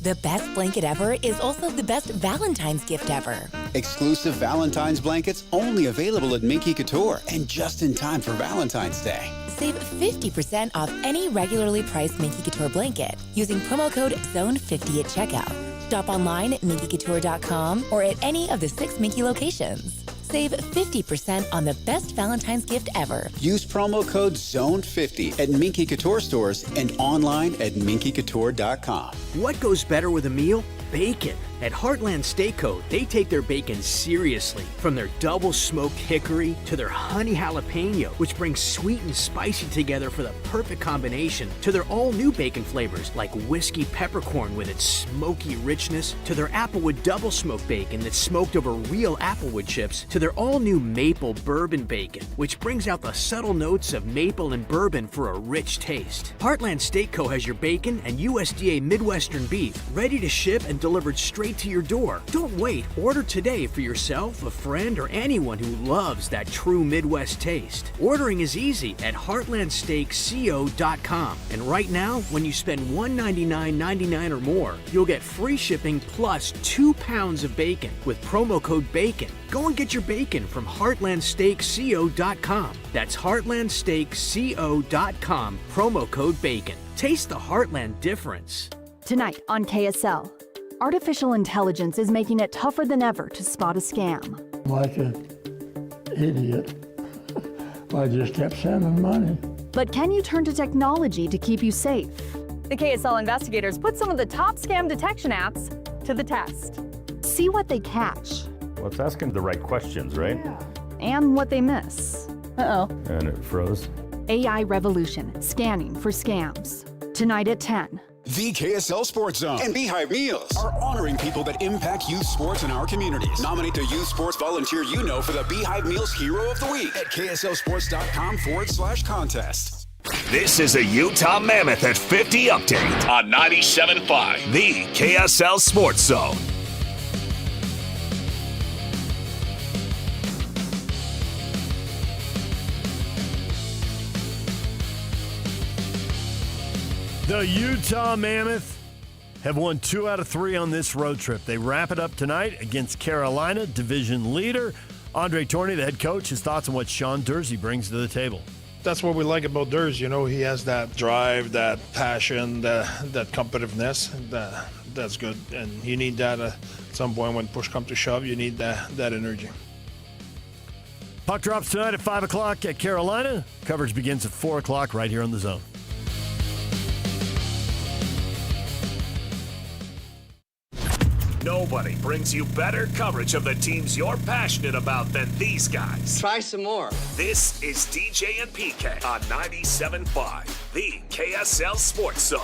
The best blanket ever is also the best Valentine's gift ever. Exclusive Valentine's blankets only available at Minky Couture and just in time for Valentine's Day. Save 50% off any regularly priced Minky Couture blanket using promo code ZONE50 at checkout. Shop online at MinkyCouture.com or at any of the 6 Minky locations. Save 50% on the best Valentine's gift ever. Use promo code ZONE50 at Minky Couture stores and online at MinkyCouture.com. What goes better with a meal? Bacon. At Heartland Steakco, they take their bacon seriously. From their double smoked hickory to their honey jalapeno, which brings sweet and spicy together for the perfect combination, to their all new bacon flavors like whiskey peppercorn with its smoky richness, to their applewood double smoked bacon that's smoked over real applewood chips, to their all new maple bourbon bacon, which brings out the subtle notes of maple and bourbon for a rich taste. Heartland Steakco has your bacon and USDA Midwestern beef ready to ship and delivered straight to your door. Don't wait. Order today for yourself, a friend, or anyone who loves that true Midwest taste. Ordering is easy at heartlandsteakco.com. And right now, when you spend $199.99 or more, you'll get free shipping plus 2 pounds of bacon with promo code BACON. Go and get your bacon from heartlandsteakco.com. That's heartlandsteakco.com, promo code BACON. Taste the Heartland difference. Tonight on KSL, artificial intelligence is making it tougher than ever to spot a scam. Like an idiot, I just kept sending money. But can you turn to technology to keep you safe? The KSL investigators put some of the top scam detection apps to the test. See what they catch. Well, it's asking the right questions, right? Yeah. And what they miss. Uh-oh. And it froze. AI Revolution, scanning for scams. Tonight at 10. The KSL Sports Zone and Beehive Meals are honoring people that impact youth sports in our communities. Nominate the youth sports volunteer you know for the Beehive Meals Hero of the Week at KSLSports.com/contest. This is a Utah Mammoth at 50 update on 97.5, the KSL Sports Zone. The Utah Mammoth have won 2 out of 3 on this road trip. They wrap it up tonight against Carolina, division leader. Andre Torney, the head coach, his thoughts on what Sean Dursey brings to the table. That's what we like about Durs. You know, he has that drive, that passion, that competitiveness. That's good. And you need that at some point when push comes to shove. You need that energy. Puck drops tonight at 5 o'clock at Carolina. Coverage begins at 4 o'clock right here on the Zone. Nobody brings you better coverage of the teams you're passionate about than these guys. Try some more. This is DJ and PK on 97.5, the KSL Sports Zone.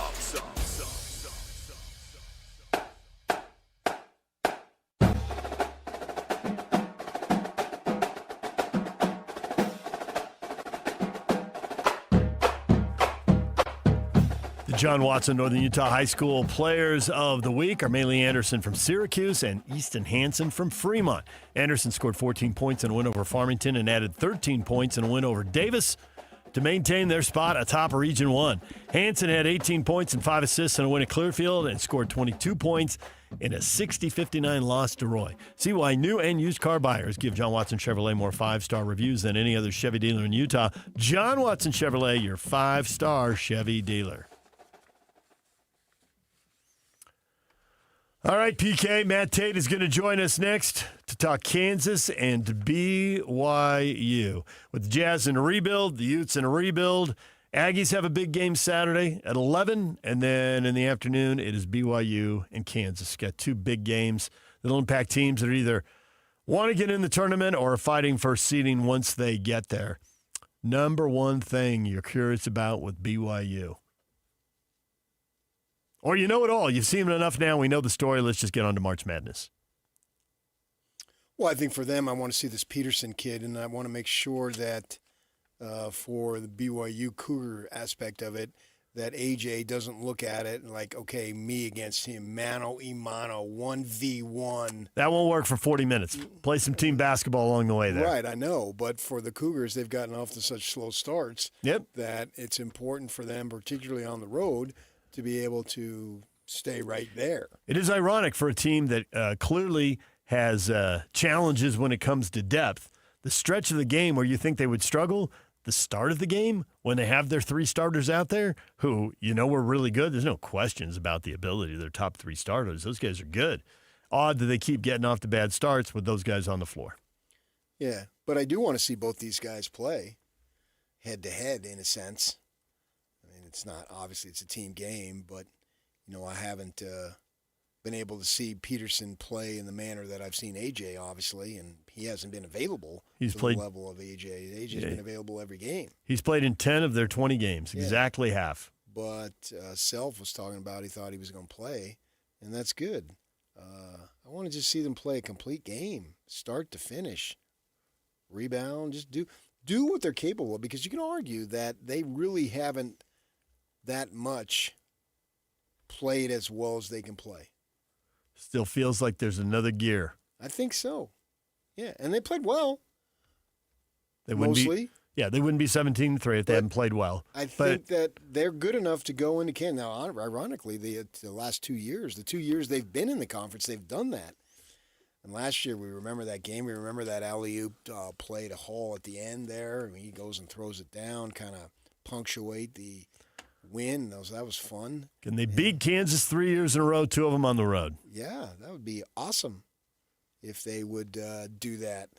John Watson Northern Utah High School Players of the Week are Maylee Anderson from Syracuse and Easton Hansen from Fremont. Anderson scored 14 points in a win over Farmington and added 13 points in a win over Davis to maintain their spot atop Region 1. Hansen had 18 points and 5 assists in a win at Clearfield and scored 22 points in a 60-59 loss to Roy. See why new and used car buyers give John Watson Chevrolet more 5-star reviews than any other Chevy dealer in Utah. John Watson Chevrolet, your 5-star Chevy dealer. All right, PK, Matt Tate is going to join us next to talk Kansas and BYU. With the Jazz in a rebuild, the Utes in a rebuild, Aggies have a big game Saturday at 11, and then in the afternoon it is BYU and Kansas. Got 2 big games that'll impact teams that either want to get in the tournament or are fighting for seeding once they get there. Number one thing you're curious about with BYU. Or you know it all. You've seen it enough now. We know the story. Let's just get on to March Madness. Well, I think for them, I want to see this Peterson kid, and I want to make sure that for the BYU Cougar aspect of it, that AJ doesn't look at it like, okay, me against him, mano y mano, 1v1. That won't work for 40 minutes. Play some team basketball along the way there. Right, I know. But for the Cougars, they've gotten off to such slow starts that it's important for them, particularly on the road, to be able to stay right there. It is ironic for a team that clearly has challenges when it comes to depth. The stretch of the game where you think they would struggle, the start of the game when they have their 3 starters out there who, were really good. There's no questions about the ability of their top 3 starters. Those guys are good. Odd that they keep getting off to bad starts with those guys on the floor. Yeah, but I do want to see both these guys play head-to-head in a sense. I mean, it's not, obviously it's a team game, but, I haven't been able to see Peterson play in the manner that I've seen AJ, obviously, and he hasn't been available to the level of AJ. AJ's been available every game. He's played in 10 of their 20 games, exactly half. But Self was talking about he thought he was going to play, and that's good. I want to just see them play a complete game, start to finish, rebound, just do what they're capable of, because you can argue that they really haven't that much played as well as they can play. Still feels like there's another gear. I think so. Yeah, and they played well. They wouldn't mostly. They wouldn't be 17-3 if they hadn't played well. I think that they're good enough to go into Canada. Now, ironically, the last 2 years, the 2 years they've been in the conference, they've done that. And last year, we remember that game. We remember that alley-oop play to Hall at the end there. I mean, he goes and throws it down, kind of punctuate the win. That was fun. Can they beat Kansas 3 years in a row, 2 of them on the road? Yeah, that would be awesome if they would do that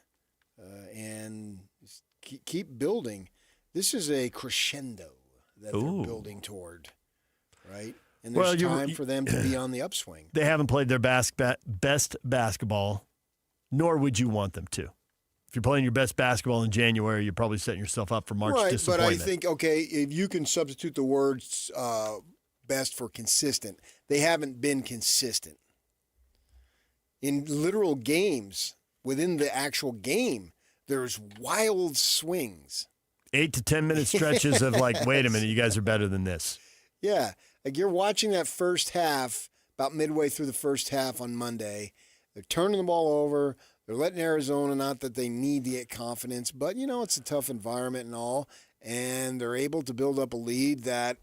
and keep building. This is a crescendo that they're building toward, right? And there's time for them to be on the upswing. They haven't played their best basketball, nor would you want them to. If you're playing your best basketball in January, you're probably setting yourself up for March disappointment. But I think, if you can substitute the words best for consistent, they haven't been consistent. In literal games, within the actual game, there's wild swings. 8 to 10 minute stretches of wait a minute, you guys are better than this. Yeah. You're watching that first half, about midway through the first half on Monday. They're turning the ball over. They're letting Arizona, not that they need to get confidence, but, it's a tough environment and all. And they're able to build up a lead you're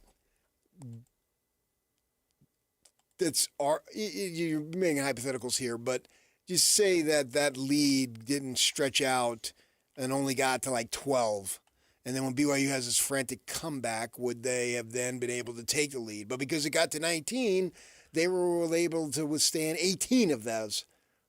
making hypotheticals here, but just say that lead didn't stretch out and only got to 12. And then when BYU has this frantic comeback, would they have then been able to take the lead? But because it got to 19, they were able to withstand 18 of those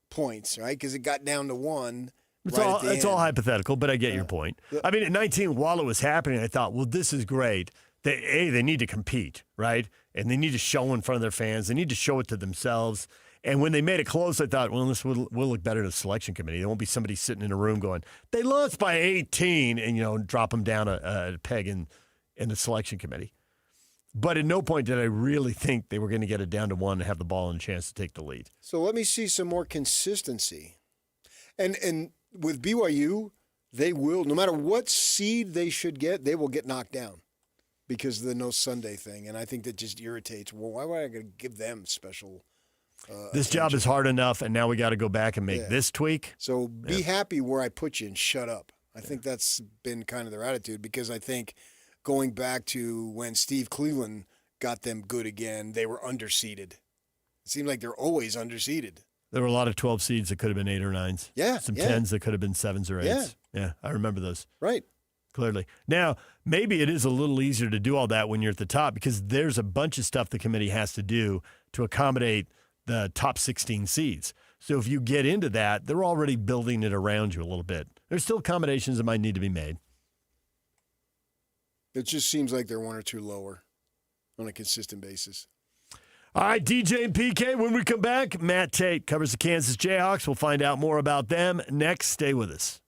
points, right? Because it got down to 1. It's all hypothetical, but I get your point. I mean, at 19, while it was happening, I thought, well, this is great. They need to compete, right? And they need to show in front of their fans. They need to show it to themselves. And when they made it close, I thought, well, this will look better to the selection committee. There won't be somebody sitting in a room going, they lost by 18, and, drop them down a peg in the selection committee. But at no point did I really think they were going to get it down to 1 and have the ball and a chance to take the lead. So let me see some more consistency. And with BYU, they will, no matter what seed they should get, they will get knocked down because of the no Sunday thing. And I think that just irritates. Well, why would I going to give them special this job is hard enough, and now we got to go back and make this tweak. So be happy where I put you and shut up. I think that's been kind of their attitude, because I think going back to when Steve Cleveland got them good again, they were underseeded. It seemed like they're always underseeded. There were a lot of 12 seeds that could have been 8 or 9s. Yeah. Some 10s that could have been 7s or 8s. Yeah, I remember those. Right. Clearly. Now, maybe it is a little easier to do all that when you're at the top, because there's a bunch of stuff the committee has to do to accommodate the top 16 seeds. So if you get into that, they're already building it around you a little bit. There's still accommodations that might need to be made. It just seems like they're 1 or 2 lower on a consistent basis. All right, DJ and PK, when we come back, Matt Tate covers the Kansas Jayhawks. We'll find out more about them next. Stay with us.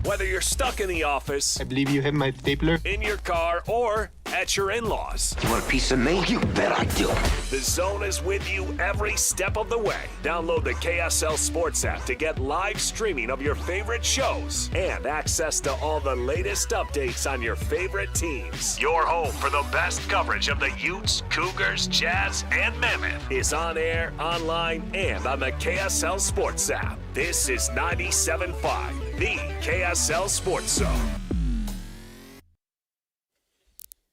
Whether you're stuck in the office, I believe you have my stapler, in your car, or at your in-laws. You want a piece of me? You bet I do. The Zone is with you every step of the way. Download the KSL Sports app to get live streaming of your favorite shows and access to all the latest updates on your favorite teams. Your home for the best coverage of the Utes, Cougars, Jazz, and Mammoth is on air, online, and on the KSL Sports app. This is 97.5, the KSL Sports Zone.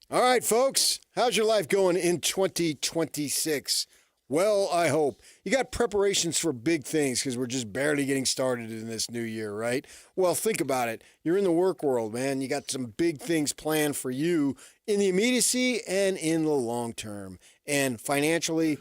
All right, folks, how's your life going in 2026? Well, I hope. You got preparations for big things because we're just barely getting started in this new year, right? Well, think about it. You're in the work world, man. You got some big things planned for you in the immediacy and in the long term. And financially,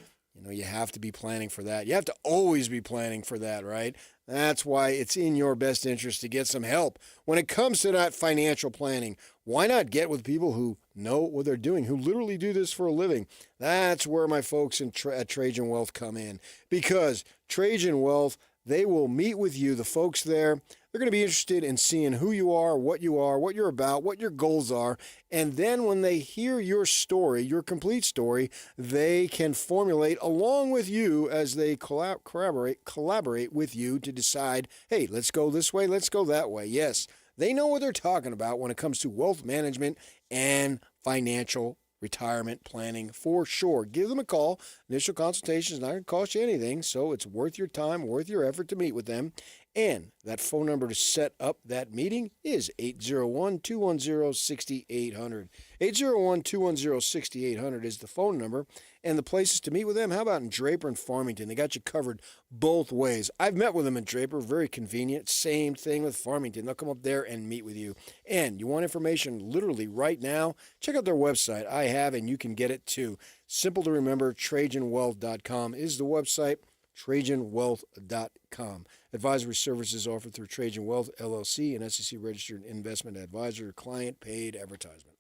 you have to be planning for that. You have to always be planning for that, right? That's why it's in your best interest to get some help when it comes to that financial planning. Why not get with people who know what they're doing, who literally do this for a living? That's where my folks at Trajan Wealth come in, because Trajan Wealth, they will meet with you, the folks there. They're going to be interested in seeing who you are, what you're about, what your goals are. And then when they hear your story, your complete story, they can formulate along with you as they collaborate with you to decide, hey, let's go this way, let's go that way. Yes, they know what they're talking about when it comes to wealth management and financial retirement planning for sure. Give them a call. Initial consultation is not going to cost you anything, so it's worth your time, worth your effort to meet with them. And that phone number to set up that meeting is 801-210-6800. 801-210-6800 is the phone number. And the places to meet with them, how about in Draper and Farmington? They got you covered both ways. I've met with them in Draper, very convenient. Same thing with Farmington. They'll come up there and meet with you. And you want information literally right now? Check out their website. I have, and you can get it too. Simple to remember, TrajanWealth.com is the website. TrajanWealth.com. Advisory services offered through Trajan Wealth, LLC, an SEC-registered investment advisor, client-paid advertisement.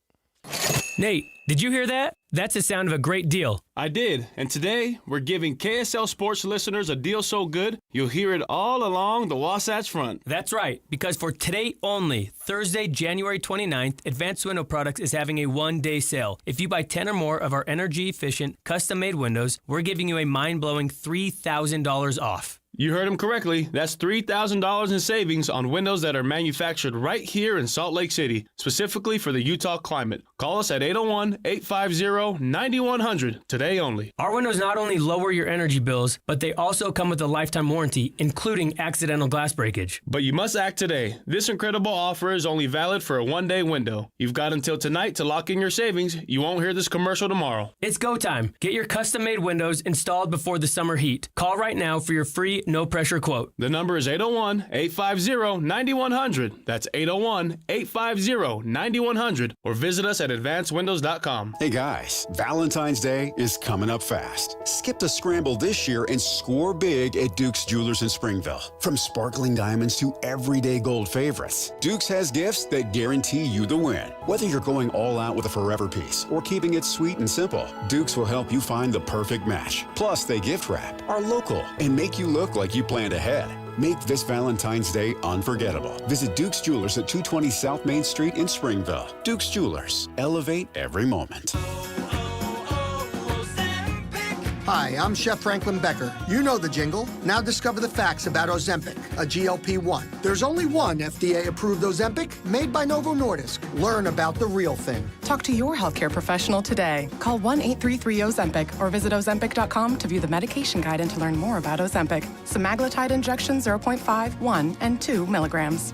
Nate, did you hear that? That's the sound of a great deal. I did, and today we're giving KSL Sports listeners a deal so good, you'll hear it all along the Wasatch Front. That's right, because for today only, Thursday, January 29th, Advanced Window Products is having a one-day sale. If you buy 10 or more of our energy-efficient, custom-made windows, we're giving you a mind-blowing $3,000 off. You heard him correctly. That's $3,000 in savings on windows that are manufactured right here in Salt Lake City, specifically for the Utah climate. Call us at 801-850-9100 today only. Our windows not only lower your energy bills, but they also come with a lifetime warranty, including accidental glass breakage. But you must act today. This incredible offer is only valid for a one-day window. You've got until tonight to lock in your savings. You won't hear this commercial tomorrow. It's go time. Get your custom-made windows installed before the summer heat. Call right now for your free no-pressure quote. The number is 801-850-9100. That's 801-850-9100. Or visit us at advancedwindows.com. Hey guys, Valentine's Day is coming up fast. Skip the scramble this year and score big at Duke's Jewelers in Springville. From sparkling diamonds to everyday gold favorites, Duke's has gifts that guarantee you the win. Whether you're going all out with a forever piece or keeping it sweet and simple, Duke's will help you find the perfect match. Plus, they gift wrap, are local, and make you look like you planned ahead. Make this Valentine's Day unforgettable. Visit Duke's Jewelers at 220 South Main Street in Springville. Duke's Jewelers. Elevate every moment. Hi, I'm Chef Franklin Becker. You know the jingle. Now discover the facts about Ozempic, a GLP-1. There's only one FDA-approved Ozempic made by Novo Nordisk. Learn about the real thing. Talk to your healthcare professional today. Call 1-833-OZEMPIC or visit Ozempic.com to view the medication guide and to learn more about Ozempic. Semaglutide injection 0.5, 1, and 2 milligrams.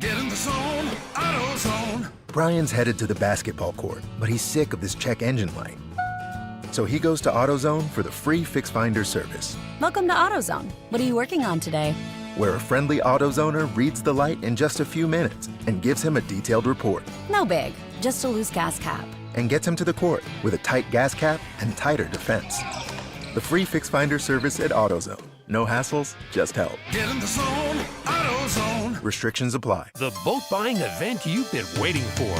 Get in the zone, AutoZone. Brian's headed to the basketball court, but he's sick of this check engine light. So he goes to AutoZone for the free Fix Finder service, Welcome to AutoZone. What are you working on today? where a friendly AutoZoner reads the light in just a few minutes and gives him a detailed report, No big, just a loose gas cap. and gets him to the court with a tight gas cap and tighter defense. The free Fix Finder service at AutoZone. No hassles, just help. Get in the zone, AutoZone. Restrictions apply. The boat buying event you've been waiting for.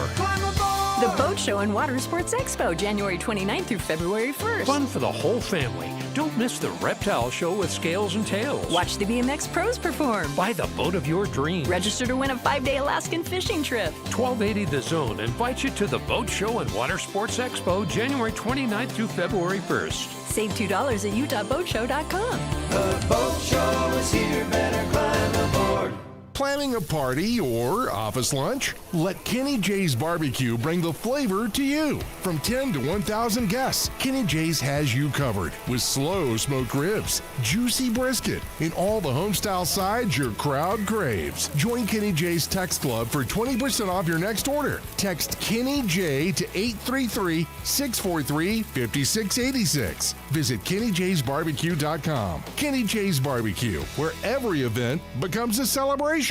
The Boat Show and Water Sports Expo, January 29th through February 1st. Fun for the whole family. Don't miss the reptile show with scales and tails. Watch the BMX pros perform. Buy the boat of your dreams. Register to win a 5-day Alaskan fishing trip. 1280 The Zone invites you to the Boat Show and Water Sports Expo, January 29th through February 1st. Save $2 at UtahBoatShow.com. The boat show is here, better climb aboard. Planning a party or office lunch? Let Kenny J's Barbecue bring the flavor to you. From 10 to 1,000 guests, Kenny J's has you covered with slow smoked ribs, juicy brisket, and all the homestyle sides your crowd craves. Join Kenny J's Text Club for 20% off your next order. Text Kenny J to 833-643-5686. Visit KennyJ'sBarbecue.com. Kenny J's Barbecue, where every event becomes a celebration.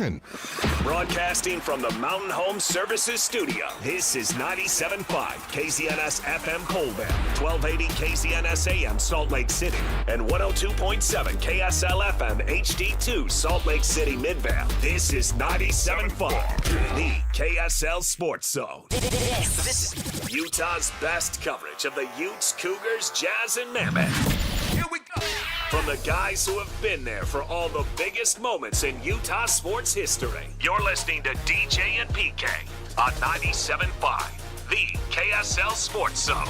Broadcasting from the Mountain Home Services Studio, this is 97.5 KZNS FM Colville, 1280 KZNS AM Salt Lake City, and 102.7 KSL FM HD2 Salt Lake City Midvale. This is 97.5, the KSL Sports Zone. This is Utah's best coverage of the Utes, Cougars, Jazz, and Mammoth. Here we go. From the guys who have been there for all the biggest moments in Utah sports history, you're listening to DJ and PK on 97.5, the KSL Sports Zone.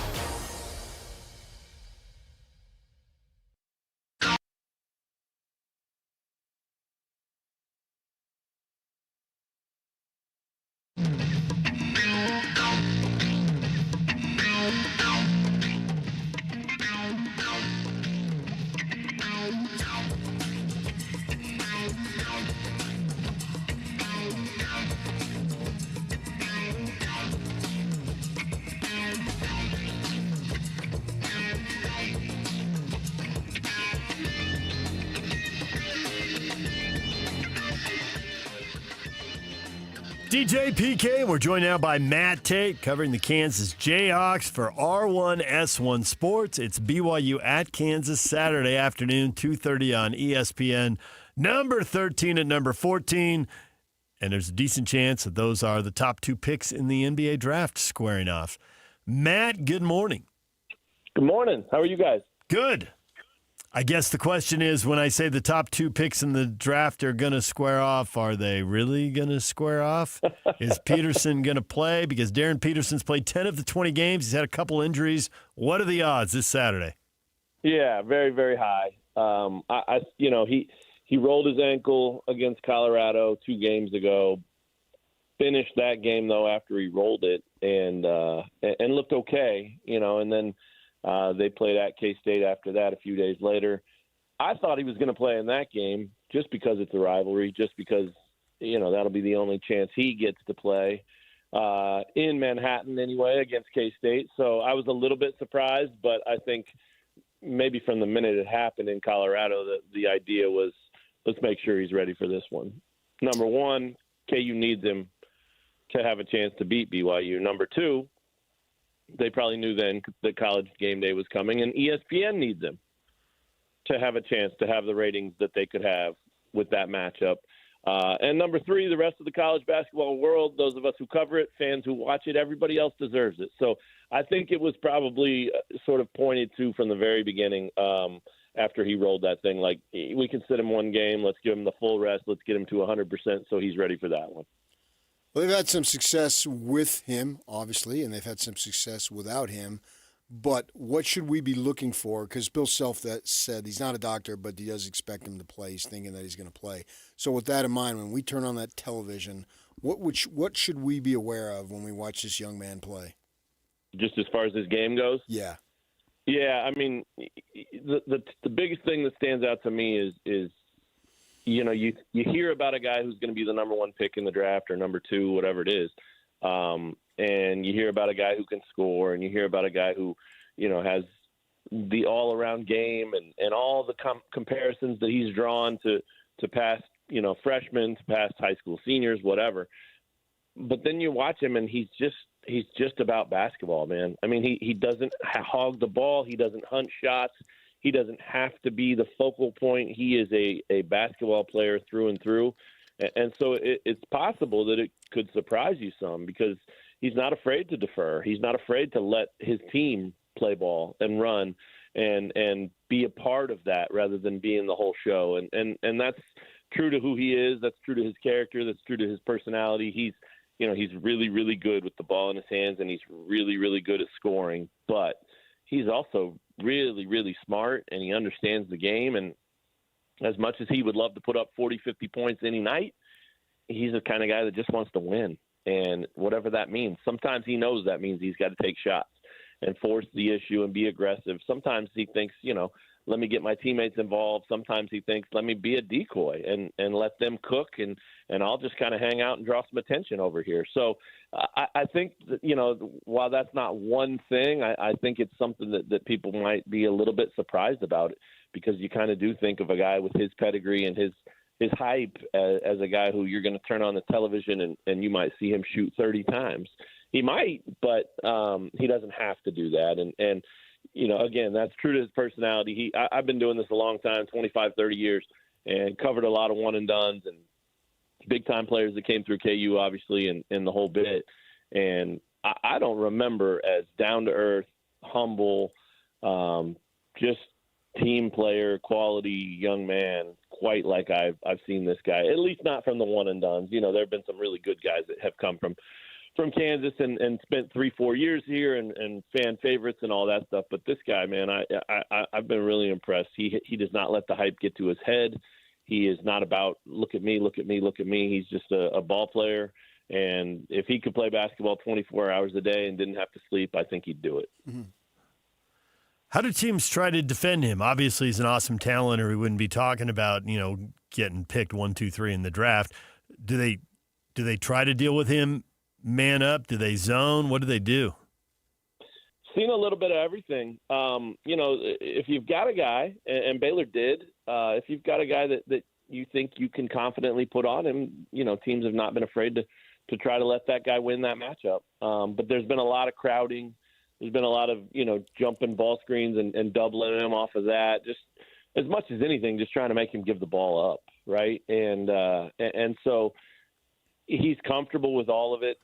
DJ PK, we're joined now by Matt Tate, covering the Kansas Jayhawks for R1S1 Sports. It's BYU at Kansas Saturday afternoon, 2:30 on ESPN. Number 13 and number 14. And there's a decent chance that those are the top two picks in the NBA draft squaring off. Matt, good morning. Good morning. How are you guys? Good. I guess the question is, when I say the top two picks in the draft are going to square off, are they really going to square off? Is Peterson going to play? Because Darren Peterson's played 10 of the 20 games. He's had a couple injuries. What are the odds this Saturday? Yeah, very, very high. He rolled his ankle against Colorado 2 games ago. Finished that game though after he rolled it and looked okay, and then. They played at K-State after that a few days later. I thought he was going to play in that game just because it's a rivalry, just because, that'll be the only chance he gets to play in Manhattan anyway against K-State. So I was a little bit surprised, but I think maybe from the minute it happened in Colorado, the idea was let's make sure he's ready for this one. Number one, KU needs him to have a chance to beat BYU. Number two, they probably knew then that College Game Day was coming, and ESPN needs them to have a chance to have the ratings that they could have with that matchup. And number three, the rest of the college basketball world, those of us who cover it, fans who watch it, everybody else deserves it. So I think it was probably sort of pointed to from the very beginning after he rolled that thing, like, we can sit him one game, let's give him the full rest, let's get him to 100% so he's ready for that one. Well, they've had some success with him, obviously, and they've had some success without him. But what should we be looking for? Because Bill Self said he's not a doctor, but he does expect him to play. He's thinking that he's going to play. So with that in mind, when we turn on that television, what should we be aware of when we watch this young man play? Just as far as his game goes? Yeah. Yeah, I mean, the biggest thing that stands out to me is you hear about a guy who's going to be the number one pick in the draft or number two, whatever it is. And you hear about a guy who can score, and you hear about a guy who, has the all-around game and all the comparisons that he's drawn to past, freshmen, to past high school seniors, whatever. But then you watch him, and he's just about basketball, man. I mean, he doesn't hog the ball. He doesn't hunt shots. He doesn't have to be the focal point. He is a basketball player through and through. And so it's possible that it could surprise you some because he's not afraid to defer. He's not afraid to let his team play ball and run and be a part of that rather than being the whole show. And that's true to who he is. That's true to his character. That's true to his personality. He's really, really good with the ball in his hands, and he's really, really good at scoring. But he's also really, really smart, and he understands the game. And as much as he would love to put up 40, 50 points any night, he's the kind of guy that just wants to win, and whatever that means. Sometimes he knows that means he's got to take shots and force the issue and be aggressive. Sometimes he thinks, let me get my teammates involved. Sometimes he thinks, let me be a decoy and let them cook, and I'll just kind of hang out and draw some attention over here. So I think that, while that's not one thing, I think it's something that people might be a little bit surprised about it, because you kind of do think of a guy with his pedigree and his hype as a guy who you're going to turn on the television and you might see him shoot 30 times. He might, but he doesn't have to do that. And again, that's true to his personality. I've been doing this a long time, 25, 30 years, and covered a lot of one-and-dones and big-time players that came through KU, obviously, and the whole bit. And I don't remember as down-to-earth, humble, just team player, quality young man quite like I've seen this guy, at least not from the one-and-dones. There have been some really good guys that have come from Kansas and spent 3-4 years here and fan favorites and all that stuff. But this guy, man, I've been really impressed. He does not let the hype get to his head. He is not about look at me, look at me, look at me. He's just a ball player. And if he could play basketball 24 hours a day and didn't have to sleep, I think he'd do it. Mm-hmm. How do teams try to defend him? Obviously, he's an awesome talent, or we wouldn't be talking about, getting picked 1, 2, 3 in the draft. Do they try to deal with him man up? Do they zone? What do they do? Seen a little bit of everything. If you've got a guy, and Baylor did, if you've got a guy that you think you can confidently put on him, teams have not been afraid to try to let that guy win that matchup. But there's been a lot of crowding. There's been a lot of, jumping ball screens and doubling him off of that. Just as much as anything, just trying to make him give the ball up, right? And so he's comfortable with all of it.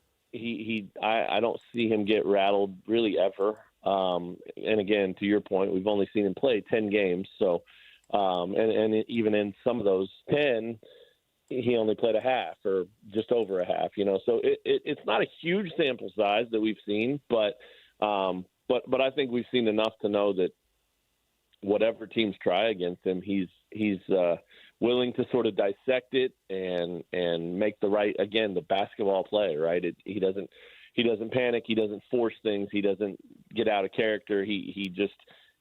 I don't see him get rattled really ever. And again, to your point, we've only seen him play 10 games. So, and even in some of those 10, he only played a half or just over a half, so it's not a huge sample size that we've seen, but I think we've seen enough to know that whatever teams try against him, he's willing to sort of dissect it and make the basketball play, right? He doesn't panic. He doesn't force things. He doesn't get out of character. He just,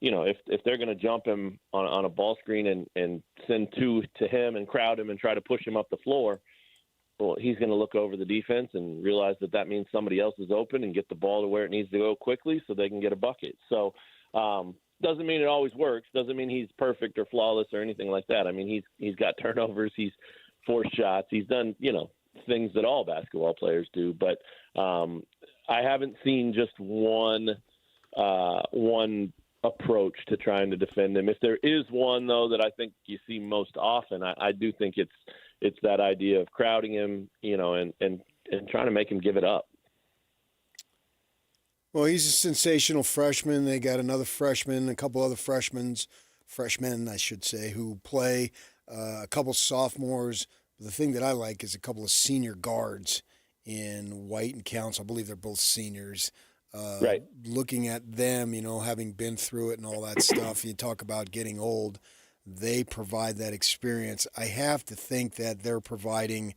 if they're going to jump him on a ball screen and send two to him and crowd him and try to push him up the floor, well, he's going to look over the defense and realize that means somebody else is open and get the ball to where it needs to go quickly so they can get a bucket. So, doesn't mean it always works. Doesn't mean he's perfect or flawless or anything like that. I mean, he's got turnovers. He's forced shots. He's done, things that all basketball players do. But I haven't seen just one approach to trying to defend him. If there is one, though, that I think you see most often, I do think it's that idea of crowding him, and trying to make him give it up. Well, he's a sensational freshman. They got another freshman, a couple other freshmen, I should say, who play, a couple sophomores. The thing that I like is a couple of senior guards in White and Counts. I believe they're both seniors. Right. Looking at them, having been through it and all that stuff, you talk about getting old. They provide that experience. I have to think that they're providing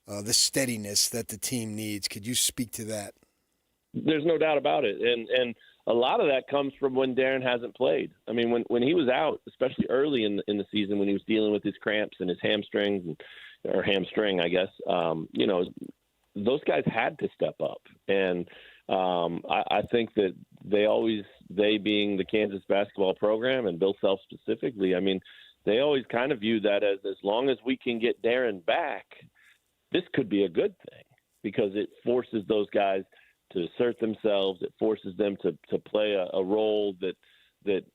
the steadiness that the team needs. Could you speak to that? There's no doubt about it. And a lot of that comes from when Darren hasn't played. I mean, when he was out, especially early in the season, when he was dealing with his cramps and his hamstring, I guess, those guys had to step up. And I think that they being the Kansas basketball program and Bill Self specifically, I mean, they always kind of view that as long as we can get Darren back, this could be a good thing, because it forces those guys to assert themselves. It forces them to play a role that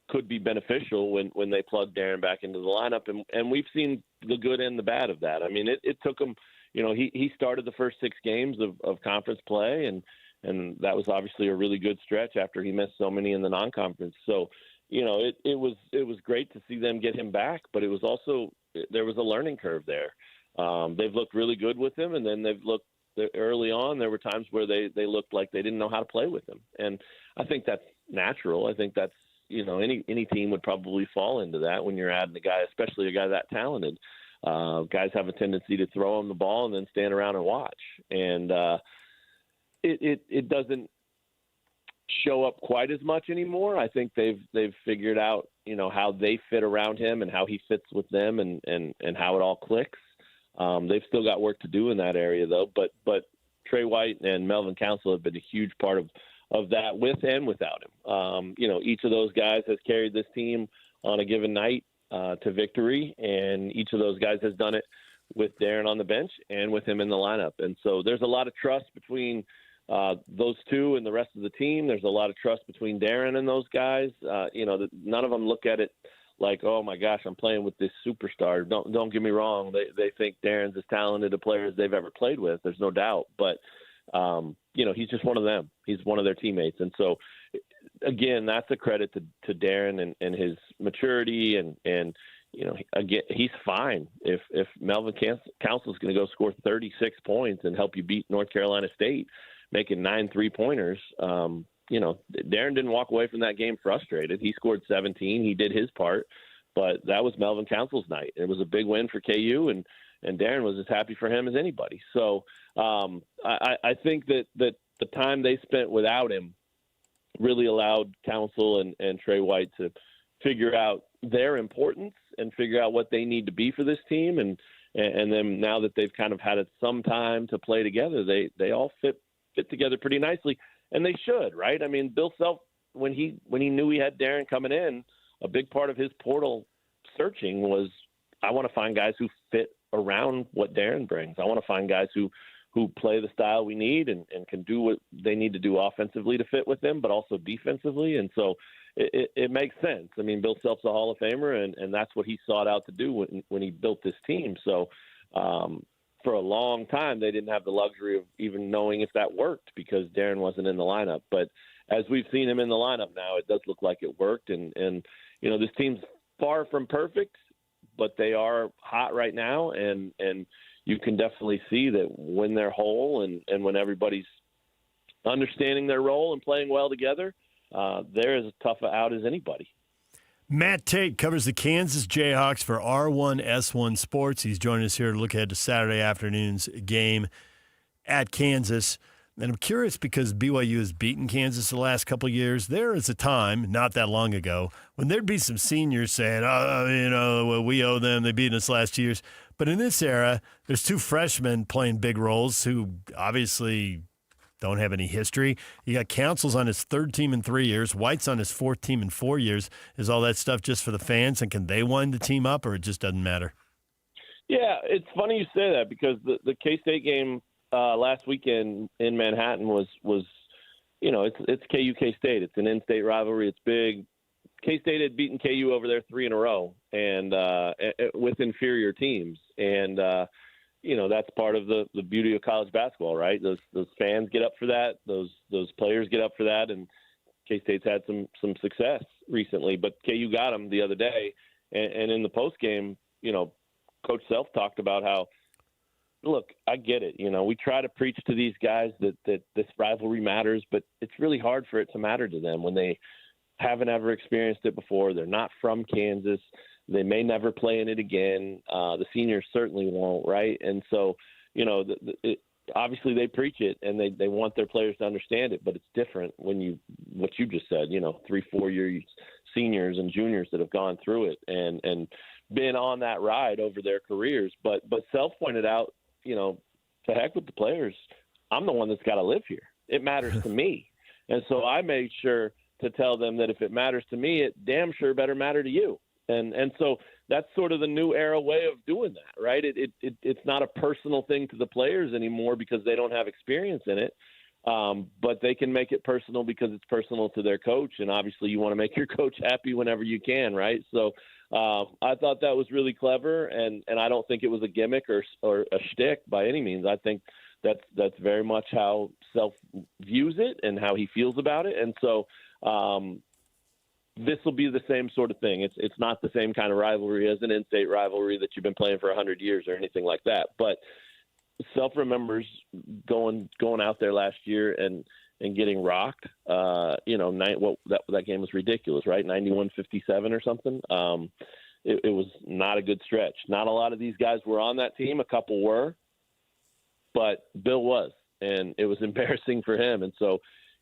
could be beneficial when they plug Darren back into the lineup. And we've seen the good and the bad of that. I mean, it took him, he started the first 6 games of conference play, and that was obviously a really good stretch after he missed so many in the non-conference. So, it was great to see them get him back, but it was also, there was a learning curve there. They've looked really good with him, and then early on, there were times where they looked like they didn't know how to play with him. And I think that's natural. I think that's, any team would probably fall into that when you're adding a guy, especially a guy that talented. Guys have a tendency to throw them the ball and then stand around and watch. And it doesn't show up quite as much anymore. I think they've figured out, how they fit around him and how he fits with them and how it all clicks. They've still got work to do in that area, though. But Trey White and Melvin Council have been a huge part of that with and without him. Each of those guys has carried this team on a given night to victory, and each of those guys has done it with Darren on the bench and with him in the lineup. And so there's a lot of trust between those two and the rest of the team. There's a lot of trust between Darren and those guys. None of them look at it like, oh my gosh, I'm playing with this superstar. Don't get me wrong. They think Darren's as talented a player as they've ever played with. There's no doubt. But, he's just one of them. He's one of their teammates. And so, again, that's a credit to Darren and his maturity. And again, he's fine. If Melvin Council is going to go score 36 points and help you beat North Carolina State, making 9 3-pointers, Darren didn't walk away from that game frustrated. He scored 17. He did his part, but that was Melvin Council's night. It was a big win for KU, and Darren was as happy for him as anybody. So I think that the time they spent without him really allowed Council and Trey White to figure out their importance and figure out what they need to be for this team. And then now that they've kind of had some time to play together, they all fit together pretty nicely. And they should, right? I mean, Bill Self, when he knew he had Darren coming in, a big part of his portal searching was, I want to find guys who fit around what Darren brings. I want to find guys who play the style we need and can do what they need to do offensively to fit with them, but also defensively. And so it makes sense. I mean, Bill Self's a Hall of Famer, and that's what he sought out to do when he built this team. So for a long time, they didn't have the luxury of even knowing if that worked because Darren wasn't in the lineup. But as we've seen him in the lineup now, it does look like it worked. And this team's far from perfect, but they are hot right now. And you can definitely see that when they're whole and when everybody's understanding their role and playing well together, they're as tough out as anybody. Matt Tate covers the Kansas Jayhawks for R1S1 Sports. He's joining us here to look ahead to Saturday afternoon's game at Kansas. And I'm curious because BYU has beaten Kansas the last couple of years. There is a time, not that long ago, when there'd be some seniors saying, we owe them. They beat us last years. But in this era, there's 2 freshmen playing big roles who obviously don't have any history. You got Council's on his 3rd team in 3 years. White's on his 4th team in 4 years. Is all that stuff just for the fans, and can they wind the team up, or it just doesn't matter? Yeah, it's funny you say that because the K-State game last weekend in Manhattan was it's KU K-State. It's an in-state rivalry. It's big. K-State had beaten KU over there 3 in a row and with inferior teams. And that's part of the beauty of college basketball, right? Those fans get up for that. Those players get up for that. And K-State's had some success recently, but KU got them the other day. And in the post game, Coach Self talked about how, look, I get it. We try to preach to these guys that this rivalry matters, but it's really hard for it to matter to them when they haven't ever experienced it before. They're not from Kansas. They may never play in it again. The seniors certainly won't, right? And so, obviously they preach it and they want their players to understand it, but it's different when what you just said, 3-4 year seniors and juniors that have gone through it and been on that ride over their careers. But Self pointed out, to heck with the players. I'm the one that's got to live here. It matters to me. And so I made sure to tell them that if it matters to me, it damn sure better matter to you. And so that's sort of the new era way of doing that, right? It's not a personal thing to the players anymore because they don't have experience in it, but they can make it personal because it's personal to their coach. And obviously you want to make your coach happy whenever you can, right? So I thought that was really clever, and I don't think it was a gimmick or a shtick by any means. I think that's very much how Self views it and how he feels about it. And so this will be the same sort of thing. It's not the same kind of rivalry as an in-state rivalry that you've been playing for 100 years or anything like that. But Self remembers going out there last year and getting rocked. That game was ridiculous, right? 91-57 or something. it was not a good stretch. Not a lot of these guys were on that team. A couple were, but Bill was, and it was embarrassing for him. And so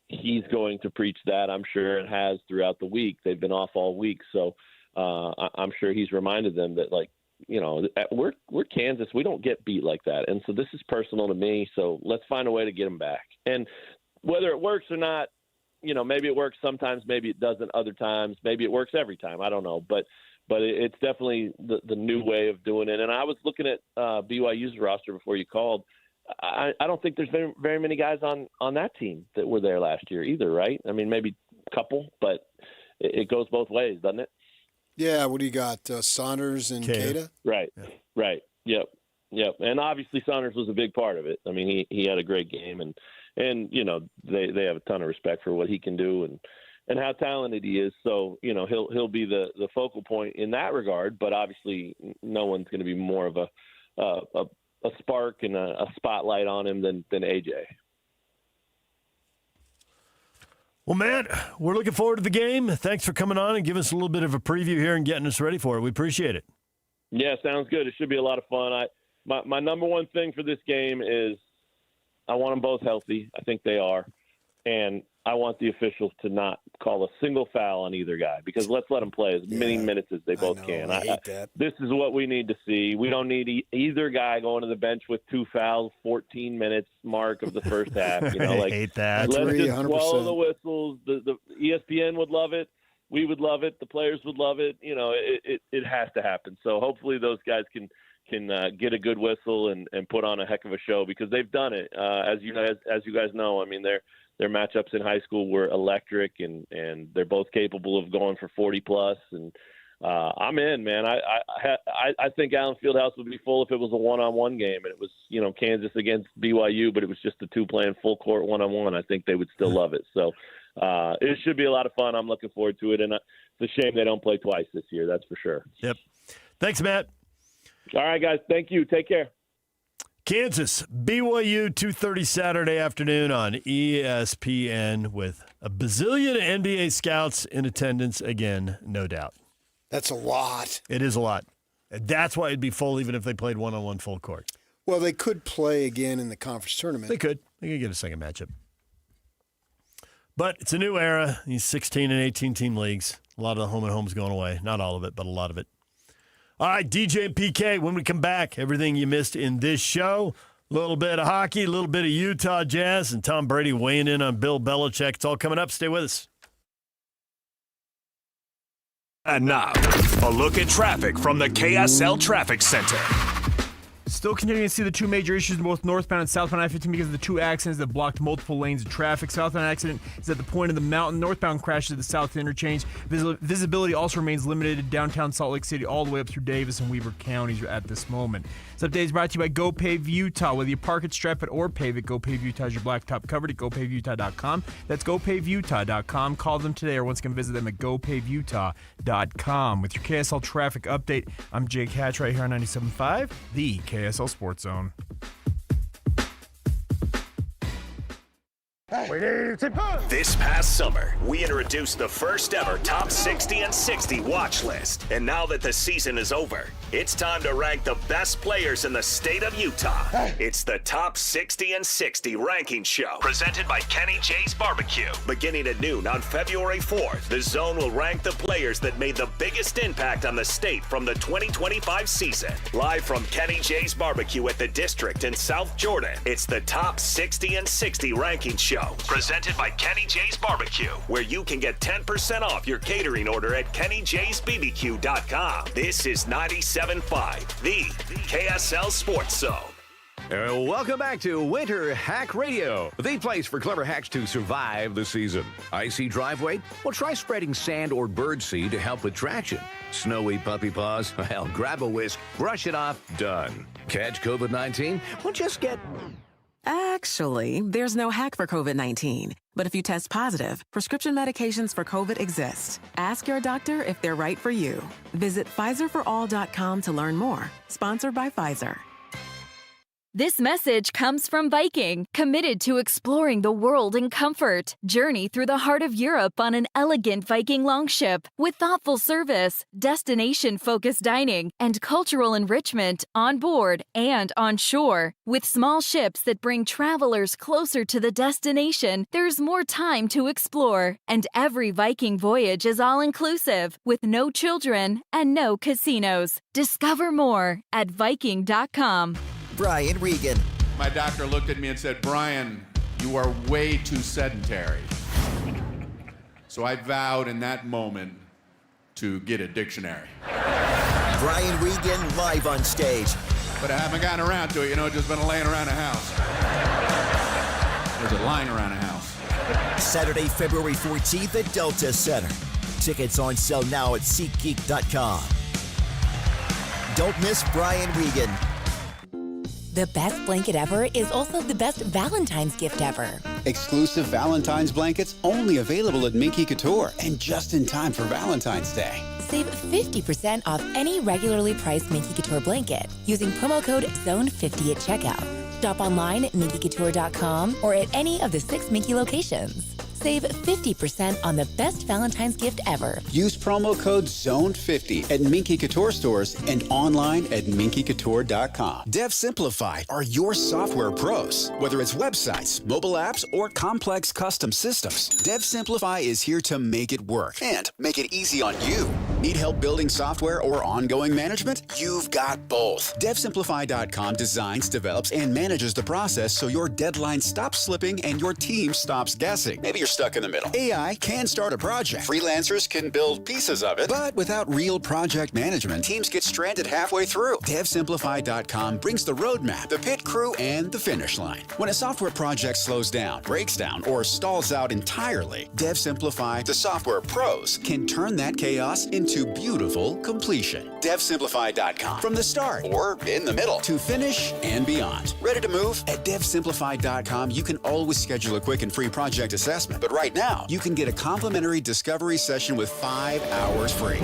he's going to preach that, I'm sure, and has throughout the week. They've been off all week. So I'm sure he's reminded them that, like, you know, we're Kansas. We don't get beat like that. And so this is personal to me. So let's find a way to get them back. And whether it works or not, you know, maybe it works sometimes, maybe it doesn't other times. Maybe it works every time. I don't know. But it's definitely the new way of doing it. And I was looking at BYU's roster before you called. I don't think there's very, very many guys on that team that were there last year either, right? I mean, maybe a couple, but it goes both ways, doesn't it? Yeah, what do you got? Saunders and Keita? Right, yeah. Right. Yep. And obviously Saunders was a big part of it. I mean, he had a great game, and you know, they have a ton of respect for what he can do and how talented he is. So, you know, he'll be the focal point in that regard, but obviously no one's going to be more of a spark and a spotlight on him than AJ. Well, Matt, we're looking forward to the game. Thanks for coming on and giving us a little bit of a preview here and getting us ready for it. We appreciate it. Yeah, sounds good. It should be a lot of fun. My number one thing for this game is I want them both healthy. I think they are. And I want the officials to not call a single foul on either guy, because let's let them play as many minutes as they both can. I hate that. This is what we need to see. We don't need either guy going to the bench with 2 fouls, 14 minutes mark of the first half. You know, like, I hate that. Let's just 100%. swallow the whistles. The ESPN would love it. We would love it. The players would love it. You know, it has to happen. So hopefully those guys can get a good whistle and put on a heck of a show, because they've done it. As you guys know, I mean, their matchups in high school were electric, and they're both capable of going for 40+. And I'm in, man. I think Allen Fieldhouse would be full if it was a one-on-one game, and it was, you know, Kansas against BYU, but it was just the two playing full court one-on-one. I think they would still love it. So it should be a lot of fun. I'm looking forward to it, and it's a shame they don't play twice this year. That's for sure. Yep. Thanks, Matt. All right, guys. Thank you. Take care. Kansas, BYU, 2:30 Saturday afternoon on ESPN, with a bazillion NBA scouts in attendance again, no doubt. That's a lot. It is a lot. That's why it'd be full even if they played one-on-one full court. Well, they could play again in the conference tournament. They could. They could get a second matchup. But it's a new era. These 16 and 18-team leagues. A lot of the home and home's going away. Not all of it, but a lot of it. All right, DJ and PK, when we come back, everything you missed in this show, a little bit of hockey, a little bit of Utah Jazz, and Tom Brady weighing in on Bill Belichick. It's all coming up. Stay with us. And now, a look at traffic from the KSL Traffic Center. Still continuing to see the two major issues in both northbound and southbound I-15 because of the two accidents that blocked multiple lanes of traffic. Southbound accident is at the point of the mountain. Northbound crashes at the south interchange. Visibility also remains limited in downtown Salt Lake City all the way up through Davis and Weber counties at this moment. This update is brought to you by GoPave Utah. Whether you park it, strap it, or pave it, GoPave Utah is your blacktop covered at GoPaveUtah.com. That's GoPaveUtah.com. Call them today or once again visit them at GoPaveUtah.com. With your KSL traffic update, I'm Jake Hatch right here on 97.5, the KSL Sports Zone. This past summer, we introduced the first ever Top 60 and 60 watch list. And now that the season is over, it's time to rank the best players in the state of Utah. It's the Top 60 and 60 ranking show, presented by Kenny J's Barbecue. Beginning at noon on February 4th, the Zone will rank the players that made the biggest impact on the state from the 2025 season. Live from Kenny J's Barbecue at the District in South Jordan, it's the Top 60 and 60 ranking show, presented by Kenny J's Barbecue, where you can get 10% off your catering order at KennyJ'sBBQ.com. This is 97.5, the KSL Sports Zone. Welcome back to Winter Hack Radio, the place for clever hacks to survive the season. Icy driveway? Well, try spreading sand or birdseed to help with traction. Snowy puppy paws? Well, grab a whisk, brush it off, done. Catch COVID-19? Well, just get... Actually, there's no hack for COVID-19. But if you test positive, prescription medications for COVID exist. Ask your doctor if they're right for you. Visit PfizerForAll.com to learn more. Sponsored by Pfizer. This message comes from Viking, committed to exploring the world in comfort. Journey through the heart of Europe on an elegant Viking longship with thoughtful service, destination-focused dining, and cultural enrichment on board and on shore. With small ships that bring travelers closer to the destination, there's more time to explore. And every Viking voyage is all-inclusive, with no children and no casinos. Discover more at Viking.com. Brian Regan. My doctor looked at me and said, "Brian, you are way too sedentary." So I vowed in that moment to get a dictionary. Brian Regan live on stage. But I haven't gotten around to it, just been laying around the house. There's a lying around the house. Saturday, February 14th at Delta Center. Tickets on sale now at SeatGeek.com. Don't miss Brian Regan. The best blanket ever is also the best Valentine's gift ever. Exclusive Valentine's blankets only available at Minky Couture and just in time for Valentine's Day. Save 50% off any regularly priced Minky Couture blanket using promo code ZONE50 at checkout. Shop online at minkycouture.com or at any of the 6 Minky locations. Save 50% on the best Valentine's gift ever. Use promo code ZONE50 at Minky Couture stores and online at minkycouture.com. Dev Simplify are your software pros. Whether it's websites, mobile apps, or complex custom systems, Dev Simplify is here to make it work and make it easy on you. Need help building software or ongoing management? You've got both. DevSimplify.com designs, develops, and manages the process so your deadline stops slipping and your team stops guessing. Maybe you're stuck in the middle. AI can start a project. Freelancers can build pieces of it, but without real project management, teams get stranded halfway through. DevSimplify.com brings the roadmap, the pit crew, and the finish line. When a software project slows down, breaks down, or stalls out entirely, DevSimplify, the software pros, can turn that chaos into beautiful completion. DevSimplify.com. From the start, or in the middle, to finish and beyond. Ready to move? At DevSimplify.com, you can always schedule a quick and free project assessment. But right now, you can get a complimentary discovery session with 5 hours free.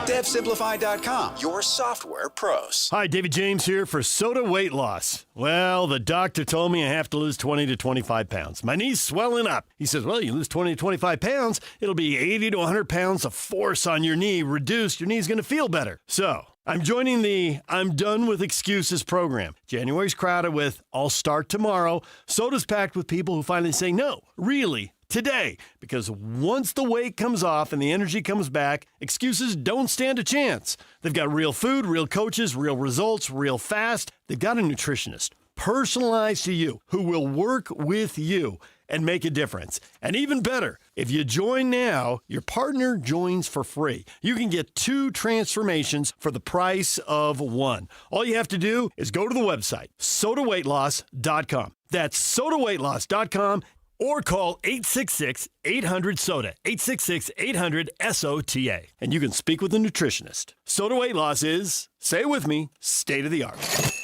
DevSimplify.com, your software pros. Hi, David James here for Soda Weight Loss. Well, the doctor told me I have to lose 20 to 25 pounds. My knee's swelling up. He says, well, you lose 20 to 25 pounds, it'll be 80 to 100 pounds of force on your knee reduced. Your knee's going to feel better. So I'm joining the I'm Done With Excuses program. January's crowded with I'll start tomorrow. Soda's packed with people who finally say no, really, today. Because once the weight comes off and the energy comes back, excuses don't stand a chance. They've got real food, real coaches, real results, real fast. They've got a nutritionist, personalized to you, who will work with you and make a difference. And even better, if you join now, your partner joins for free. You can get 2 transformations for the price of 1. All you have to do is go to the website, sodaweightloss.com. That's sodaweightloss.com, or call 866-800-SODA, 866-800-SOTA, and you can speak with a nutritionist. Soda Weight Loss is, say it with me, state of the art.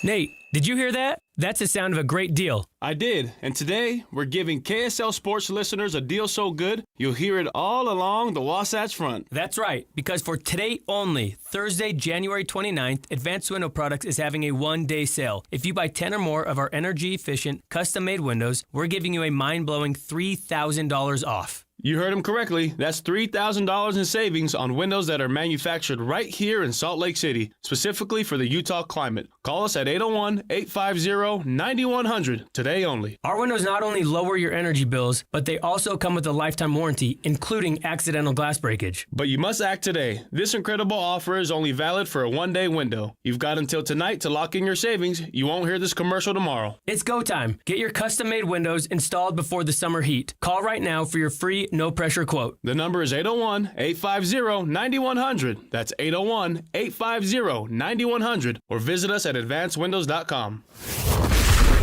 Nate, did you hear that? That's the sound of a great deal. I did, and today we're giving KSL Sports listeners a deal so good, you'll hear it all along the Wasatch Front. That's right, because for today only, Thursday, January 29th, Advanced Window Products is having a one-day sale. If you buy 10 or more of our energy-efficient, custom-made windows, we're giving you a mind-blowing $3,000 off. You heard him correctly. That's $3,000 in savings on windows that are manufactured right here in Salt Lake City, specifically for the Utah climate. Call us at 801-850-9100 today only. Our windows not only lower your energy bills, but they also come with a lifetime warranty, including accidental glass breakage. But you must act today. This incredible offer is only valid for a one-day window. You've got until tonight to lock in your savings. You won't hear this commercial tomorrow. It's go time. Get your custom-made windows installed before the summer heat. Call right now for your free no-pressure quote. The number is 801-850-9100. That's 801-850-9100. Or visit us at advancedwindows.com.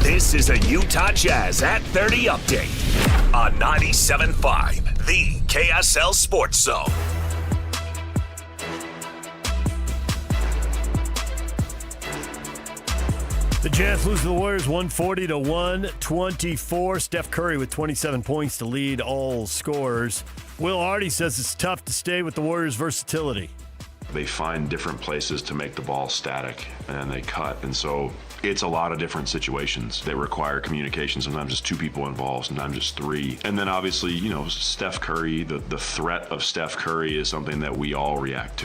This is a Utah Jazz at 30 update on 97.5, the KSL Sports Zone. The Jazz lose to the Warriors 140-124. Steph Curry with 27 points to lead all scorers. Will Hardy says it's tough to stay with the Warriors' versatility. They find different places to make the ball static, and they cut. And so it's a lot of different situations that require communication. Sometimes it's 2 people involved, sometimes it's 3. And then obviously, Steph Curry, the threat of Steph Curry is something that we all react to.